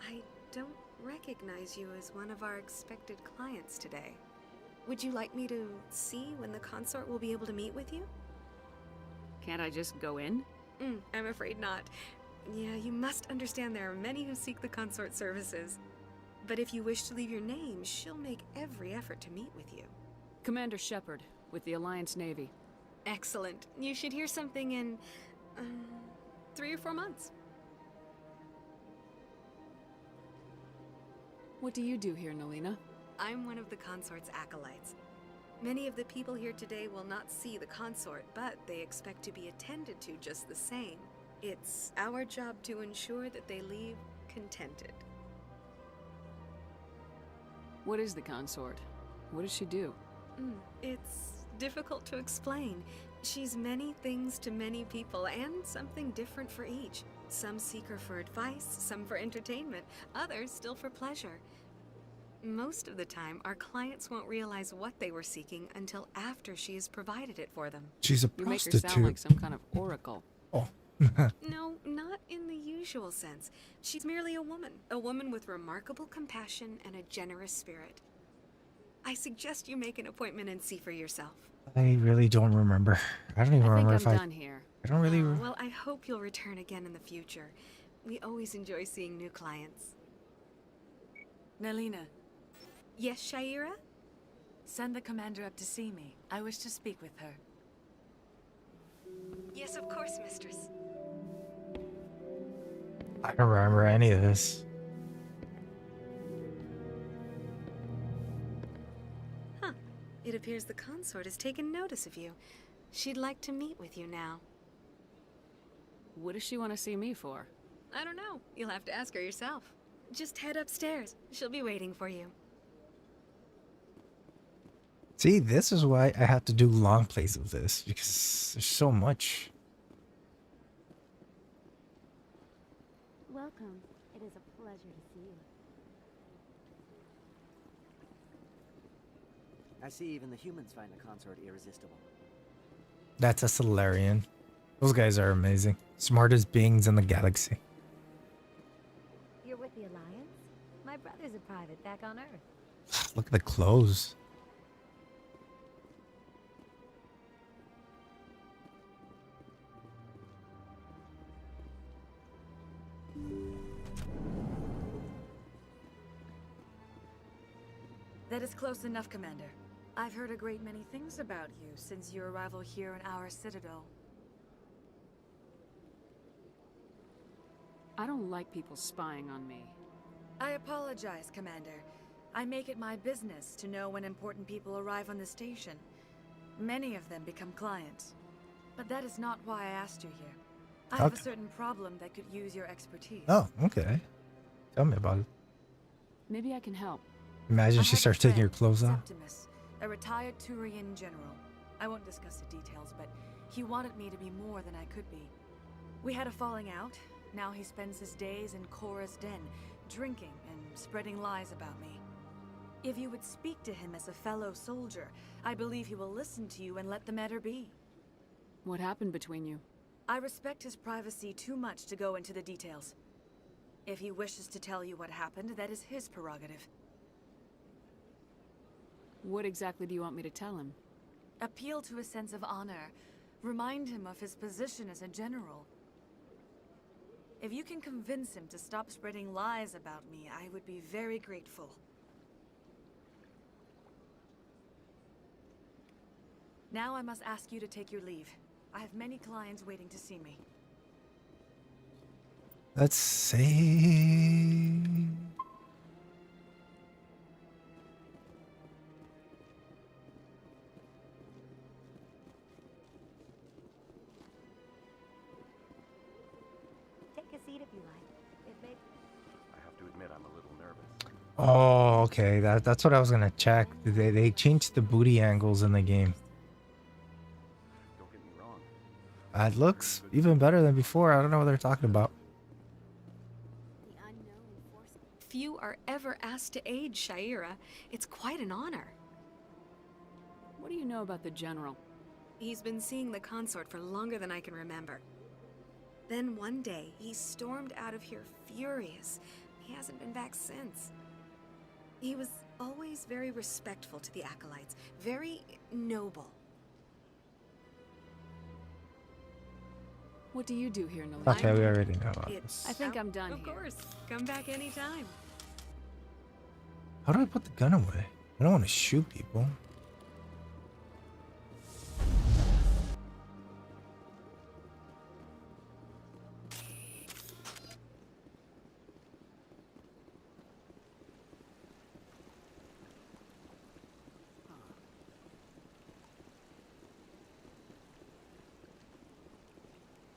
I don't recognize you as one of our expected clients today. Would you like me to see when the consort will be able to meet with you? Can't I just go in? I'm afraid not. Yeah, you must understand there are many who seek the consort services. But if you wish to leave your name, she'll make every effort to meet with you. Commander Shepard, with the Alliance Navy. Excellent. You should hear something in 3 or 4 months. What do you do here, Nelina? I'm one of the consort's acolytes. Many of the people here today will not see the consort, but they expect to be attended to just the same. It's our job to ensure that they leave contented. What is the consort? What does she do? It's difficult to explain. She's many things to many people, and something different for each. Some seek her for advice, some for entertainment, others still for pleasure. Most of the time, our clients won't realize what they were seeking until after she has provided it for them. She's a You make her prostitute. sound like some kind of oracle. Oh. No, not in the usual sense. She's merely a woman with remarkable compassion and a generous spirit. I suggest you make an appointment and see for yourself. I really don't remember. I don't even remember if I'm done here. I don't really. Well, I hope you'll return again in the future. We always enjoy seeing new clients. Nelina. Yes, Shaira? Send the commander up to see me. I wish to speak with her. Yes, of course, mistress. I don't remember any of this. Huh. It appears the consort has taken notice of you. She'd like to meet with you now. What does she want to see me for? I don't know. You'll have to ask her yourself. Just head upstairs. She'll be waiting for you. See, this is why I have to do long plays of this, because there's so much. Welcome. It is a pleasure to see you. I see even the humans find the consort irresistible. That's a Solarian. Those guys are amazing. Smartest beings in the galaxy. You're with the Alliance? My brother's a private back on Earth. Look at the clothes. That is close enough, Commander. I've heard a great many things about you since your arrival here in our Citadel. I don't like people spying on me. I apologize, Commander. I make it my business to know when important people arrive on the station. Many of them become clients. But that is not why I asked you here. I have a certain problem that could use your expertise. Oh, okay. Tell me about it. Maybe I can help. Imagine she starts taking her clothes off. Septimus, a retired Turian general. I won't discuss the details, but he wanted me to be more than I could be. We had a falling out. Now he spends his days in Cora's den, drinking and spreading lies about me. If you would speak to him as a fellow soldier, I believe he will listen to you and let the matter be. What happened between you? I respect his privacy too much to go into the details. If he wishes to tell you what happened, that is his prerogative. What exactly do you want me to tell him? Appeal to a sense of honor. Remind him of his position as a general. If you can convince him to stop spreading lies about me, I would be very grateful. Now I must ask you to take your leave. I have many clients waiting to see me. Let's see. Take a seat if you like. It may... I have to admit I'm a little nervous. Oh, okay. That's what I was gonna check. They changed the booty angles in the game. Don't get me wrong. It looks even better than before. I don't know what they're talking about. Few are ever asked to aid Shaira. It's quite an honor. What do you know about the General? He's been seeing the consort for longer than I can remember. Then one day, he stormed out of here furious. He hasn't been back since. He was always very respectful to the acolytes, very noble. What do you do here, Nelina? Okay, we already know about It's this. I think I'm done Of here. course. Come back anytime. How do I put the gun away? I don't want to shoot people.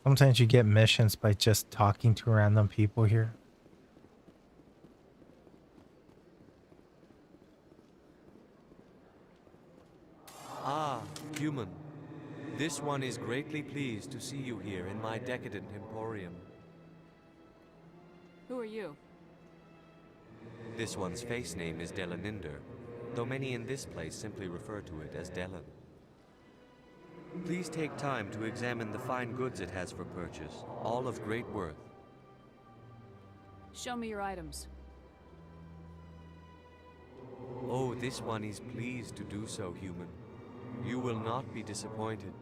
Sometimes you get missions by just talking to random people here. Ah, human. This one is greatly pleased to see you here in my decadent emporium. Who are you? This one's face name is Delaninder, though many in this place simply refer to it as Delan. Please take time to examine the fine goods it has for purchase, all of great worth. Show me your items. Oh, this one is pleased to do so, human. You will not be disappointed.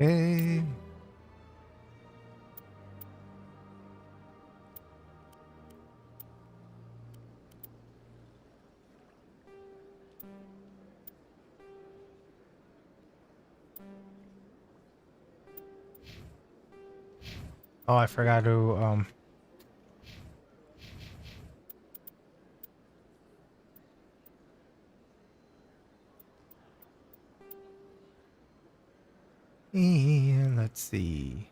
Okay. Oh, I forgot to and let's see.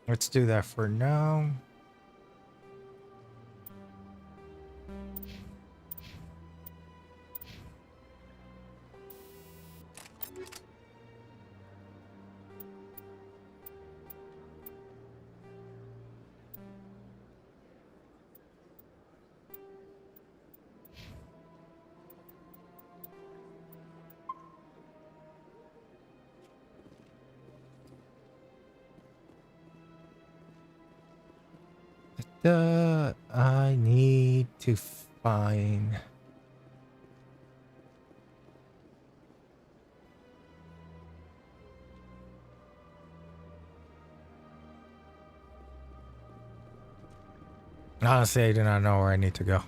Let's do that for now. I need to find. Honestly, I do not know where I need to go.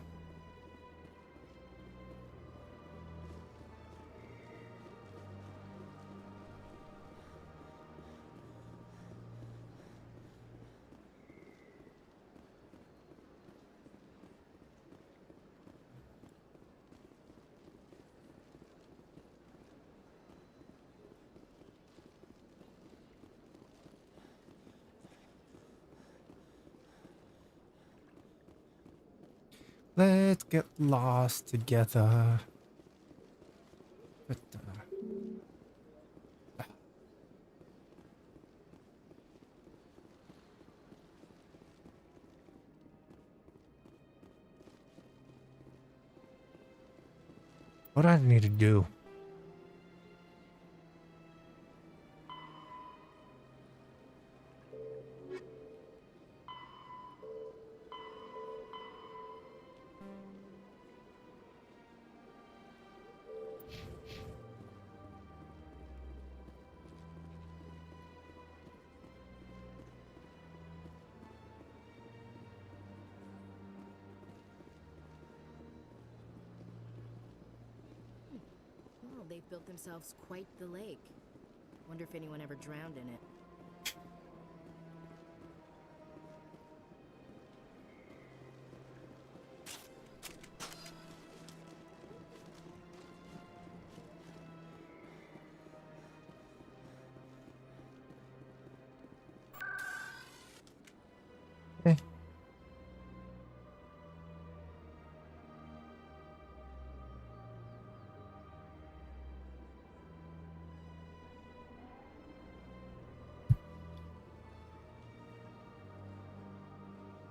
Let's get lost together. What do I need to do? Well, they've built themselves quite the lake. Wonder if anyone ever drowned in it.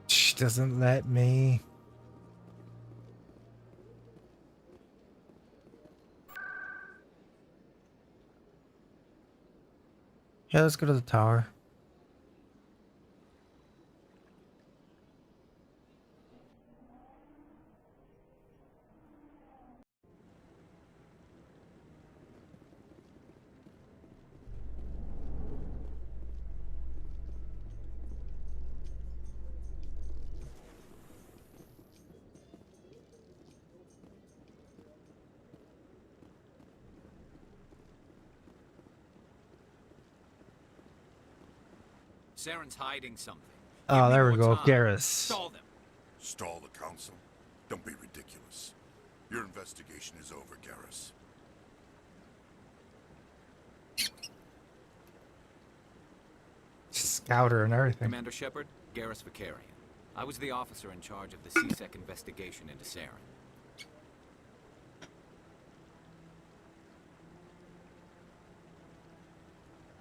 She doesn't let me. Yeah, let's go to the tower. Saren's hiding something. Oh, there we go. Time. GARUS. Stall them. Stall the council? Don't be ridiculous. Your investigation is over, GARUS. Scouter and everything. Commander Shepard, GARUS Vicarian. I was the officer in charge of the CSEC investigation into Saren.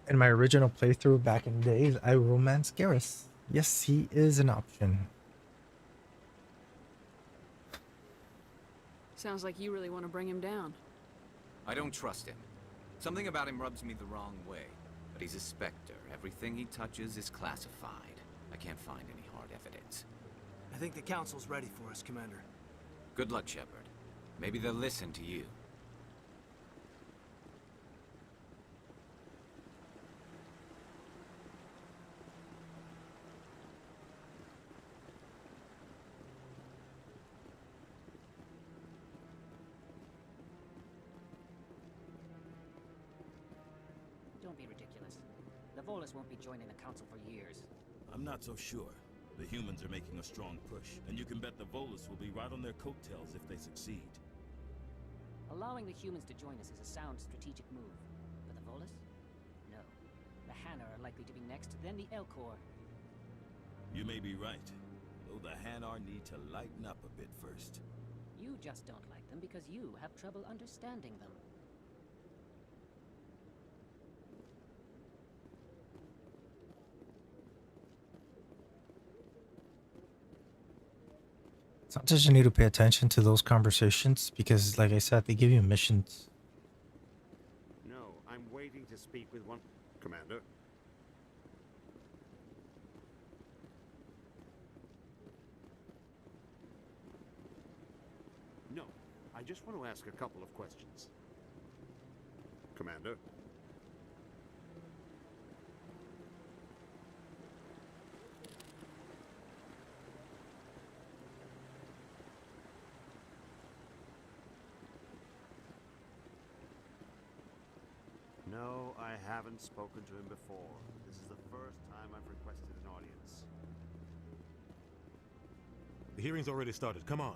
In my original playthrough back in the days, I romanced GARUS. Yes, he is an option. Sounds like you really want to bring him down. I don't trust him. Something about him rubs me the wrong way. But he's a Spectre. Everything he touches is classified. I can't find any hard evidence. I think the council's ready for us, Commander. Good luck, Shepard. Maybe they'll listen to you. Don't be ridiculous. The Volus won't be joining the council for years. I'm not so sure. The humans are making a strong push, and you can bet the Volus will be right on their coattails if they succeed. Allowing the humans to join us is a sound strategic move. But the Volus? No. The Hanar are likely to be next, then the Elcor. You may be right, though the Hanar need to lighten up a bit first. You just don't like them because you have trouble understanding them. Sometimes you need to pay attention to those conversations because, like I said, they give you missions. No, I'm waiting to speak with one... Commander? No, I just want to ask a couple of questions. Commander? No, I haven't spoken to him before. This is the first time I've requested an audience. The hearing's already started. Come on.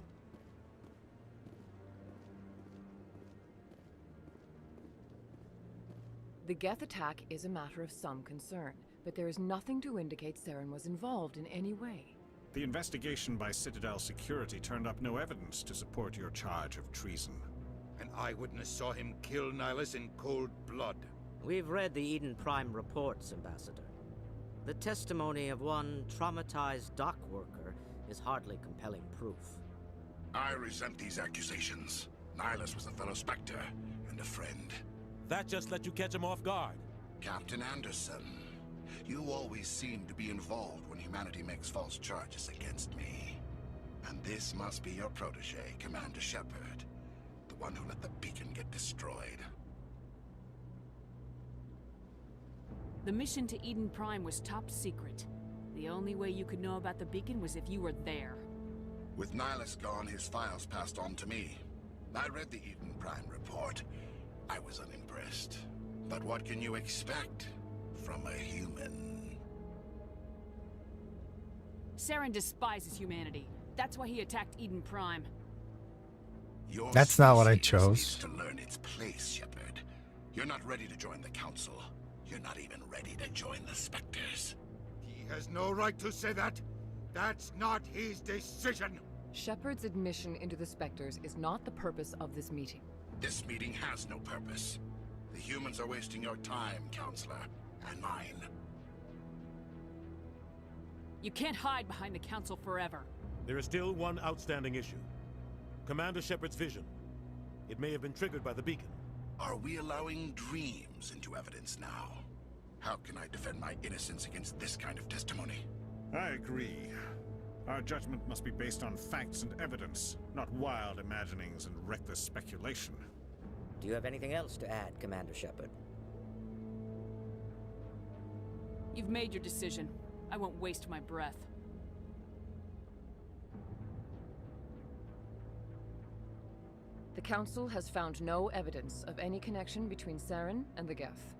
The Geth attack is a matter of some concern, but there is nothing to indicate Saren was involved in any way. The investigation by Citadel Security turned up no evidence to support your charge of treason. An eyewitness saw him kill Nihilus in cold blood. We've read the Eden Prime reports, Ambassador. The testimony of one traumatized dock worker is hardly compelling proof. I resent these accusations. Nihilus was a fellow Spectre and a friend. That just let you catch him off guard. Captain Anderson, you always seem to be involved when humanity makes false charges against me. And this must be your protege, Commander Shepard. The one who let the beacon get destroyed. The mission to Eden Prime was top secret. The only way you could know about the beacon was if you were there. With Nihilus gone, his files passed on to me. I read the Eden Prime report. I was unimpressed. But what can you expect from a human? Saren despises humanity. That's why he attacked Eden Prime. That's not what I species chose. needs to learn its place, Shepard. You're not ready to join the Council. You're not even ready to join the Spectres. He has no right to say that. That's not his decision. Shepard's admission into the Spectres is not the purpose of this meeting. This meeting has no purpose. The humans are wasting your time, Counselor, and mine. You can't hide behind the Council forever. There is still one outstanding issue. Commander Shepard's vision. It may have been triggered by the beacon. Are we allowing dreams into evidence now? How can I defend my innocence against this kind of testimony? I agree. Our judgment must be based on facts and evidence, not wild imaginings and reckless speculation. Do you have anything else to add, Commander Shepard? You've made your decision. I won't waste my breath. The Council has found no evidence of any connection between Saren and the Geth.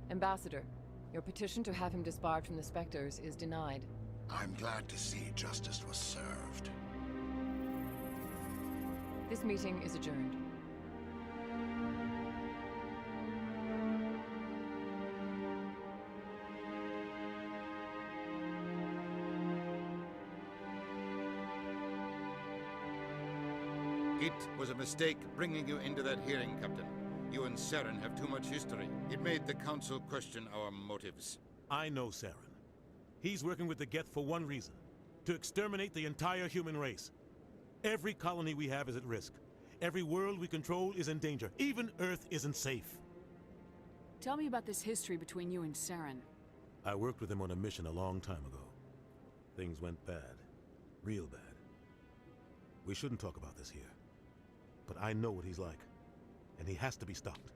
Ambassador, your petition to have him disbarred from the Spectres is denied. I'm glad to see justice was served. This meeting is adjourned. It was a mistake bringing you into that hearing, Captain. You and Saren have too much history. It made the Council question our motives. I know Saren. He's working with the Geth for one reason. To exterminate the entire human race. Every colony we have is at risk. Every world we control is in danger. Even Earth isn't safe. Tell me about this history between you and Saren. I worked with him on a mission a long time ago. Things went bad. Real bad. We shouldn't talk about this here. But I know what he's like. And he has to be stopped.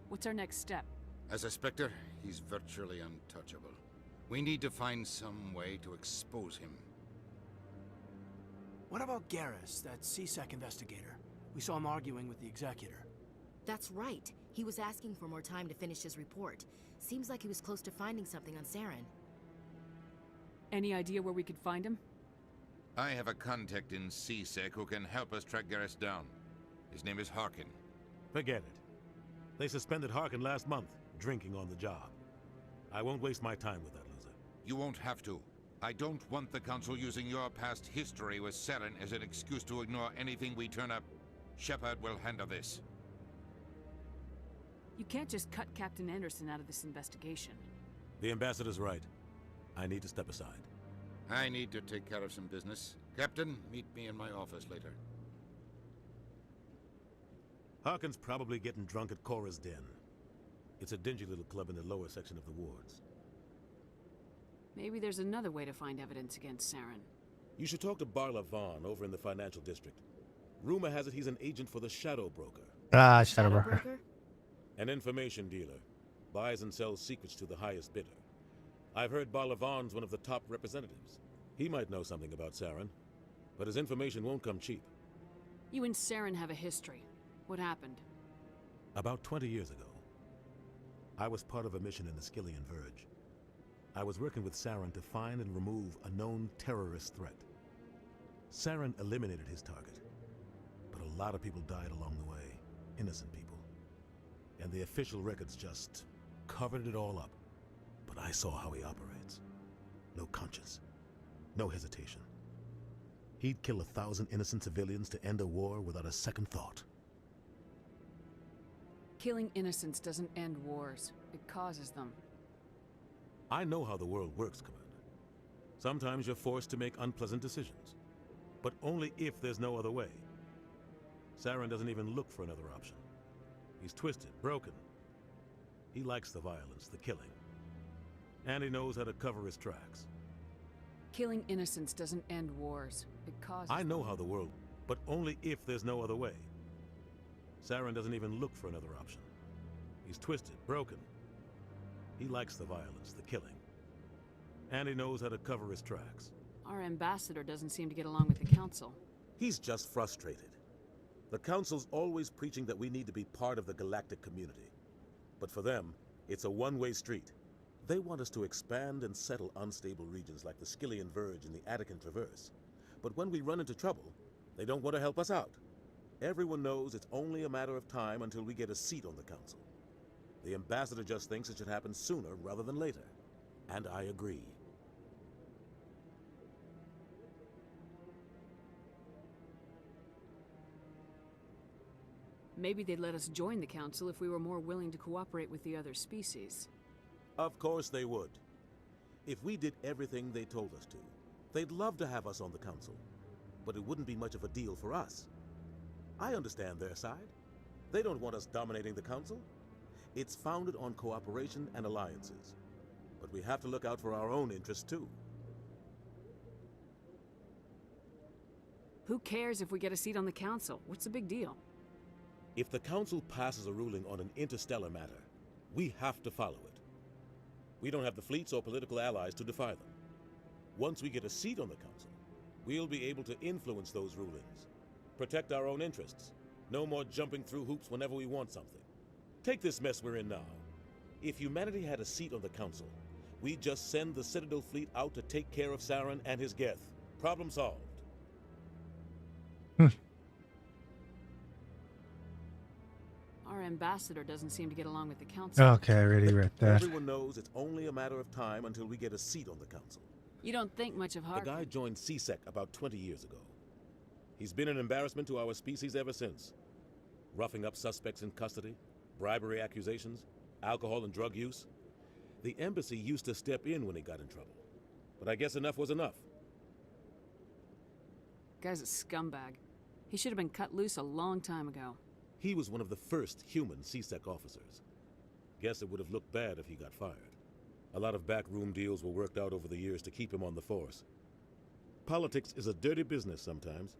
What's our next step? As a Spectre, he's virtually untouchable. We need to find some way to expose him. What about GARUS, that CSEC investigator? We saw him arguing with the Executor. That's right. He was asking for more time to finish his report. Seems like he was close to finding something on Saren. Any idea where we could find him? I have a contact in CSEC who can help us track Garrus down. His name is Harkin. Forget it. They suspended Harkin last month, drinking on the job. I won't waste my time with that loser. You won't have to. I don't want the Council using your past history with Saren as an excuse to ignore anything we turn up. Shepard will handle this. You can't just cut Captain Anderson out of this investigation. The Ambassador's right. I need to step aside. I need to take care of some business. Captain, meet me in my office later. Harkin's probably getting drunk at Cora's Den. It's a dingy little club in the lower section of the wards. Maybe there's another way to find evidence against Saren. You should talk to Barla Vaughn over in the financial district. Rumor has it he's an agent for the Shadow Broker. Ah, Shadow Broker. An information dealer. Buys and sells secrets to the highest bidder. I've heard Barla Vaughn's one of the top representatives. He might know something about Saren, but his information won't come cheap. You and Saren have a history. What happened? About 20 years ago, I was part of a mission in the Skillian Verge. I was working with Saren to find and remove a known terrorist threat. Saren eliminated his target, but a lot of people died along the way, innocent people. And the official records just covered it all up. But I saw how he operates. No conscience, no hesitation. He'd kill 1,000 innocent civilians to end a war without a second thought. Killing innocents doesn't end wars. It causes them. I know how the world works, Commander. Sometimes you're forced to make unpleasant decisions, but only if there's no other way. Saren doesn't even look for another option. He's twisted, broken. He likes the violence, the killing. And he knows how to cover his tracks. Killing innocents doesn't end wars. It causes I know how the world, but only if there's no other way. Saren doesn't even look for another option. He's twisted, broken. He likes the violence, the killing. And he knows how to cover his tracks. Our ambassador doesn't seem to get along with the Council. He's just frustrated. The Council's always preaching that we need to be part of the galactic community. But for them, it's a one-way street. They want us to expand and settle unstable regions like the Skillian Verge and the Attican Traverse. But when we run into trouble, they don't want to help us out. Everyone knows it's only a matter of time until we get a seat on the Council. The Ambassador just thinks it should happen sooner rather than later. And I agree. Maybe they'd let us join the Council if we were more willing to cooperate with the other species. Of course they would. If we did everything they told us to, they'd love to have us on the Council. But it wouldn't be much of a deal for us. I understand their side. They don't want us dominating the Council. It's founded on cooperation and alliances. But we have to look out for our own interests, too. Who cares if we get a seat on the council? What's the big deal? If the Council passes a ruling on an interstellar matter, we have to follow it. We don't have the fleets or political allies to defy them. Once we get a seat on the Council, we'll be able to influence those rulings. Protect our own interests. No more jumping through hoops whenever we want something. Take this mess we're in now. If humanity had a seat on the Council, we'd just send the Citadel fleet out to take care of Saren and his Geth. Problem solved. Our ambassador doesn't seem to get along with the council. Okay, I already read that. Everyone knows it's only a matter of time until we get a seat on the Council. You don't think much of The Harker. guy joined CSEC about 20 years ago. He's been an embarrassment to our species ever since. Roughing up suspects in custody, bribery accusations, alcohol and drug use. The embassy used to step in when he got in trouble. But I guess enough was enough. Guy's a scumbag. He should have been cut loose a long time ago. He was one of the first human CSEC officers. Guess it would have looked bad if he got fired. A lot of backroom deals were worked out over the years to keep him on the force. Politics is a dirty business sometimes,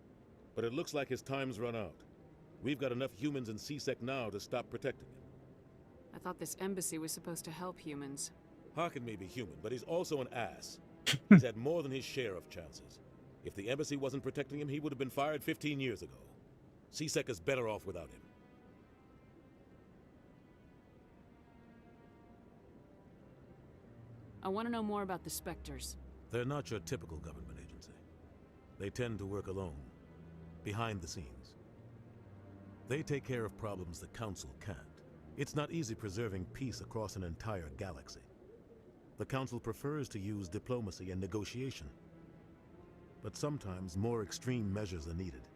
but it looks like his time's run out. We've got enough humans in CSEC now to stop protecting him. I thought this embassy was supposed to help humans. Harkin may be human, but he's also an ass. He's had more than his share of chances. If the embassy wasn't protecting him, he would have been fired 15 years ago. CSEC is better off without him. I want to know more about the Spectres. They're not your typical government agency. They tend to work alone, behind the scenes. They take care of problems the Council can't. It's not easy preserving peace across an entire galaxy. The Council prefers to use diplomacy and negotiation. But sometimes more extreme measures are needed.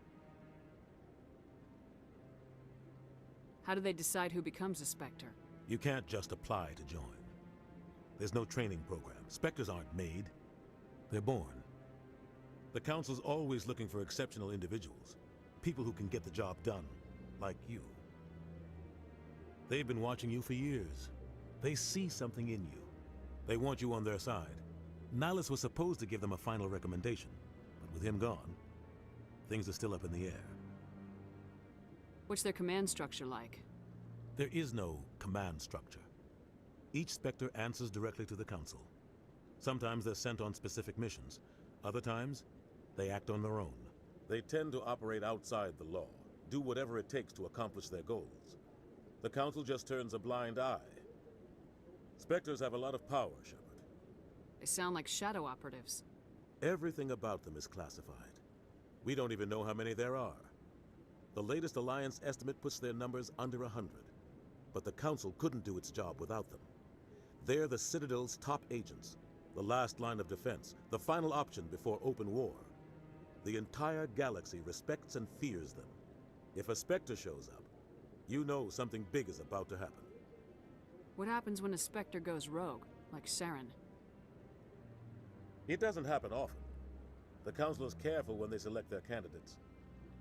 How do they decide who becomes a Spectre? You can't just apply to join. There's no training program. Spectres aren't made. They're born. The Council's always looking for exceptional individuals. People who can get the job done, like you. They've been watching you for years. They see something in you. They want you on their side. Nihilus was supposed to give them a final recommendation, but with him gone, things are still up in the air. What's their command structure like? There is no command structure. Each Spectre answers directly to the Council. Sometimes they're sent on specific missions. Other times, they act on their own. They tend to operate outside the law, do whatever it takes to accomplish their goals. The Council just turns a blind eye. Spectres have a lot of power, Shepard. They sound like shadow operatives. Everything about them is classified. We don't even know how many there are. The latest Alliance estimate puts their numbers under 100. But the Council couldn't do its job without them. They're the Citadel's top agents, the last line of defense, the final option before open war. The entire galaxy respects and fears them. If a Spectre shows up, you know something big is about to happen. What happens when a Spectre goes rogue, like Saren? It doesn't happen often. The Council is careful when they select their candidates.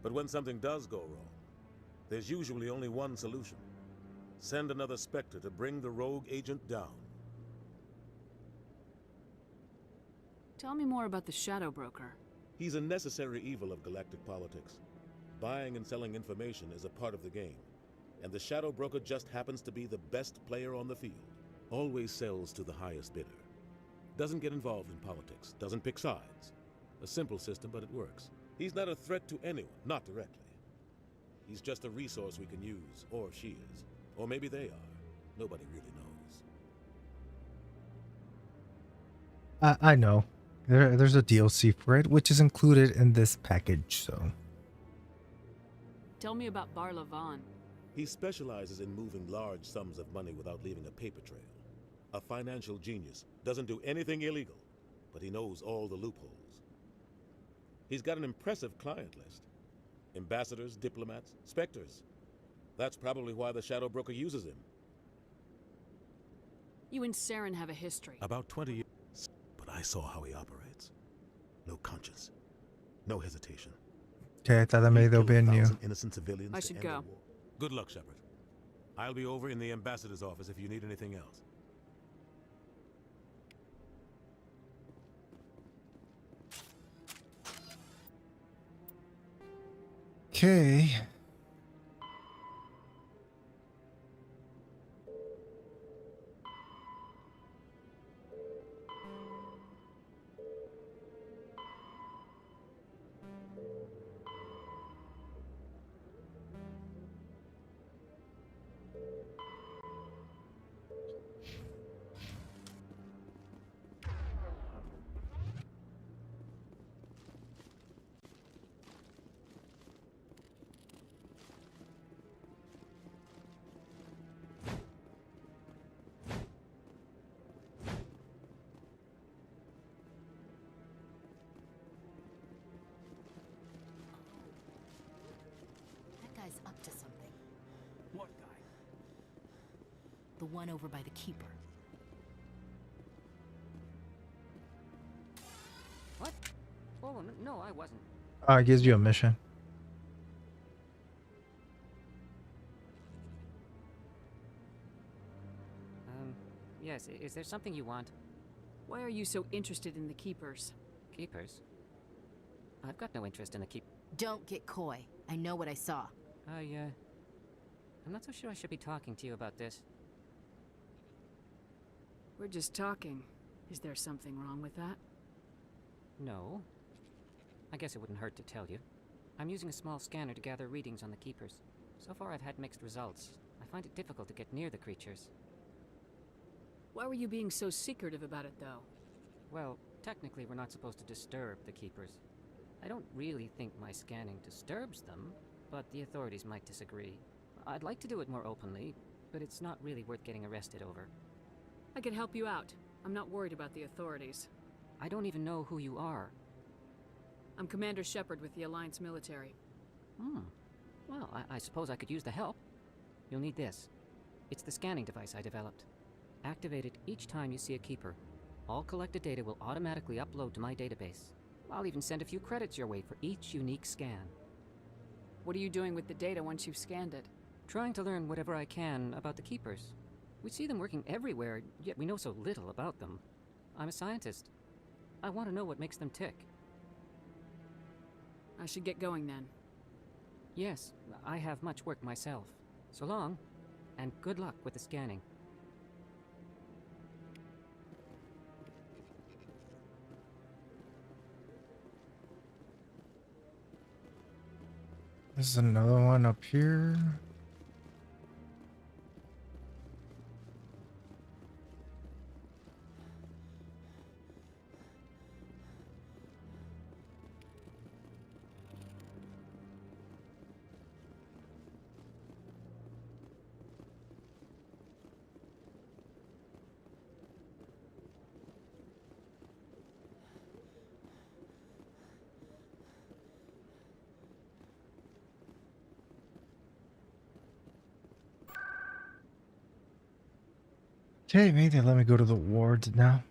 But when something does go wrong, there's usually only one solution. Send another Spectre to bring the rogue agent down. Tell me more about the Shadow Broker. He's a necessary evil of galactic politics. Buying and selling information is a part of the game. And the Shadow Broker just happens to be the best player on the field. Always sells to the highest bidder. Doesn't get involved in politics. Doesn't pick sides. A simple system, but it works. He's not a threat to anyone, not directly. He's just a resource we can use, or she is. Or maybe they are. Nobody really knows. I know. There's a DLC for it, which is included in this package, so... Tell me about Bar Levon. He specializes in moving large sums of money without leaving a paper trail. A financial genius. Doesn't do anything illegal, but he knows all the loopholes. He's got an impressive client list. Ambassadors, diplomats, Spectres. That's probably why the Shadow Broker uses him. You and Saren have a history. About 20 years. But I saw how he operates. No conscience. No hesitation. Okay, I thought that maybe there'll be a new. Innocent civilians I should go. Good luck, Shepard. I'll be over in the ambassador's office if you need anything else. Okay. That guy's up to something. What guy? The one over by the Keeper. What? Oh, no, I wasn't. It gives you a mission. Yes, is there something you want? Why are you so interested in the Keepers? Keepers? I've got no interest in the keep. Don't get coy. I know what I saw. I'm not so sure I should be talking to you about this. We're just talking. Is there something wrong with that? No. I guess it wouldn't hurt to tell you. I'm using a small scanner to gather readings on the Keepers. So far I've had mixed results. I find it difficult to get near the creatures. Why were you being so secretive about it, though? Well, technically we're not supposed to disturb the Keepers. I don't really think my scanning disturbs them, but the authorities might disagree. I'd like to do it more openly, but it's not really worth getting arrested over. I can help you out. I'm not worried about the authorities. I don't even know who you are. I'm Commander Shepard with the Alliance military. Well, I suppose I could use the help. You'll need this. It's the scanning device I developed. Activate it each time you see a Keeper. All collected data will automatically upload to my database. I'll even send a few credits your way for each unique scan. What are you doing with the data once you've scanned it? Trying to learn whatever I can about the Keepers. We see them working everywhere, yet we know so little about them. I'm a scientist. I want to know what makes them tick. I should get going then. Yes, I have much work myself. So long, and good luck with the scanning. There's another one up here. Okay, maybe they let me go to the wards now.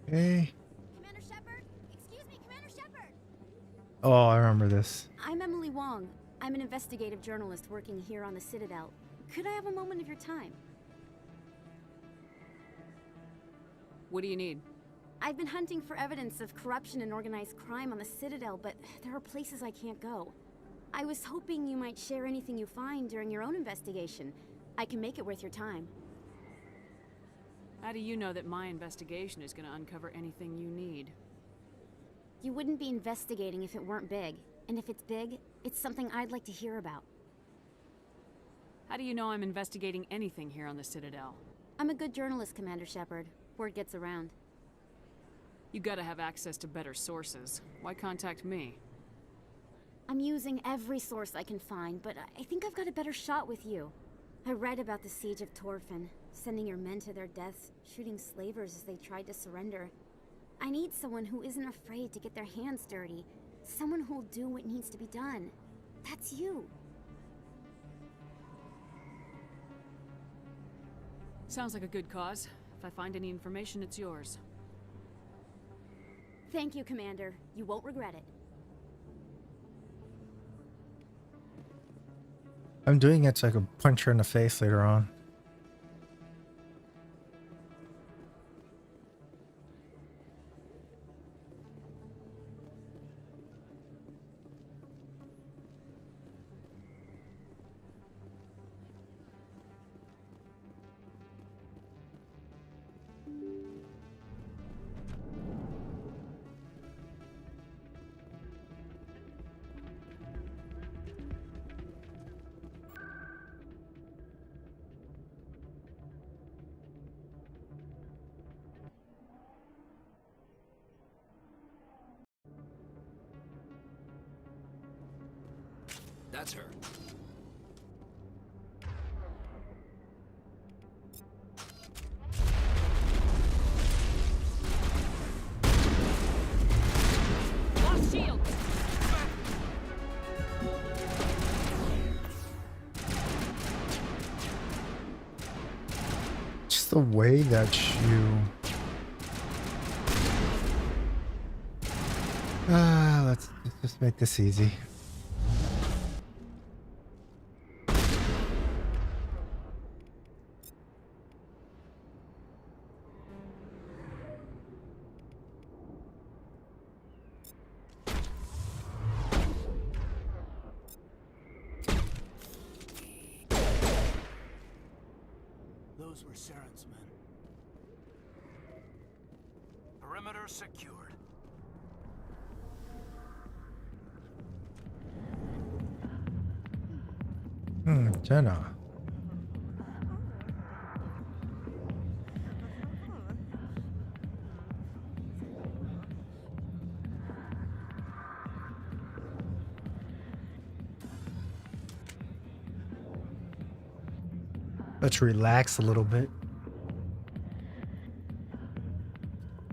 Okay. Commander Shepard? Excuse me, Commander Shepard! Oh, I remember this. I'm Emily Wong. I'm an investigative journalist working here on the Citadel. Could I have a moment of your time? What do you need? I've been hunting for evidence of corruption and organized crime on the Citadel, but there are places I can't go. I was hoping you might share anything you find during your own investigation. I can make it worth your time. How do you know that my investigation is going to uncover anything you need? You wouldn't be investigating if it weren't big. And if it's big, it's something I'd like to hear about. How do you know I'm investigating anything here on the Citadel? I'm a good journalist, Commander Shepard. Word gets around. You gotta have access to better sources. Why contact me? I'm using every source I can find, but I think I've got a better shot with you. I read about the siege of Torfin, sending your men to their deaths, shooting slavers as they tried to surrender. I need someone who isn't afraid to get their hands dirty. Someone who'll do what needs to be done. That's you. Sounds like a good cause. If I find any information, it's yours. Thank you, Commander. You won't regret it. I'm doing it so I can punch her in the face later on. That's her. Lost shield! Just the way that you... let's just make this easy. Those were Saren's men. Perimeter secured. Jenna. Let's relax a little bit.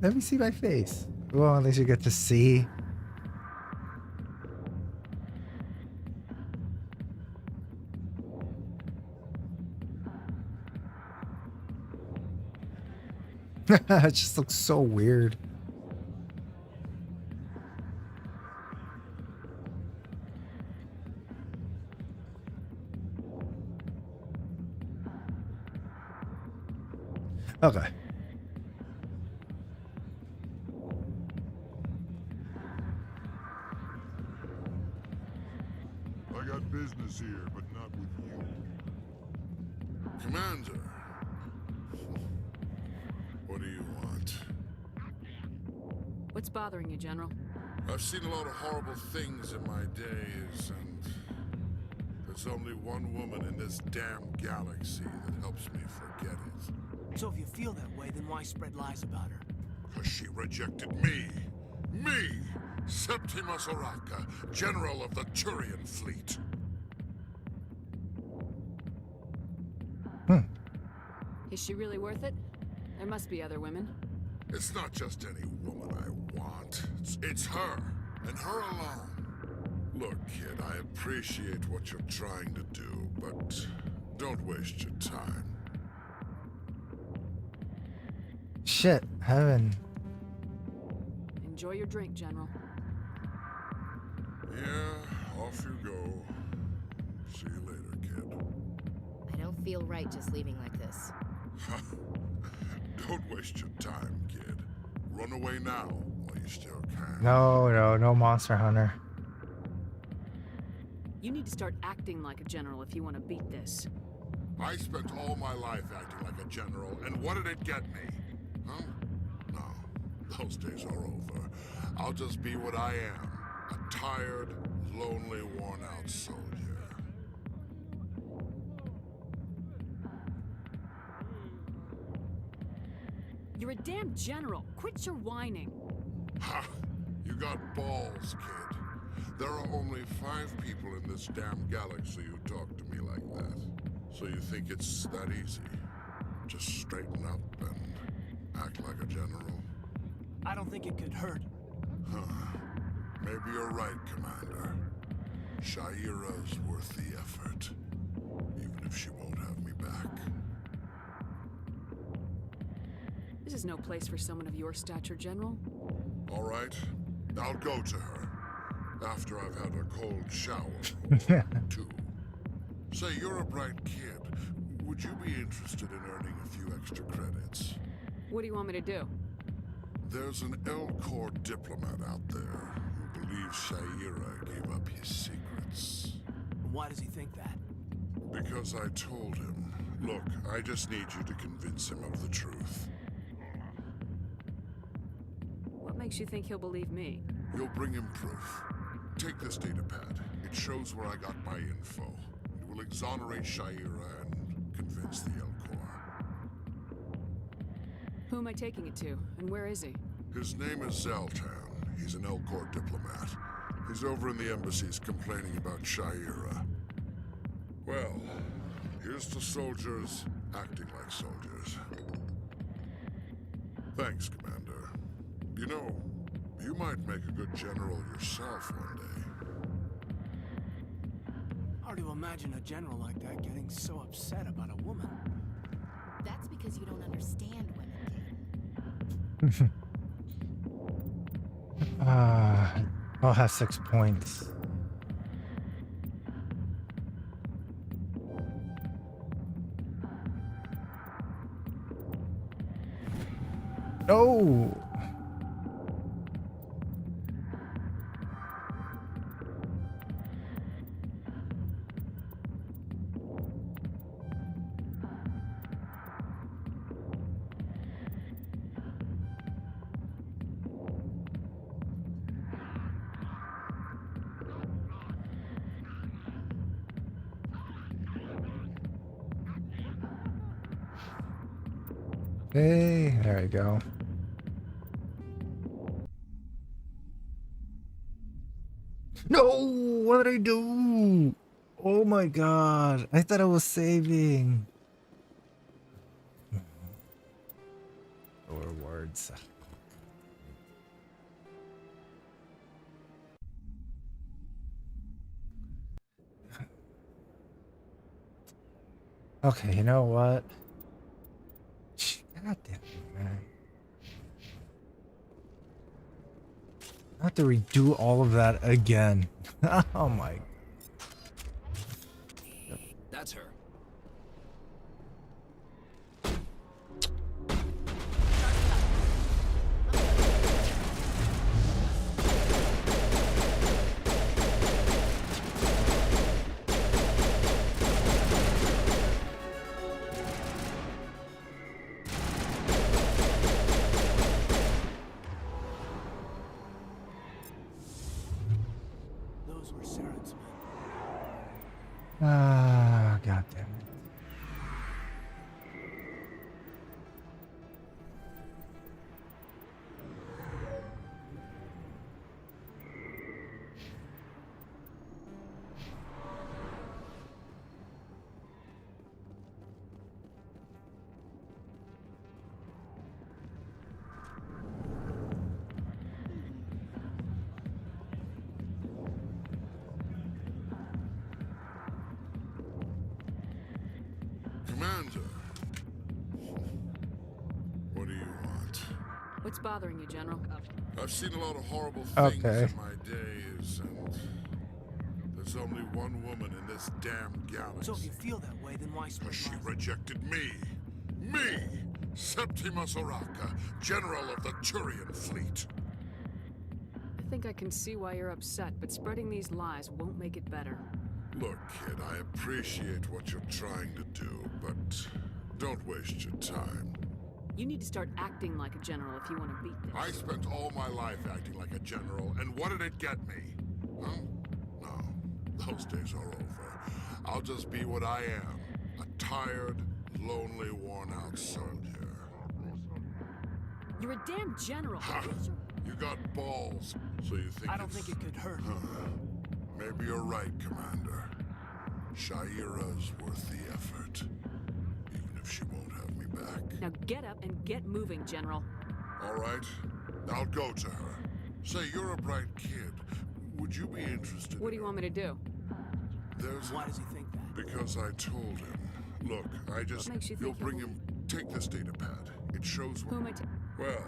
Let me see my face. Well, at least you get to see. It just looks so weird. Okay. I got business here, but not with you. Commander. What do you want? What's bothering you, General? I've seen a lot of horrible things in my days, and there's only one woman in this damn galaxy that helps me forget it. So if you feel that way, then why spread lies about her? Because she rejected me. Me! Septimus Oraka, General of the Turian Fleet. Is she really worth it? There must be other women. It's not just any woman I want. It's her, and her alone. Look, kid, I appreciate what you're trying to do, but don't waste your time. Shit, heaven. Enjoy your drink, General. Yeah, off you go. See you later, kid. I don't feel right just leaving like this. Don't waste your time, kid. Run away now while you still can. No Monster Hunter. You need to start acting like a general if you want to beat this. I spent all my life acting like a general, and what did it get me? Huh? No, those days are over. I'll just be what I am. A tired, lonely, worn-out soldier. You're a damn general. Quit your whining. Ha! You got balls, kid. There are only 5 people in this damn galaxy who talk to me like that. So you think it's that easy? Just straighten up and act like a general? I don't think it could hurt. Huh. Maybe you're right, Commander. Shaira's worth the effort. Even if she won't have me back. This is no place for someone of your stature, General. All right. I'll go to her. After I've had a cold shower or 2. Say, you're a bright kid. Would you be interested in earning a few extra credits? What do you want me to do? There's an L-Corps diplomat out there who believes Shaira gave up his secrets. Why does he think that? Because I told him. Look, I just need you to convince him of the truth. What makes you think he'll believe me? You'll bring him proof. Take this data pad. It shows where I got my info. It will exonerate Shaira and convince the L-Corps. Who am I taking it to, and where is he? His name is Zaltan. He's an L-Corps diplomat. He's over in the embassies complaining about Shaira. Well, here's to soldiers acting like soldiers. Thanks, Commander. You know, you might make a good general yourself one day. Hard to imagine a general like that getting so upset about a woman. That's because you don't understand women. I'll have 6 points. No. Hey, there we go. No, what did I do? Oh my god, I thought I was saving. Or words. Okay, you know what? God damn it, man. I have to redo all of that again. Oh my. That's her. Those were Saren's men. Ah, god damn it. Commander. What do you want? What's bothering you, General? I've seen a lot of horrible things Okay. in my days, and there's only one woman in this damn galaxy. So if you feel that way, then why spread She lies? rejected me! Me! Septimus Oraka, General of the Turian Fleet. I think I can see why you're upset, but spreading these lies won't make it better. Look, kid, I appreciate what you're trying to do, but don't waste your time. You need to start acting like a general if you want to beat this. I spent all my life acting like a general, and what did it get me? Huh? No, those days are over. I'll just be what I am, a tired, lonely, worn-out soldier. You're a damn general. Ha! You got balls, so you think I don't think it could hurt. Maybe you're right, Commander. Shaira's worth the effort, even if she won't have me back. Now get up and get moving, General. All right, I'll go to her. Say, you're a bright kid. Would you be interested? What do you want me to do? Why does he think that? Because I told him. Look, I just... What makes you You'll think bring him... Take this data pad. It shows... Who am I Well,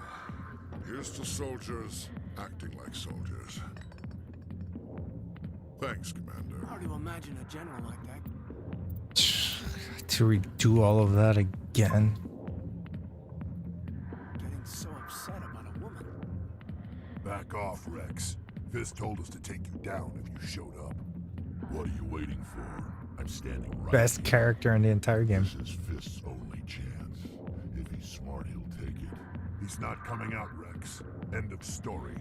here's to soldiers acting like soldiers. Thanks, Commander. Hard to imagine a general like that. To redo all of that again. Getting so upset about a woman. Back off, Rex. Fist told us to take you down if you showed up. What are you waiting for? I'm standing right Best here. character in the entire game. This is Fist's only chance. If he's smart, he'll take it. He's not coming out, Rex. End of story.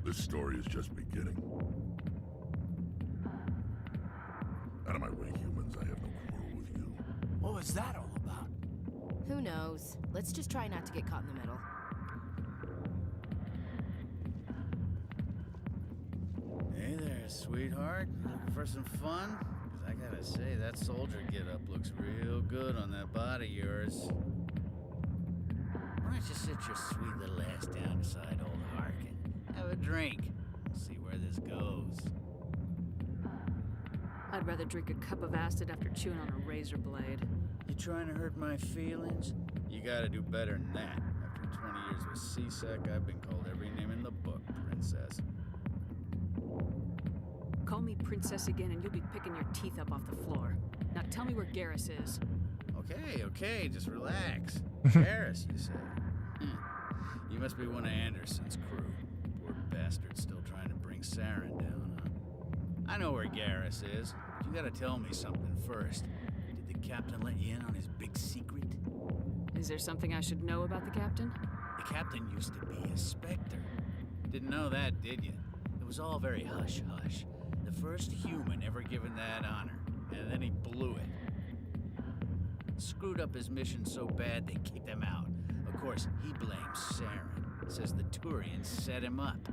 This story is just beginning. Out of my way, humans. I have no quarrel with you. What was that all about? Who knows? Let's just try not to get caught in the middle. Hey there, sweetheart. Looking for some fun? 'Cause I gotta say, that soldier get-up looks real good on that body of yours. Why don't you sit your sweet little ass down beside old Harkin? Have a drink. See where this goes. I'd rather drink a cup of acid after chewing on a razor blade. You trying to hurt my feelings? You gotta do better than that. After 20 years with C-Sec, I've been called every name in the book, princess. Call me princess again and you'll be picking your teeth up off the floor. Now tell me where Garrus is. Okay, just relax. Garrus, you say? You must be one of Anderson's crew. Poor bastard still trying to bring Saren down, huh? I know where Garrus is, but you gotta tell me something first. Did the captain let you in on his big secret? Is there something I should know about the captain? The captain used to be a Spectre. Didn't know that, did you? It was all very hush-hush. The first human ever given that honor, and then he blew it. Screwed up his mission so bad they kicked him out. Of course, he blames Saren. Says the Turians set him up.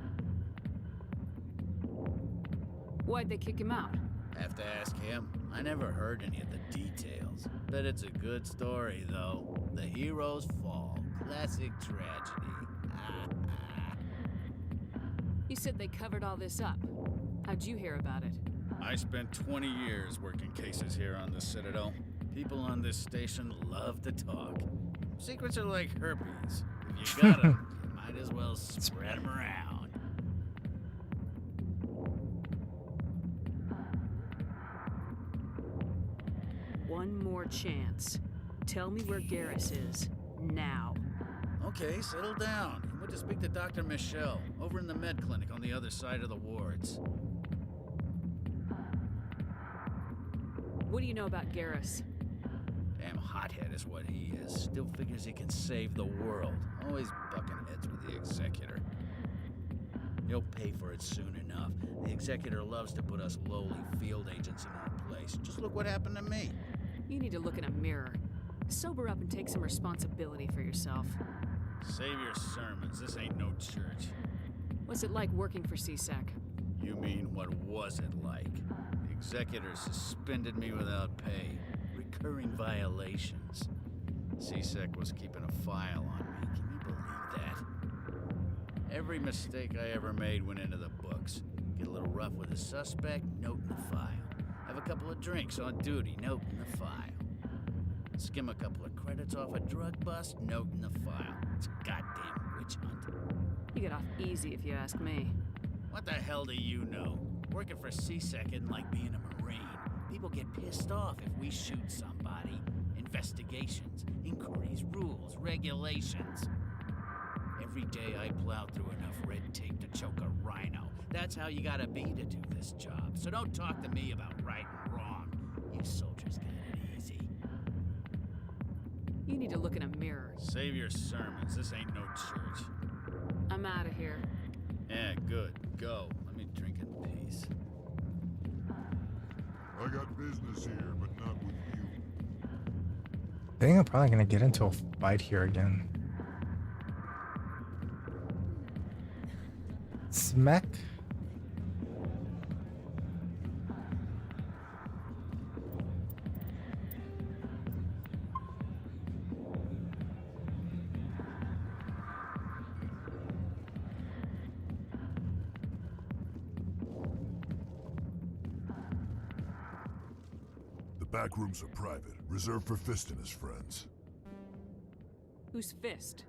Why'd they kick him out? Have to ask him. I never heard any of the details. Bet it's a good story, though. The heroes fall. Classic tragedy. You said they covered all this up. How'd you hear about it? I spent 20 years working cases here on the Citadel. People on this station love to talk. Secrets are like herpes. If you got them, you might as well spread them around. One more chance. Tell me where Garrus is. Now. Okay, settle down. I went to speak to Dr. Michelle, over in the med clinic on the other side of the wards. What do you know about Garrus? Damn hothead is what he is. Still figures he can save the world. Always bucking heads with the Executor. He'll pay for it soon enough. The Executor loves to put us lowly field agents in our place. Just look what happened to me. You need to look in a mirror. Sober up and take some responsibility for yourself. Save your sermons. This ain't no church. What's it like working for C-Sec? You mean, what was it like? The Executor suspended me without pay. Recurring violations. C-Sec was keeping a file on me. Can you believe that? Every mistake I ever made went into the books. Get a little rough with a suspect, note in the file. Have a couple of drinks on duty, note in the file. Skim a couple of credits off a drug bust, note in the file. It's a goddamn witch hunt. You get off easy if you ask me. What the hell do you know? Working for C-Sec isn't like being a Marine. People get pissed off if we shoot somebody. In investigations, inquiries, rules, regulations. Every day I plow through enough red tape to choke a rhino. That's how you gotta be to do this job. So don't talk to me about right and wrong. You soldiers got it easy. You need to look in a mirror. Save your sermons. This ain't no church. I'm out of here. Yeah, good. Go. Let me drink in peace. I got business here, but not with you. I think I'm probably gonna get into a fight here again. Smack. The back rooms are private, reserved for Fist and his friends. Who's Fist?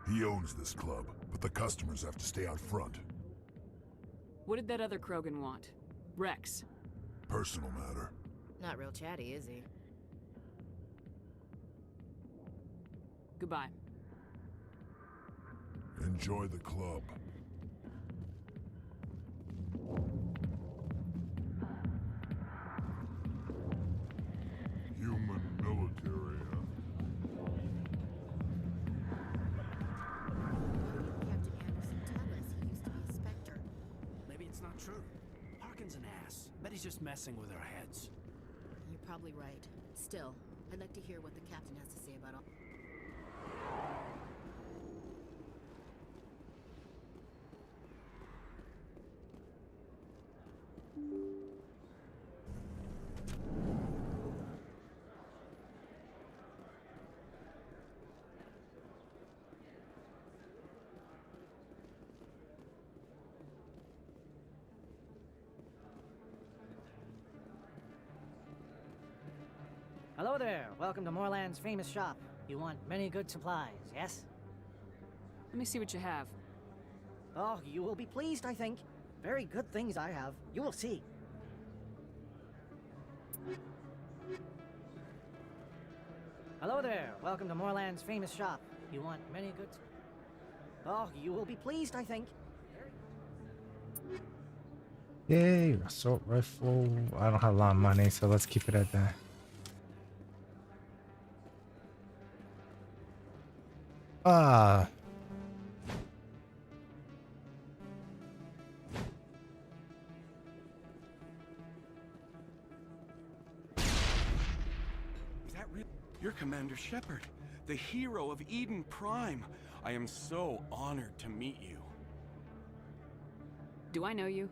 He owns this club, but the customers have to stay out front. What did that other Krogan want? Rex. Personal matter. Not real chatty, is he? Goodbye. Enjoy the club. Human military, huh? Maybe it's not true. Harkin's an ass. Bet he's just messing with our heads. You're probably right. Still, I'd like to hear what the captain has to say about all. Hello there. Welcome to Moorland's famous shop. You want many good supplies, yes? Let me see what you have. Oh, you will be pleased, I think. Very good things I have. You will see. Hello there. Welcome to Moorland's famous shop. You want many good... Oh, you will be pleased, I think. Yay, assault rifle. I don't have a lot of money, so let's keep it at that. Ah. Is that real? You're Commander Shepard, the hero of Eden Prime. I am so honored to meet you. Do I know you?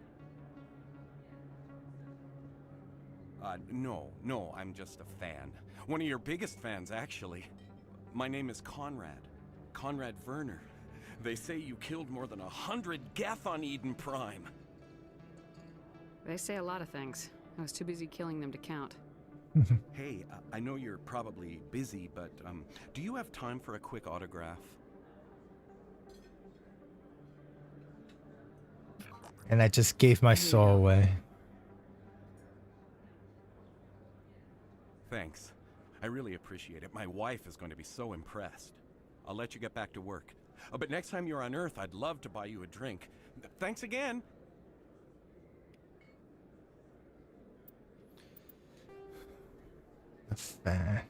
No, I'm just a fan. One of your biggest fans, actually. My name is Conrad. Conrad Werner. They say you killed more than 100 Geth on Eden Prime. They say a lot of things. I was too busy killing them to count. Hey, I know you're probably busy, but do you have time for a quick autograph? And I just gave my soul away. Thanks. I really appreciate it. My wife is going to be so impressed. I'll let you get back to work. But next time you're on Earth, I'd love to buy you a drink. Thanks again. A fan.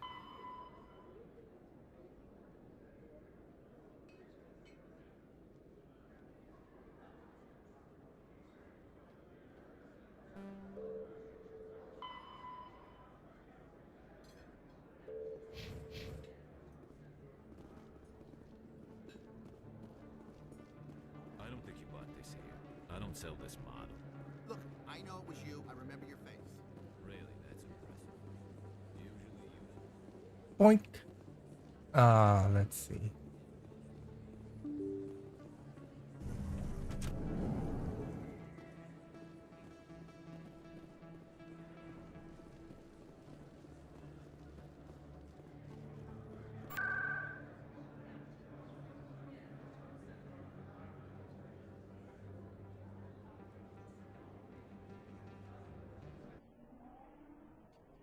I don't think you bought this here. I don't sell this model. Look, I know it was you. I remember your face. Really, that's impressive. Usually you... Boink. Let's see.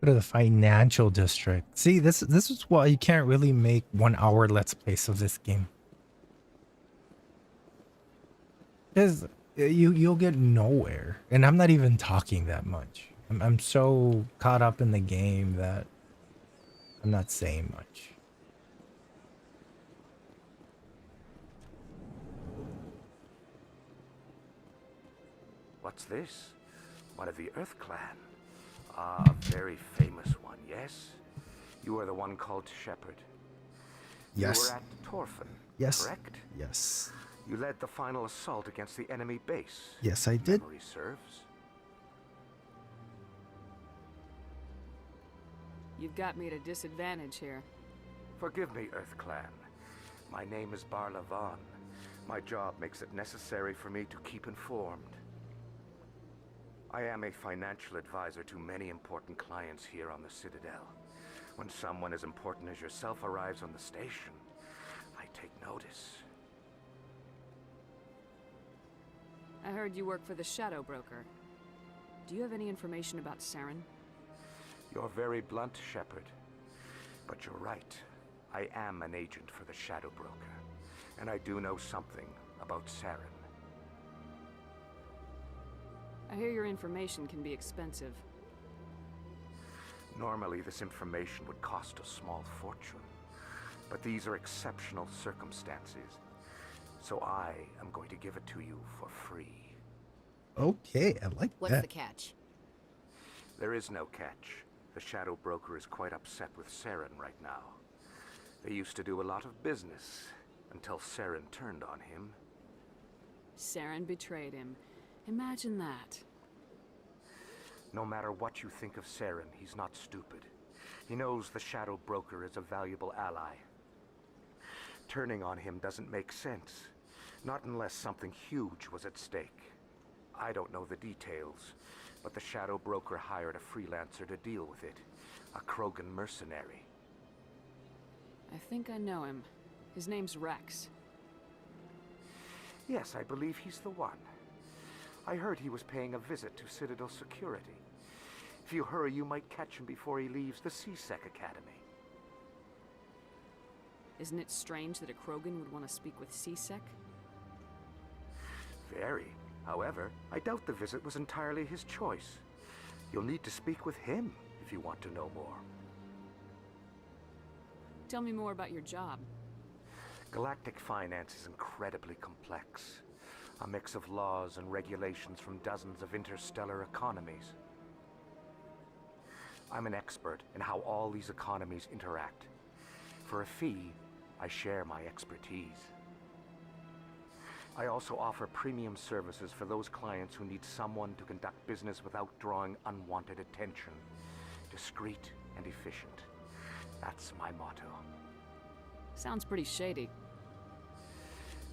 Go to the financial district. See, this is why you can't really make 1 hour let's plays of this game. Because you'll get nowhere. And I'm not even talking that much. I'm so caught up in the game that I'm not saying much. What's this? One of the Earth Clan. Ah, a very famous one, yes? You are the one called Shepard. Yes. You were at Torfin, Yes. correct? Yes. You led the final assault against the enemy base. Yes, I did. Memory serves. You've got me at a disadvantage here. Forgive me, Earth Clan. My name is Barla Vaughn. My job makes it necessary for me to keep informed. I am a financial advisor to many important clients here on the Citadel. When someone as important as yourself arrives on the station, I take notice. I heard you work for the Shadow Broker. Do you have any information about Saren? You're very blunt, Shepard. But you're right. I am an agent for the Shadow Broker. And I do know something about Saren. I hear your information can be expensive. Normally, this information would cost a small fortune. But these are exceptional circumstances. So I am going to give it to you for free. Okay, I like What's that. the catch? There is no catch. The Shadow Broker is quite upset with Saren right now. They used to do a lot of business until Saren turned on him. Saren betrayed him. Imagine that. No matter what you think of Saren, he's not stupid. He knows the Shadow Broker is a valuable ally. Turning on him doesn't make sense. Not unless something huge was at stake. I don't know the details, but the Shadow Broker hired a freelancer to deal with it. A Krogan mercenary. I think I know him. His name's Rex. Yes, I believe he's the one. I heard he was paying a visit to Citadel Security. If you hurry, you might catch him before he leaves the C-Sec Academy. Isn't it strange that a Krogan would want to speak with C-Sec? Very. However, I doubt the visit was entirely his choice. You'll need to speak with him if you want to know more. Tell me more about your job. Galactic finance is incredibly complex. A mix of laws and regulations from dozens of interstellar economies. I'm an expert in how all these economies interact. For a fee, I share my expertise. I also offer premium services for those clients who need someone to conduct business without drawing unwanted attention. Discreet and efficient. That's my motto. Sounds pretty shady.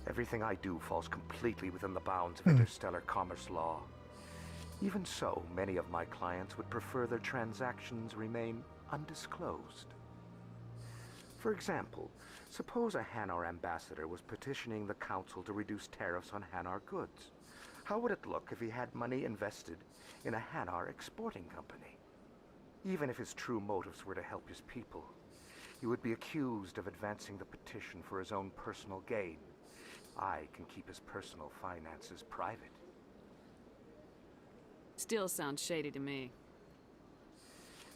Everything I do falls completely within the bounds of interstellar commerce law. Even so, many of my clients would prefer their transactions remain undisclosed. For example, suppose a Hanar ambassador was petitioning the council to reduce tariffs on Hanar goods. How would it look if he had money invested in a Hanar exporting company? Even if his true motives were to help his people, he would be accused of advancing the petition for his own personal gain. I can keep his personal finances private. Still sounds shady to me.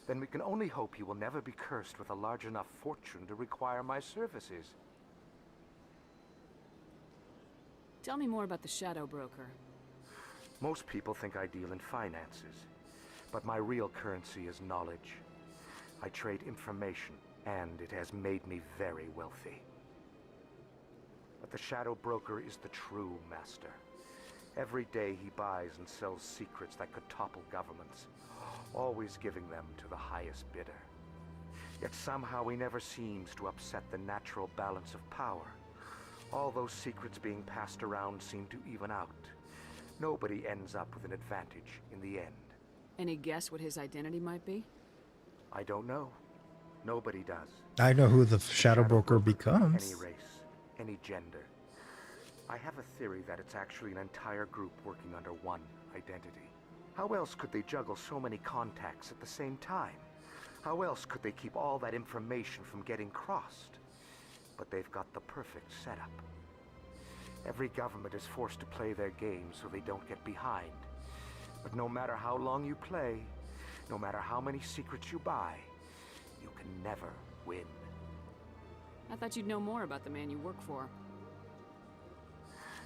Then we can only hope he will never be cursed with a large enough fortune to require my services. Tell me more about the Shadow Broker. Most people think I deal in finances, but my real currency is knowledge. I trade information, and it has made me very wealthy. But the Shadow Broker is the true master. Every day he buys and sells secrets that could topple governments, always giving them to the highest bidder. Yet somehow he never seems to upset the natural balance of power. All those secrets being passed around seem to even out. Nobody ends up with an advantage in the end. Any guess what his identity might be? I don't know. Nobody does. I know who the Shadow Broker becomes. Any race, any gender. I have a theory that it's actually an entire group working under one identity. How else could they juggle so many contacts at the same time? How else could they keep all that information from getting crossed? But they've got the perfect setup. Every government is forced to play their game so they don't get behind. But no matter how long you play, no matter how many secrets you buy, you can never win. I thought you'd know more about the man you work for.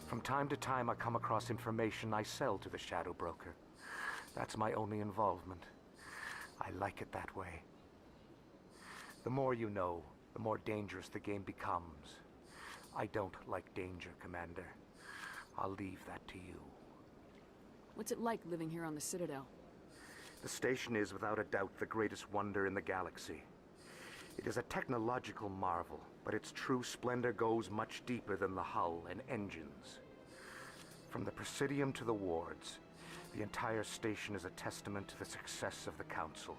From time to time, I come across information I sell to the Shadow Broker. That's my only involvement. I like it that way. The more you know, the more dangerous the game becomes. I don't like danger, Commander. I'll leave that to you. What's it like living here on the Citadel? The station is, without a doubt, the greatest wonder in the galaxy. It is a technological marvel, but its true splendor goes much deeper than the hull and engines. From the Presidium to the wards, the entire station is a testament to the success of the Council.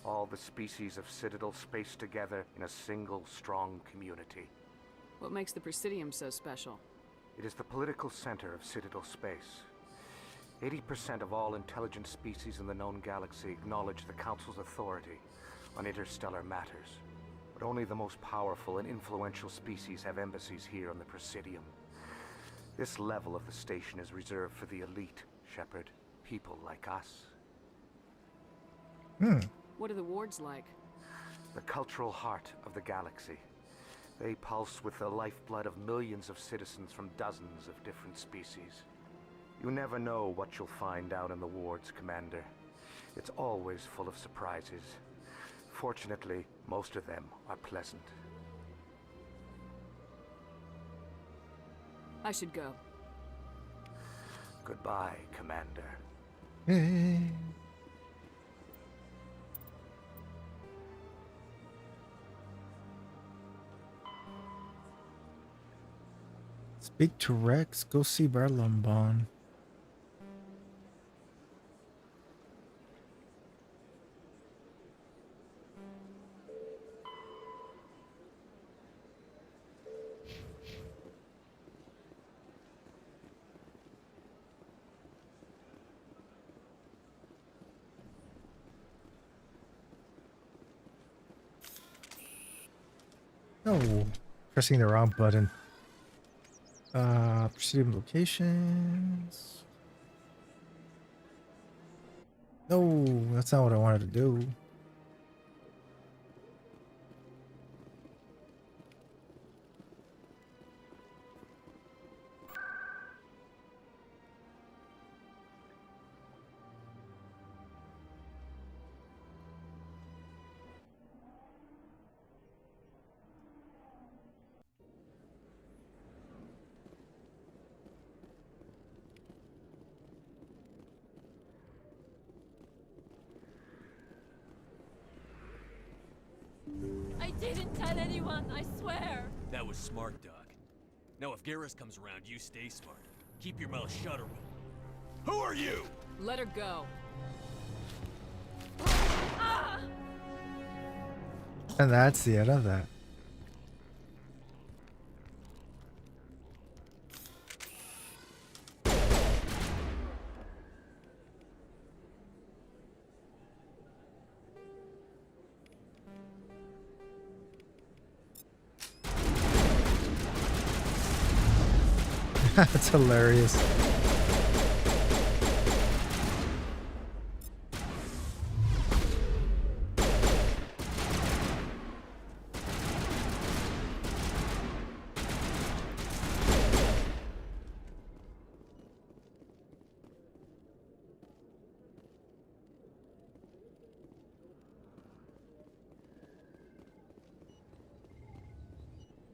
All the species of Citadel spaced together in a single, strong community. What makes the Presidium so special? It is the political center of Citadel space. 80% of all intelligent species in the known galaxy acknowledge the Council's authority on interstellar matters. But only the most powerful and influential species have embassies here on the Presidium. This level of the station is reserved for the elite, Shepard. People like us. What are the wards like? The cultural heart of the galaxy. They pulse with the lifeblood of millions of citizens from dozens of different species. You never know what you'll find out in the wards, Commander. It's always full of surprises. Fortunately, most of them are pleasant. I should go. Goodbye, Commander. Hey. Speak to Rex. Go see Berlumbon. No, pressing the wrong button. Presidium locations. No, that's not what I wanted to do. I didn't tell anyone, I swear! That was smart, Doc. Now if Garrus comes around, you stay smart. Keep your mouth shut or we'll... Who are you? Let her go. Ah! And that's the end of that. That's hilarious.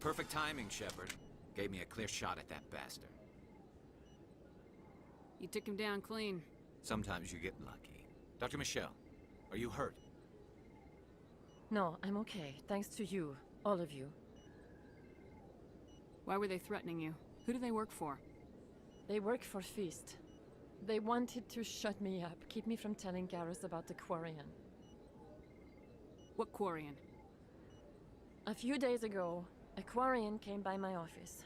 Perfect timing, Shepard. Gave me a clear shot at that bastard. You took him down clean. Sometimes you get lucky. Dr. Michelle, are you hurt? No, I'm okay. Thanks to you. All of you. Why were they threatening you? Who do they work for? They work for Feast. They wanted to shut me up, keep me from telling Garus about the Quarian. What Quarian? A few days ago, a Quarian came by my office.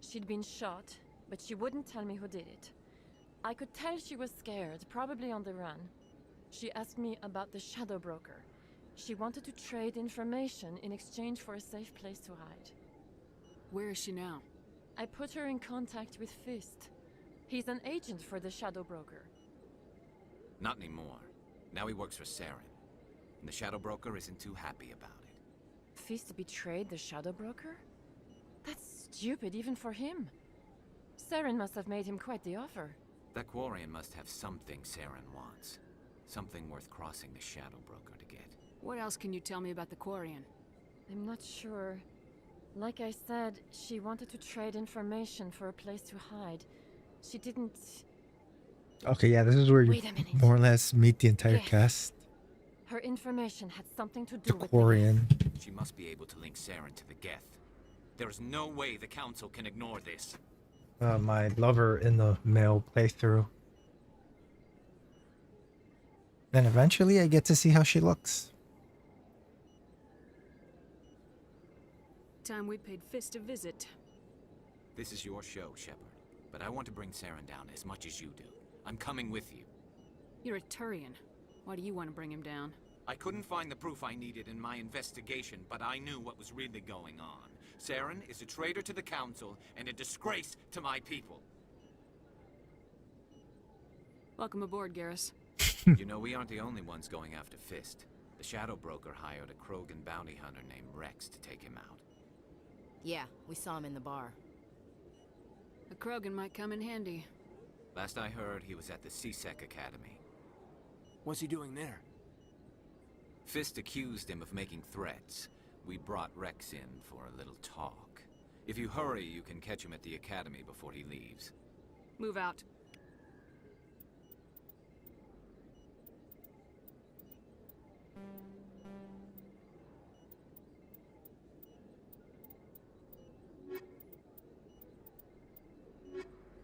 She'd been shot, but she wouldn't tell me who did it. I could tell she was scared, probably on the run. She asked me about the Shadow Broker, She wanted to trade information in exchange for a safe place to hide. Where is she now? I put her in contact with Fist. He's an agent for the Shadow Broker. Not anymore. Now he works for Saren. And the Shadow Broker isn't too happy about it. Fist betrayed the Shadow Broker? That's stupid even for him. Saren must have made him quite the offer. That Quarian must have something Saren wants. Something worth crossing the Shadow Broker to get. What else can you tell me about the Quarian? I'm not sure. Like I said, she wanted to trade information for a place to hide. She didn't... Okay, yeah, this is where you Wait a minute. more or less meet the entire Yes. cast. Her information had something to do The with Quarian. She must be able to link Saren to the Geth. There is no way the Council can ignore this. My lover in the male playthrough. Then eventually I get to see how she looks. Time we paid Fist a visit. This is your show, Shepard. But I want to bring Saren down as much as you do. I'm coming with you. You're a Turian. Why do you want to bring him down? I couldn't find the proof I needed in my investigation, but I knew what was really going on. Saren is a traitor to the Council and a disgrace to my people. Welcome aboard, Garrus. You know, we aren't the only ones going after Fist. The Shadow Broker hired a Krogan bounty hunter named Rex to take him out. Yeah, we saw him in the bar. A Krogan might come in handy. Last I heard, he was at the CSEC Academy. What's he doing there? Fist accused him of making threats. We brought Rex in for a little talk. If you hurry, you can catch him at the Academy before he leaves. Move out.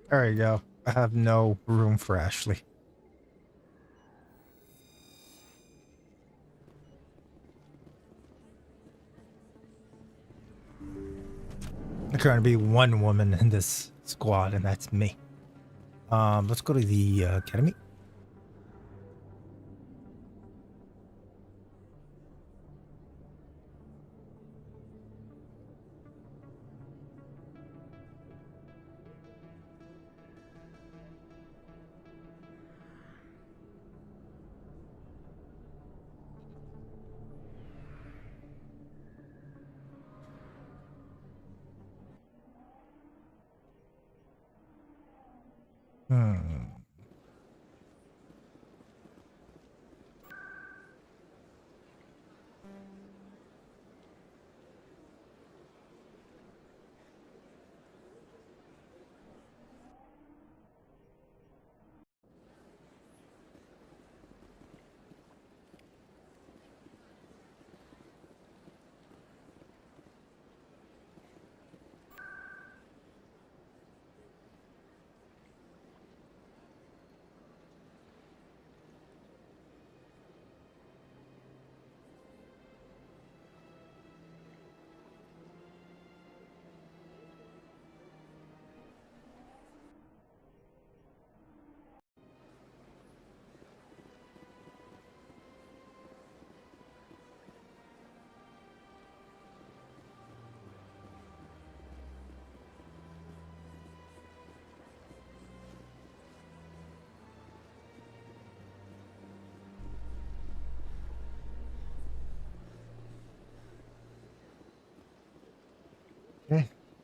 There you go. I have no room for Ashley. There's going to be one woman in this squad, and that's me. Let's go to the academy.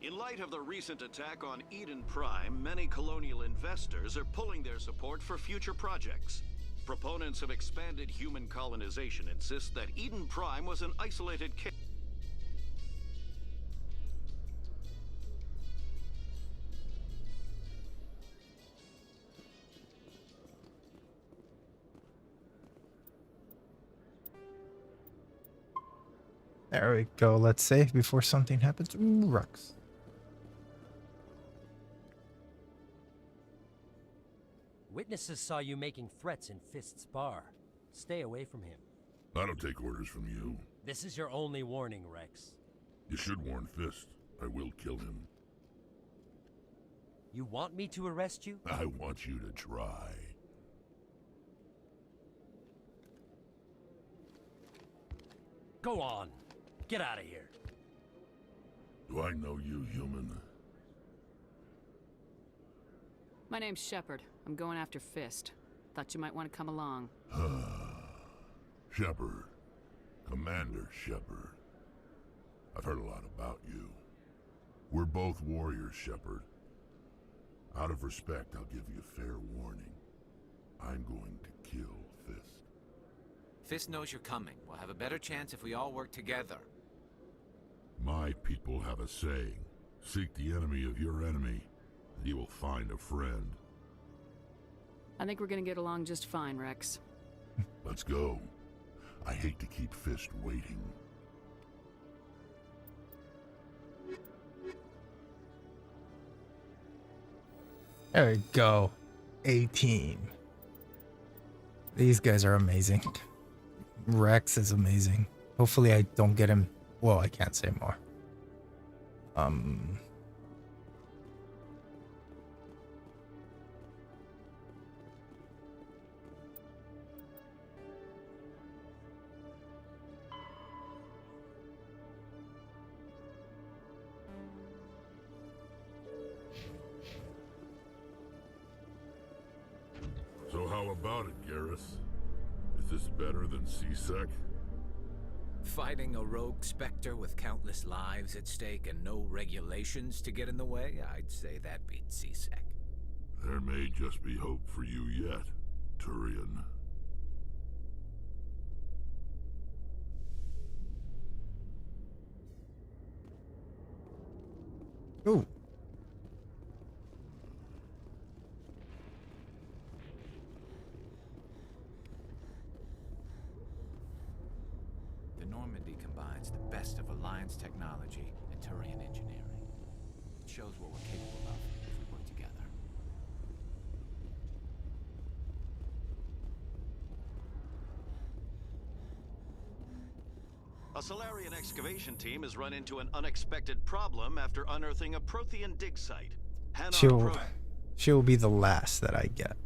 In light of the recent attack on Eden Prime, many colonial investors are pulling their support for future projects. Proponents of expanded human colonization insist that Eden Prime was an isolated case. There we go. Let's save before something happens. Ooh, Rex. Witnesses saw you making threats in Fist's bar. Stay away from him. I don't take orders from you. This is your only warning, Rex. You should warn Fist. I will kill him. You want me to arrest you? I want you to try. Go on. Get out of here. Do I know you, human? My name's Shepard. I'm going after Fist. Thought you might want to come along. Shepard. Commander Shepard. I've heard a lot about you. We're both warriors, Shepard. Out of respect, I'll give you fair warning. I'm going to kill Fist. Fist knows you're coming. We'll have a better chance if we all work together. My people have a saying. Seek the enemy of your enemy, and you will find a friend. I think we're gonna get along just fine, Rex. Let's go. I hate to keep Fist waiting. There we go. 18. These guys are amazing. Rex is amazing. Hopefully I don't get him. Well, I can't say more. So how about it, Garus? Is this better than C-Sec? Fighting a rogue Spectre with countless lives at stake and no regulations to get in the way? I'd say that beats C-Sec. There may just be hope for you yet, Turian. Ooh. The Normandy combines the best of Alliance technology and Turian engineering. It shows what we're capable of if we work together. A Solarian excavation team has run into an unexpected problem after unearthing a Prothean dig site. She'll be the last that I get.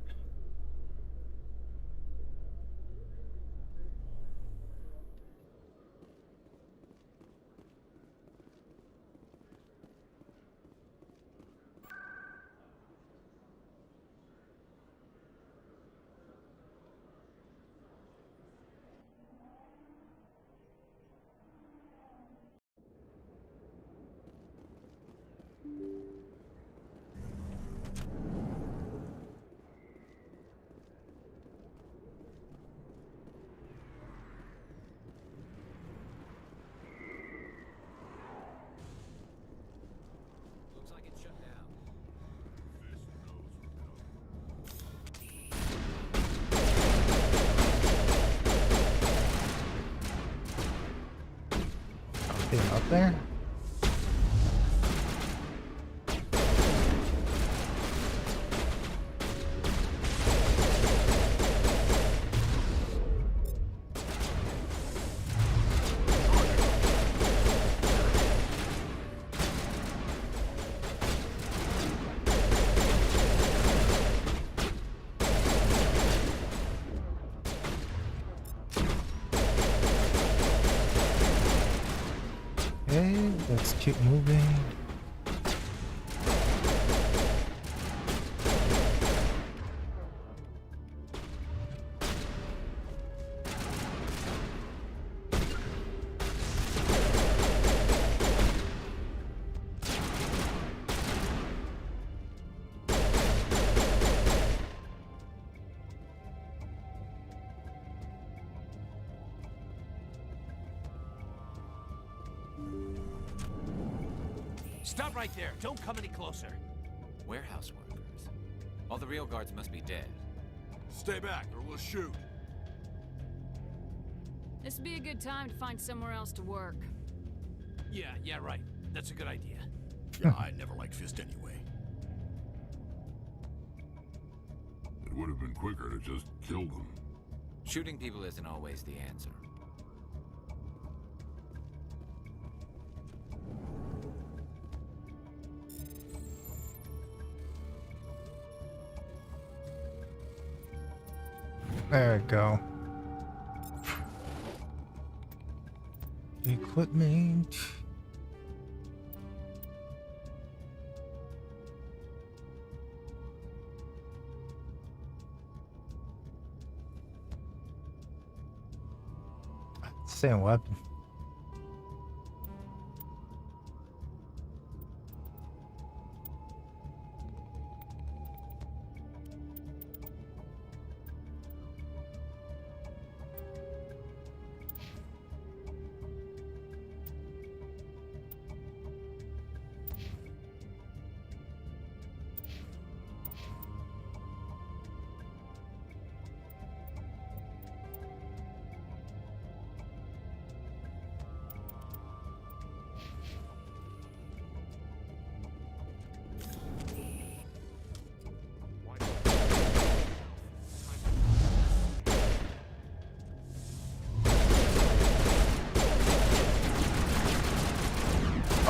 Looks like it's shut down. Something up there? Okay, let's keep moving. Stop right there. Don't come any closer. Warehouse workers. All the real guards must be dead. Stay back or we'll shoot. This would be a good time to find somewhere else to work. Yeah, right. That's a good idea. Yeah, I never liked Fist anyway. It would have been quicker to just kill them. Shooting people isn't always the answer. There we go. equipment. Same weapon.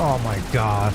Oh my god.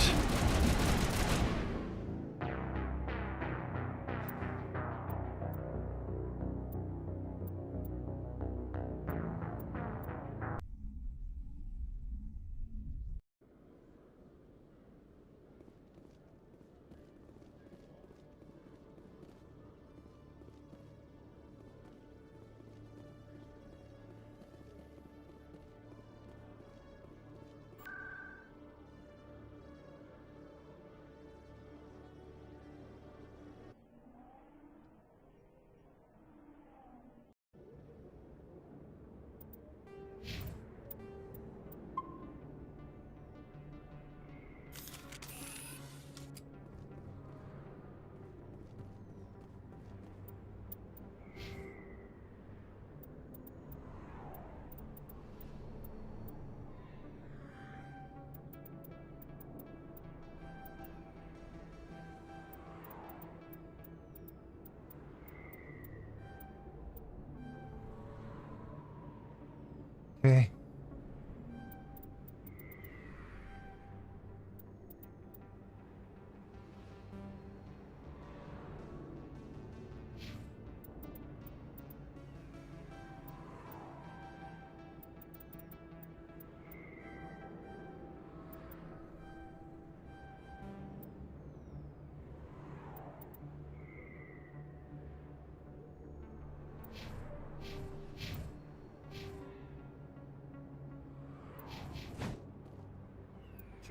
Okay.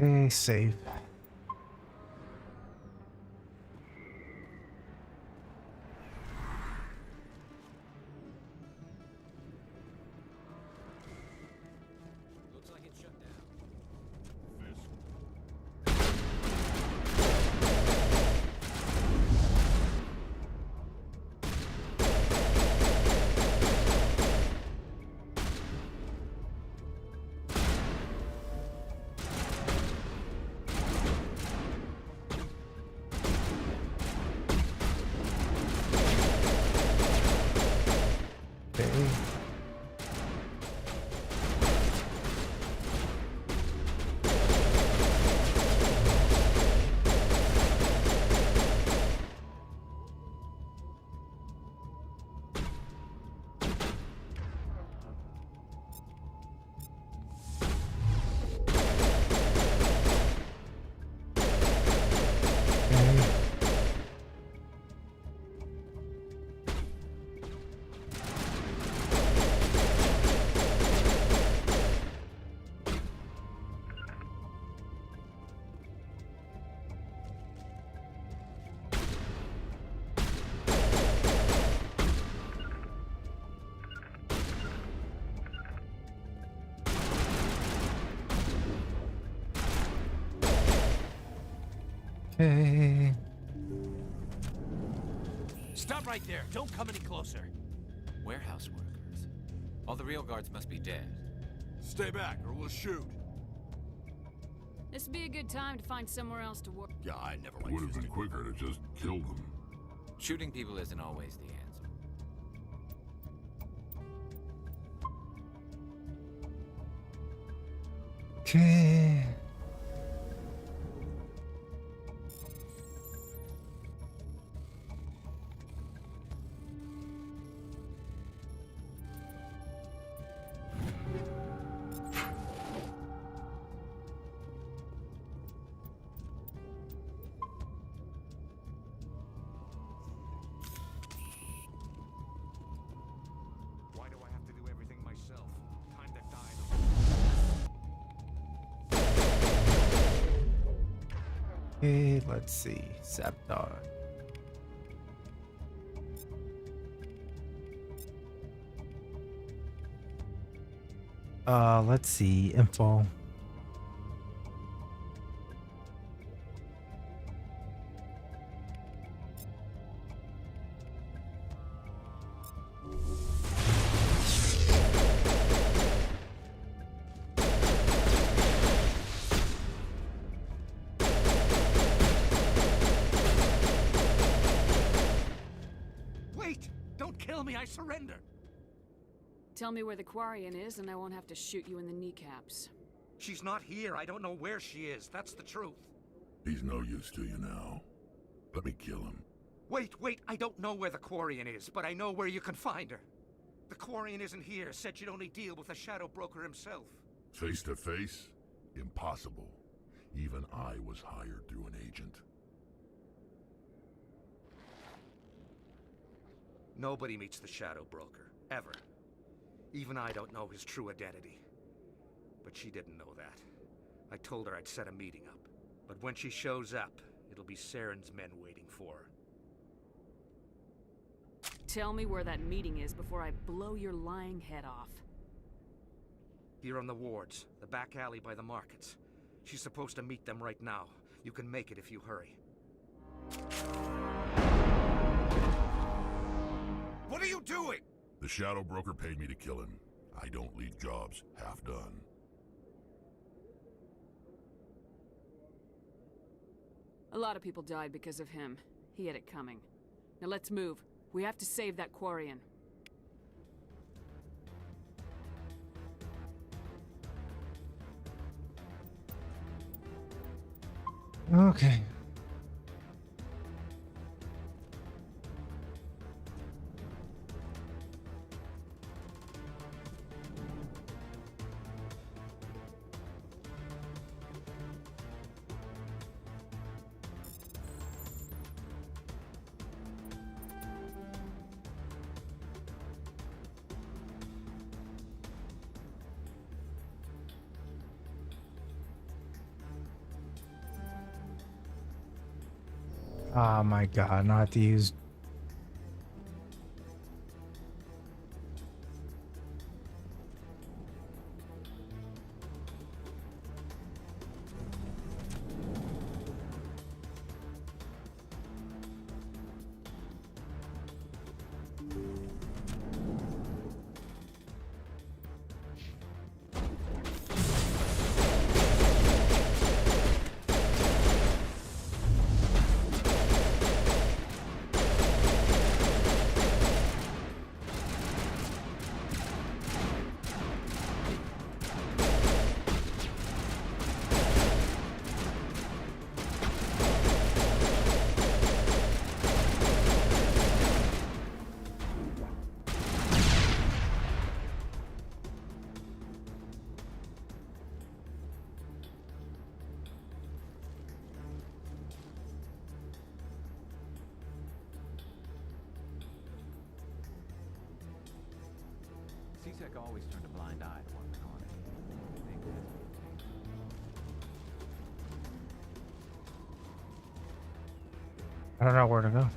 Okay, save. Looks like it's shut down. Okay. Okay. Stop right there. Don't come any closer. Warehouse workers. All the real guards must be dead. Stay back, or we'll shoot. This would be a good time to find somewhere else to work. Yeah, I never Would have been quicker to just kill them. Shooting people isn't always the answer. Okay. Okay, let's see. Sabotage. Let's see. Info. Wait! Don't kill me, I surrender! Tell me where the Quarian is and I won't have to shoot you in the kneecaps. She's not here, I don't know where she is, that's the truth. He's no use to you now. Let me kill him. Wait, I don't know where the Quarian is, but I know where you can find her. The Quarian isn't here, said she'd only deal with the Shadow Broker himself. Face to face? Impossible. Even I was hired through an agent. Nobody meets the Shadow Broker, ever. Even I don't know his true identity. But she didn't know that. I told her I'd set a meeting up. But when she shows up, it'll be Saren's men waiting for her. Tell me where that meeting is before I blow your lying head off. Here on the wards, the back alley by the markets. She's supposed to meet them right now. You can make it if you hurry. What are you doing? The Shadow Broker paid me to kill him. I don't leave jobs half done. A lot of people died because of him. He had it coming. Now let's move. We have to save that Quarian. Okay. Oh my god, not to use. C-Sec always turned a blind eye to what went on. I don't know where to go.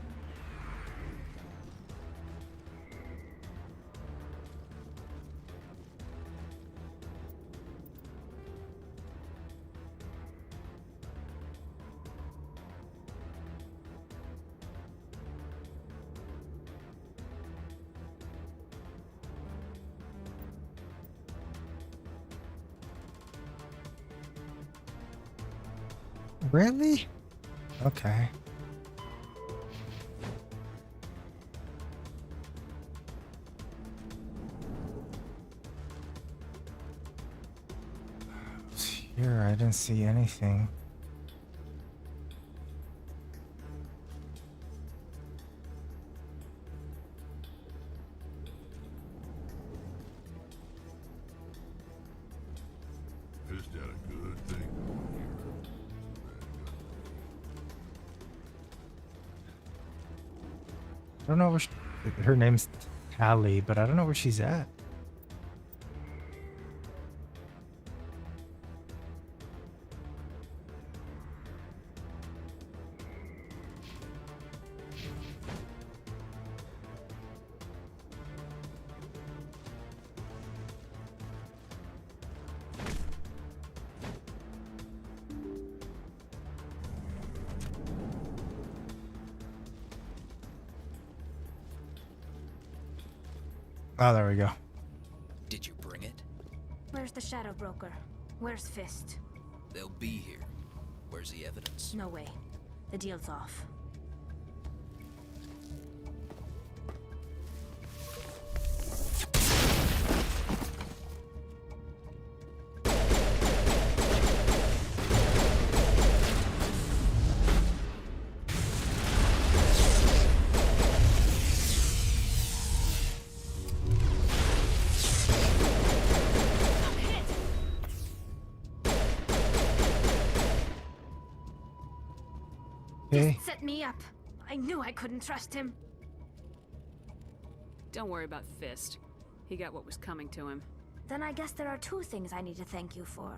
Really? Okay. Here, I didn't see anything. Fist had a good thing going here. I don't know where her name's TALI, but I don't know where she's at. Oh, there we go. Did you bring it? Where's the Shadow Broker? Where's Fist? They'll be here. Where's the evidence? No way. The deal's off. Just set me up. I knew I couldn't trust him. Don't worry about Fist. He got what was coming to him. Then I guess there are two things I need to thank you for.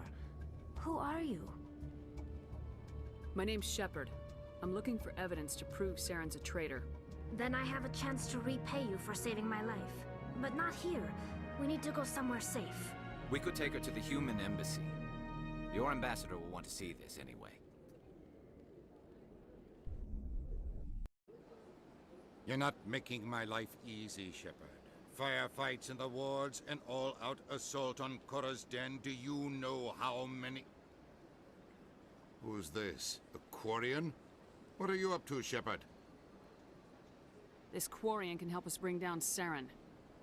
Who are you? My name's Shepard. I'm looking for evidence to prove Saren's a traitor. Then I have a chance to repay you for saving my life. But not here. We need to go somewhere safe. We could take her to the human embassy. Your ambassador will want to see this anyway. You're not making my life easy, Shepard. Firefights in the wards, an all-out assault on Korra's den. Do you know how many... Who's this? A Quarian? What are you up to, Shepard? This Quarian can help us bring down Saren.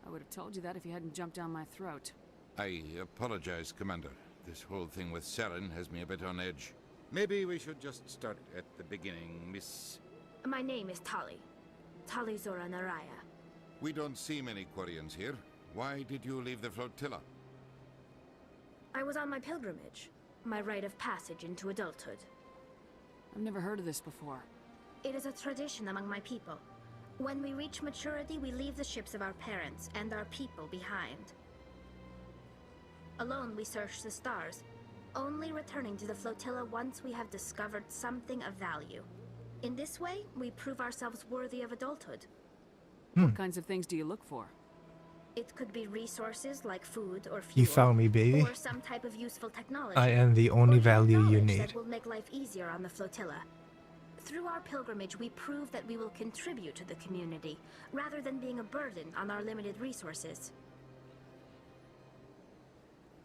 I would have told you that if you hadn't jumped down my throat. I apologize, Commander. This whole thing with Saren has me a bit on edge. Maybe we should just start at the beginning, Miss... My name is Tali. Tali Zora Naraya. We don't see many Quarians here. Why did you leave the flotilla? I was on my pilgrimage. My rite of passage into adulthood. I've never heard of this before. It is a tradition among my people. When we reach maturity, we leave the ships of our parents and our people behind. Alone, we search the stars, only returning to the flotilla once we have discovered something of value. In this way, we prove ourselves worthy of adulthood. What kinds of things do you look for? It could be resources like food or fuel. You found me, baby. Or some type of useful technology. I am the only or value you knowledge need. that will make life easier on the flotilla. Through our pilgrimage, we prove that we will contribute to the community, rather than being a burden on our limited resources.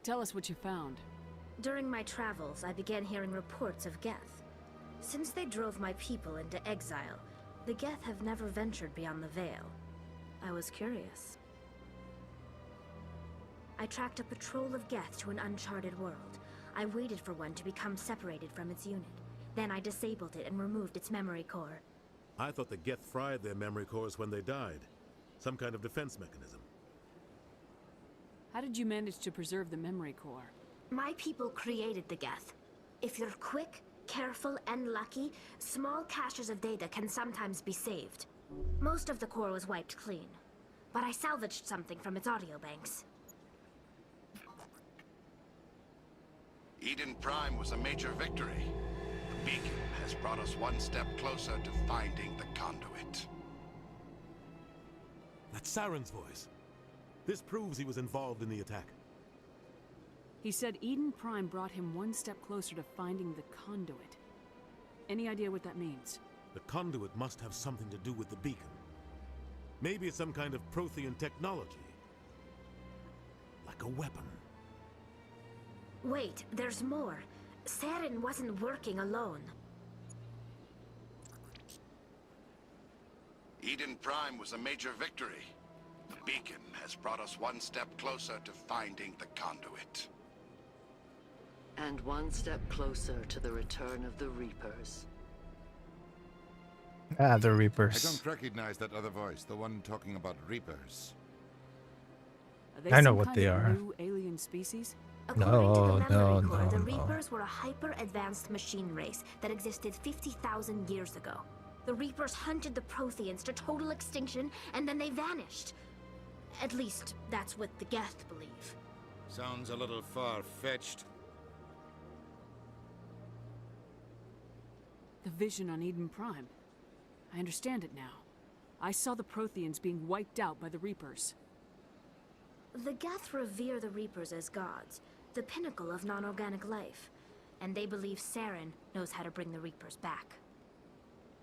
Tell us what you found. During my travels, I began hearing reports of Geth. Since they drove my people into exile, the Geth have never ventured beyond the Veil. I was curious. I tracked a patrol of Geth to an uncharted world. I waited for one to become separated from its unit. Then I disabled it and removed its memory core. I thought the Geth fried their memory cores when they died. Some kind of defense mechanism. How did you manage to preserve the memory core? My people created the Geth. If you're quick, careful, and lucky, small caches of data can sometimes be saved. Most of the core was wiped clean, but I salvaged something from its audio banks. Eden Prime was a major victory. The beacon has brought us one step closer to finding the conduit. That's Saren's voice. This proves he was involved in the attack. He said Eden Prime brought him one step closer to finding the conduit. Any idea what that means? The conduit must have something to do with the beacon. Maybe it's some kind of Prothean technology. Like a weapon. Wait, there's more. Saren wasn't working alone. Eden Prime was a major victory. The beacon has brought us one step closer to finding the conduit. And one step closer to the return of the Reapers. Ah, the I Reapers. don't recognize that other voice, the one talking about Reapers. Are they I know some what kind they of are. new alien species? According to the memory no, core, the no. Reapers were a hyper-advanced machine race that existed 50,000 years ago. The Reapers hunted the Protheans to total extinction, and then they vanished. At least, that's what the Geth believe. Sounds a little far-fetched. The vision on Eden Prime. I understand it now. I saw the Protheans being wiped out by the Reapers. The Geth revere the Reapers as gods, the pinnacle of non-organic life. And they believe Saren knows how to bring the Reapers back.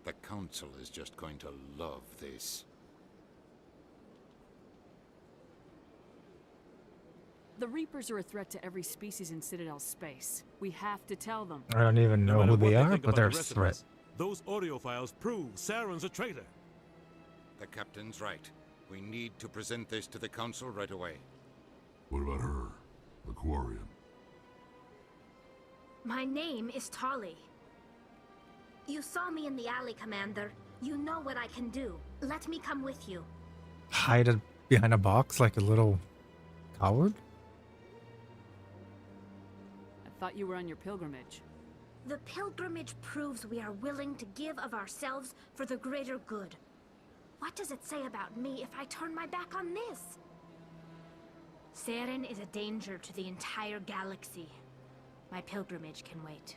The Council is just going to love this. The Reapers are a threat to every species in Citadel space. We have to tell them. I don't even know No matter who what they are, think but about they're a the rest of threat. us, those audio files prove Saren's a traitor. The captain's right. We need to present this to the council right away. What about her? The Quarian? My name is TALI. You saw me in the alley, Commander. You know what I can do. Let me come with you. Hide behind a box like a little coward? I thought you were on your pilgrimage. The pilgrimage proves we are willing to give of ourselves for the greater good. What does it say about me if I turn my back on this? Saren is a danger to the entire galaxy. My pilgrimage can wait.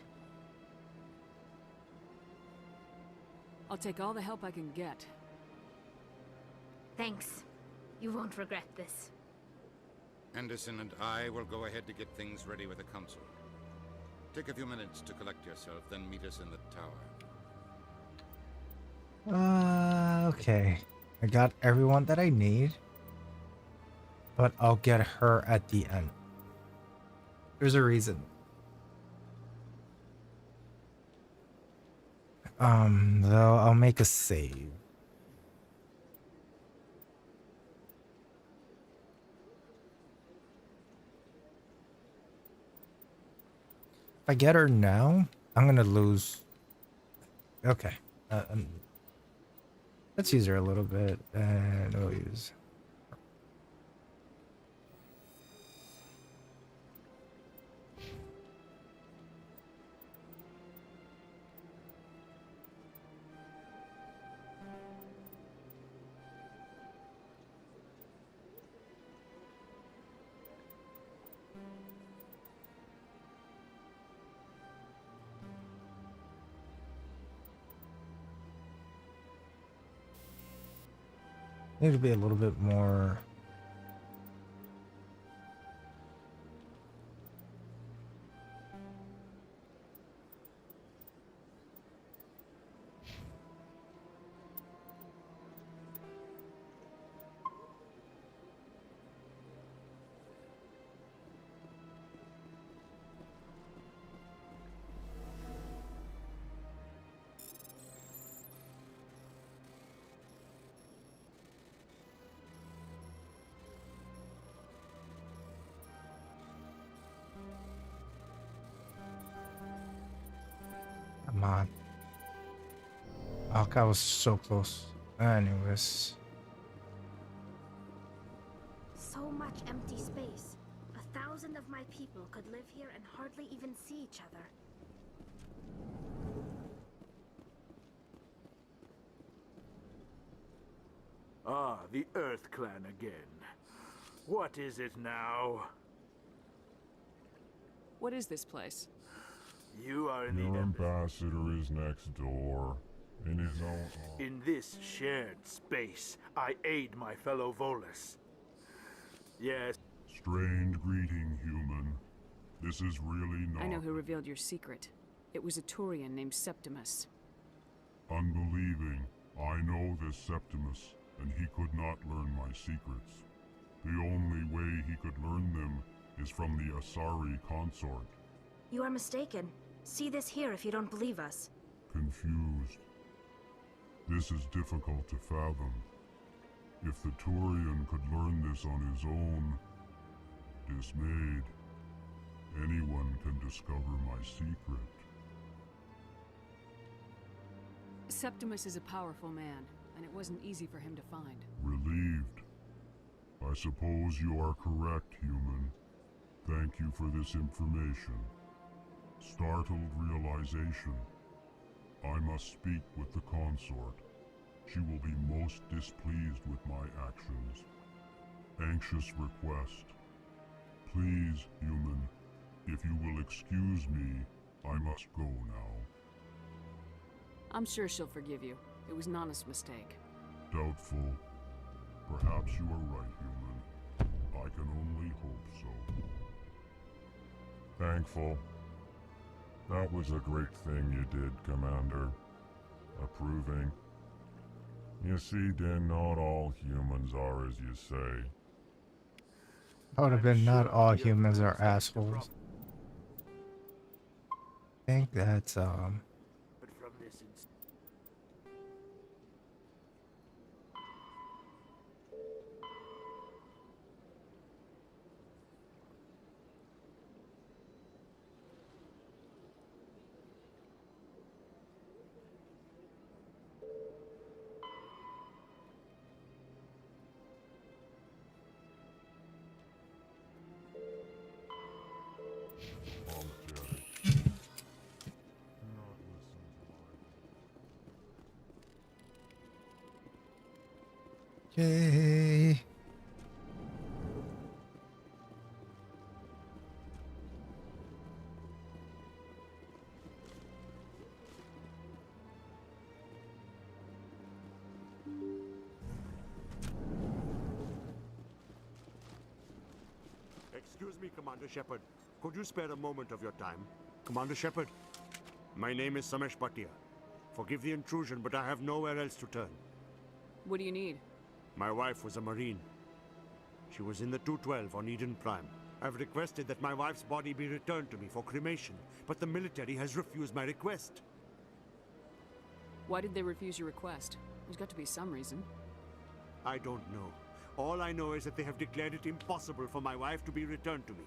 I'll take all the help I can get. Thanks. You won't regret this. Anderson and I will go ahead to get things ready with the council. Take a few minutes to collect yourself, then meet us in the tower. Okay. I got everyone that I need. But I'll get her at the end. There's a reason. Though I'll make a save. If I get her now, I'm gonna lose. Okay. Let's use her a little bit, and we'll use. Need to be a little bit more. Come on. Oh, I was so close. Anyways. So much empty space. 1,000 of my people could live here and hardly even see each other. Ah, the Earth Clan again. What is it now? What is this place? You are in Your the ambassador is next door, in his own. In this shared space, I aid my fellow Volus. Yes. Strange greeting, human. This is really not. I know who revealed your secret. It was a Turian named Septimus. Unbelieving. I know this Septimus, and he could not learn my secrets. The only way he could learn them is from the Asari consort. You are mistaken. See this here if you don't believe us. Confused. This is difficult to fathom. If the Turian could learn this on his own, dismayed, anyone can discover my secret. Septimus is a powerful man, and it wasn't easy for him to find. Relieved. I suppose you are correct, human. Thank you for this information. Startled realization. I must speak with the consort. She will be most displeased with my actions. Anxious request. Please, human, if you will excuse me, I must go now. I'm sure she'll forgive you. It was Nana's mistake. Doubtful. Perhaps you are right, human. I can only hope so. Thankful. That was a great thing you did, Commander. Approving. You see, Den, not all humans are as you say. I would have been not all humans are assholes. I think that's But from this yay. Excuse me, Commander Shepard. Could you spare a moment of your time? Commander Shepard, my name is Samesh Bhatia. Forgive the intrusion, but I have nowhere else to turn. What do you need? My wife was a Marine. She was in the 212 on Eden Prime. I've requested that my wife's body be returned to me for cremation, but the military has refused my request. Why did they refuse your request? There's got to be some reason. I don't know. All I know is that they have declared it impossible for my wife to be returned to me.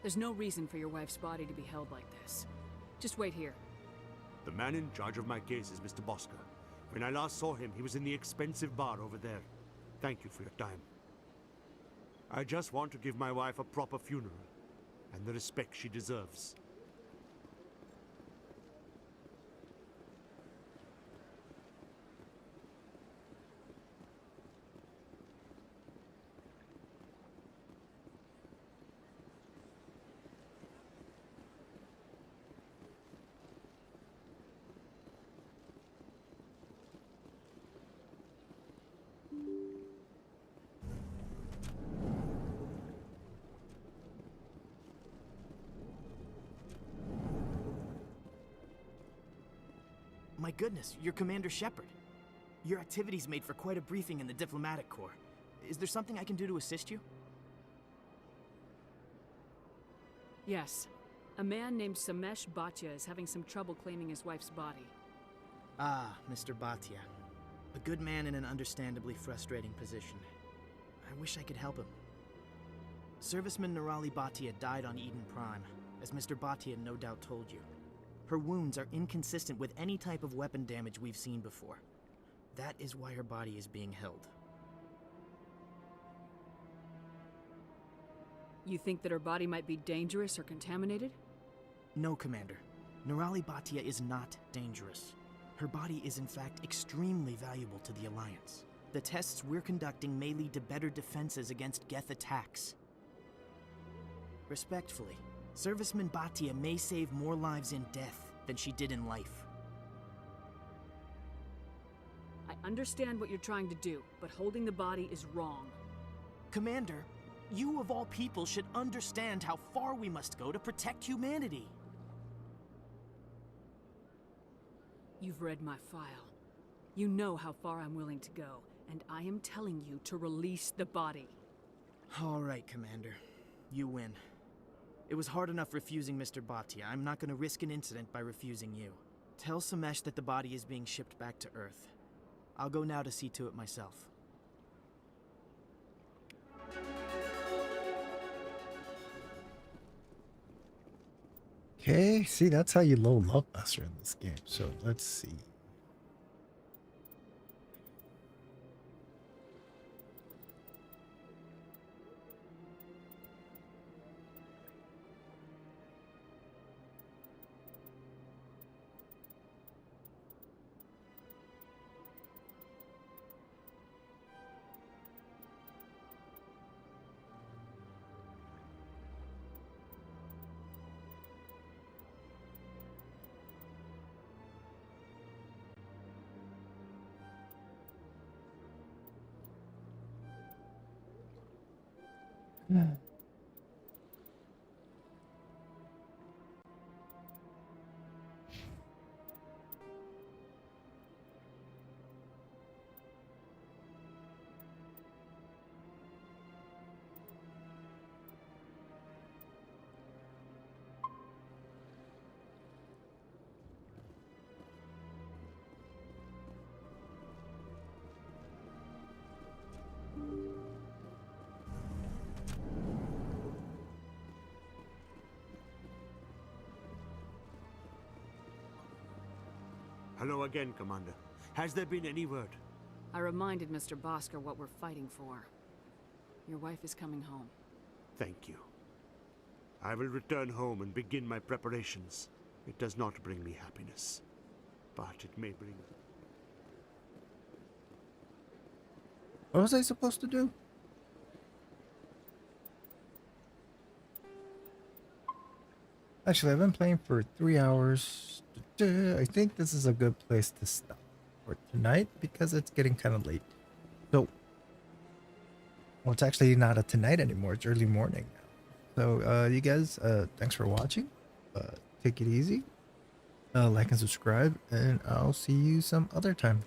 There's no reason for your wife's body to be held like this. Just wait here. The man in charge of my case is Mr. Bosca. When I last saw him, he was in the expensive bar over there. Thank you for your time. I just want to give my wife a proper funeral, and the respect she deserves. My goodness, you're Commander Shepard. Your activities made for quite a briefing in the Diplomatic Corps. Is there something I can do to assist you? Yes. A man named Samesh Bhatia is having some trouble claiming his wife's body. Ah, Mr. Bhatia. A good man in an understandably frustrating position. I wish I could help him. Serviceman Nirali Bhatia died on Eden Prime, as Mr. Bhatia no doubt told you. Her wounds are inconsistent with any type of weapon damage we've seen before. That is why her body is being held. You think that her body might be dangerous or contaminated? No, Commander. Nirali Bhatia is not dangerous. Her body is in fact extremely valuable to the Alliance. The tests we're conducting may lead to better defenses against Geth attacks. Respectfully, Serviceman Bhatia may save more lives in death than she did in life. I understand what you're trying to do, but holding the body is wrong. Commander, you of all people should understand how far we must go to protect humanity. You've read my file. You know how far I'm willing to go, and I am telling you to release the body. All right, Commander. You win. It was hard enough refusing Mr. Bhatia. I'm not going to risk an incident by refusing you. Tell Samesh that the body is being shipped back to Earth. I'll go now to see to it myself. Okay, see, that's how you load up faster in this game. So let's see. Hello again, Commander. Has there been any word? I reminded Mr. Bosker what we're fighting for. Your wife is coming home. Thank you. I will return home and begin my preparations. It does not bring me happiness, but it may bring... What was I supposed to do? Actually, I've been playing for 3 hours. I think this is a good place to stop for tonight because it's getting kind of late. So, well, it's actually not a tonight anymore. It's early morning now. So, you guys, thanks for watching. Take it easy. Like and subscribe, and I'll see you some other time.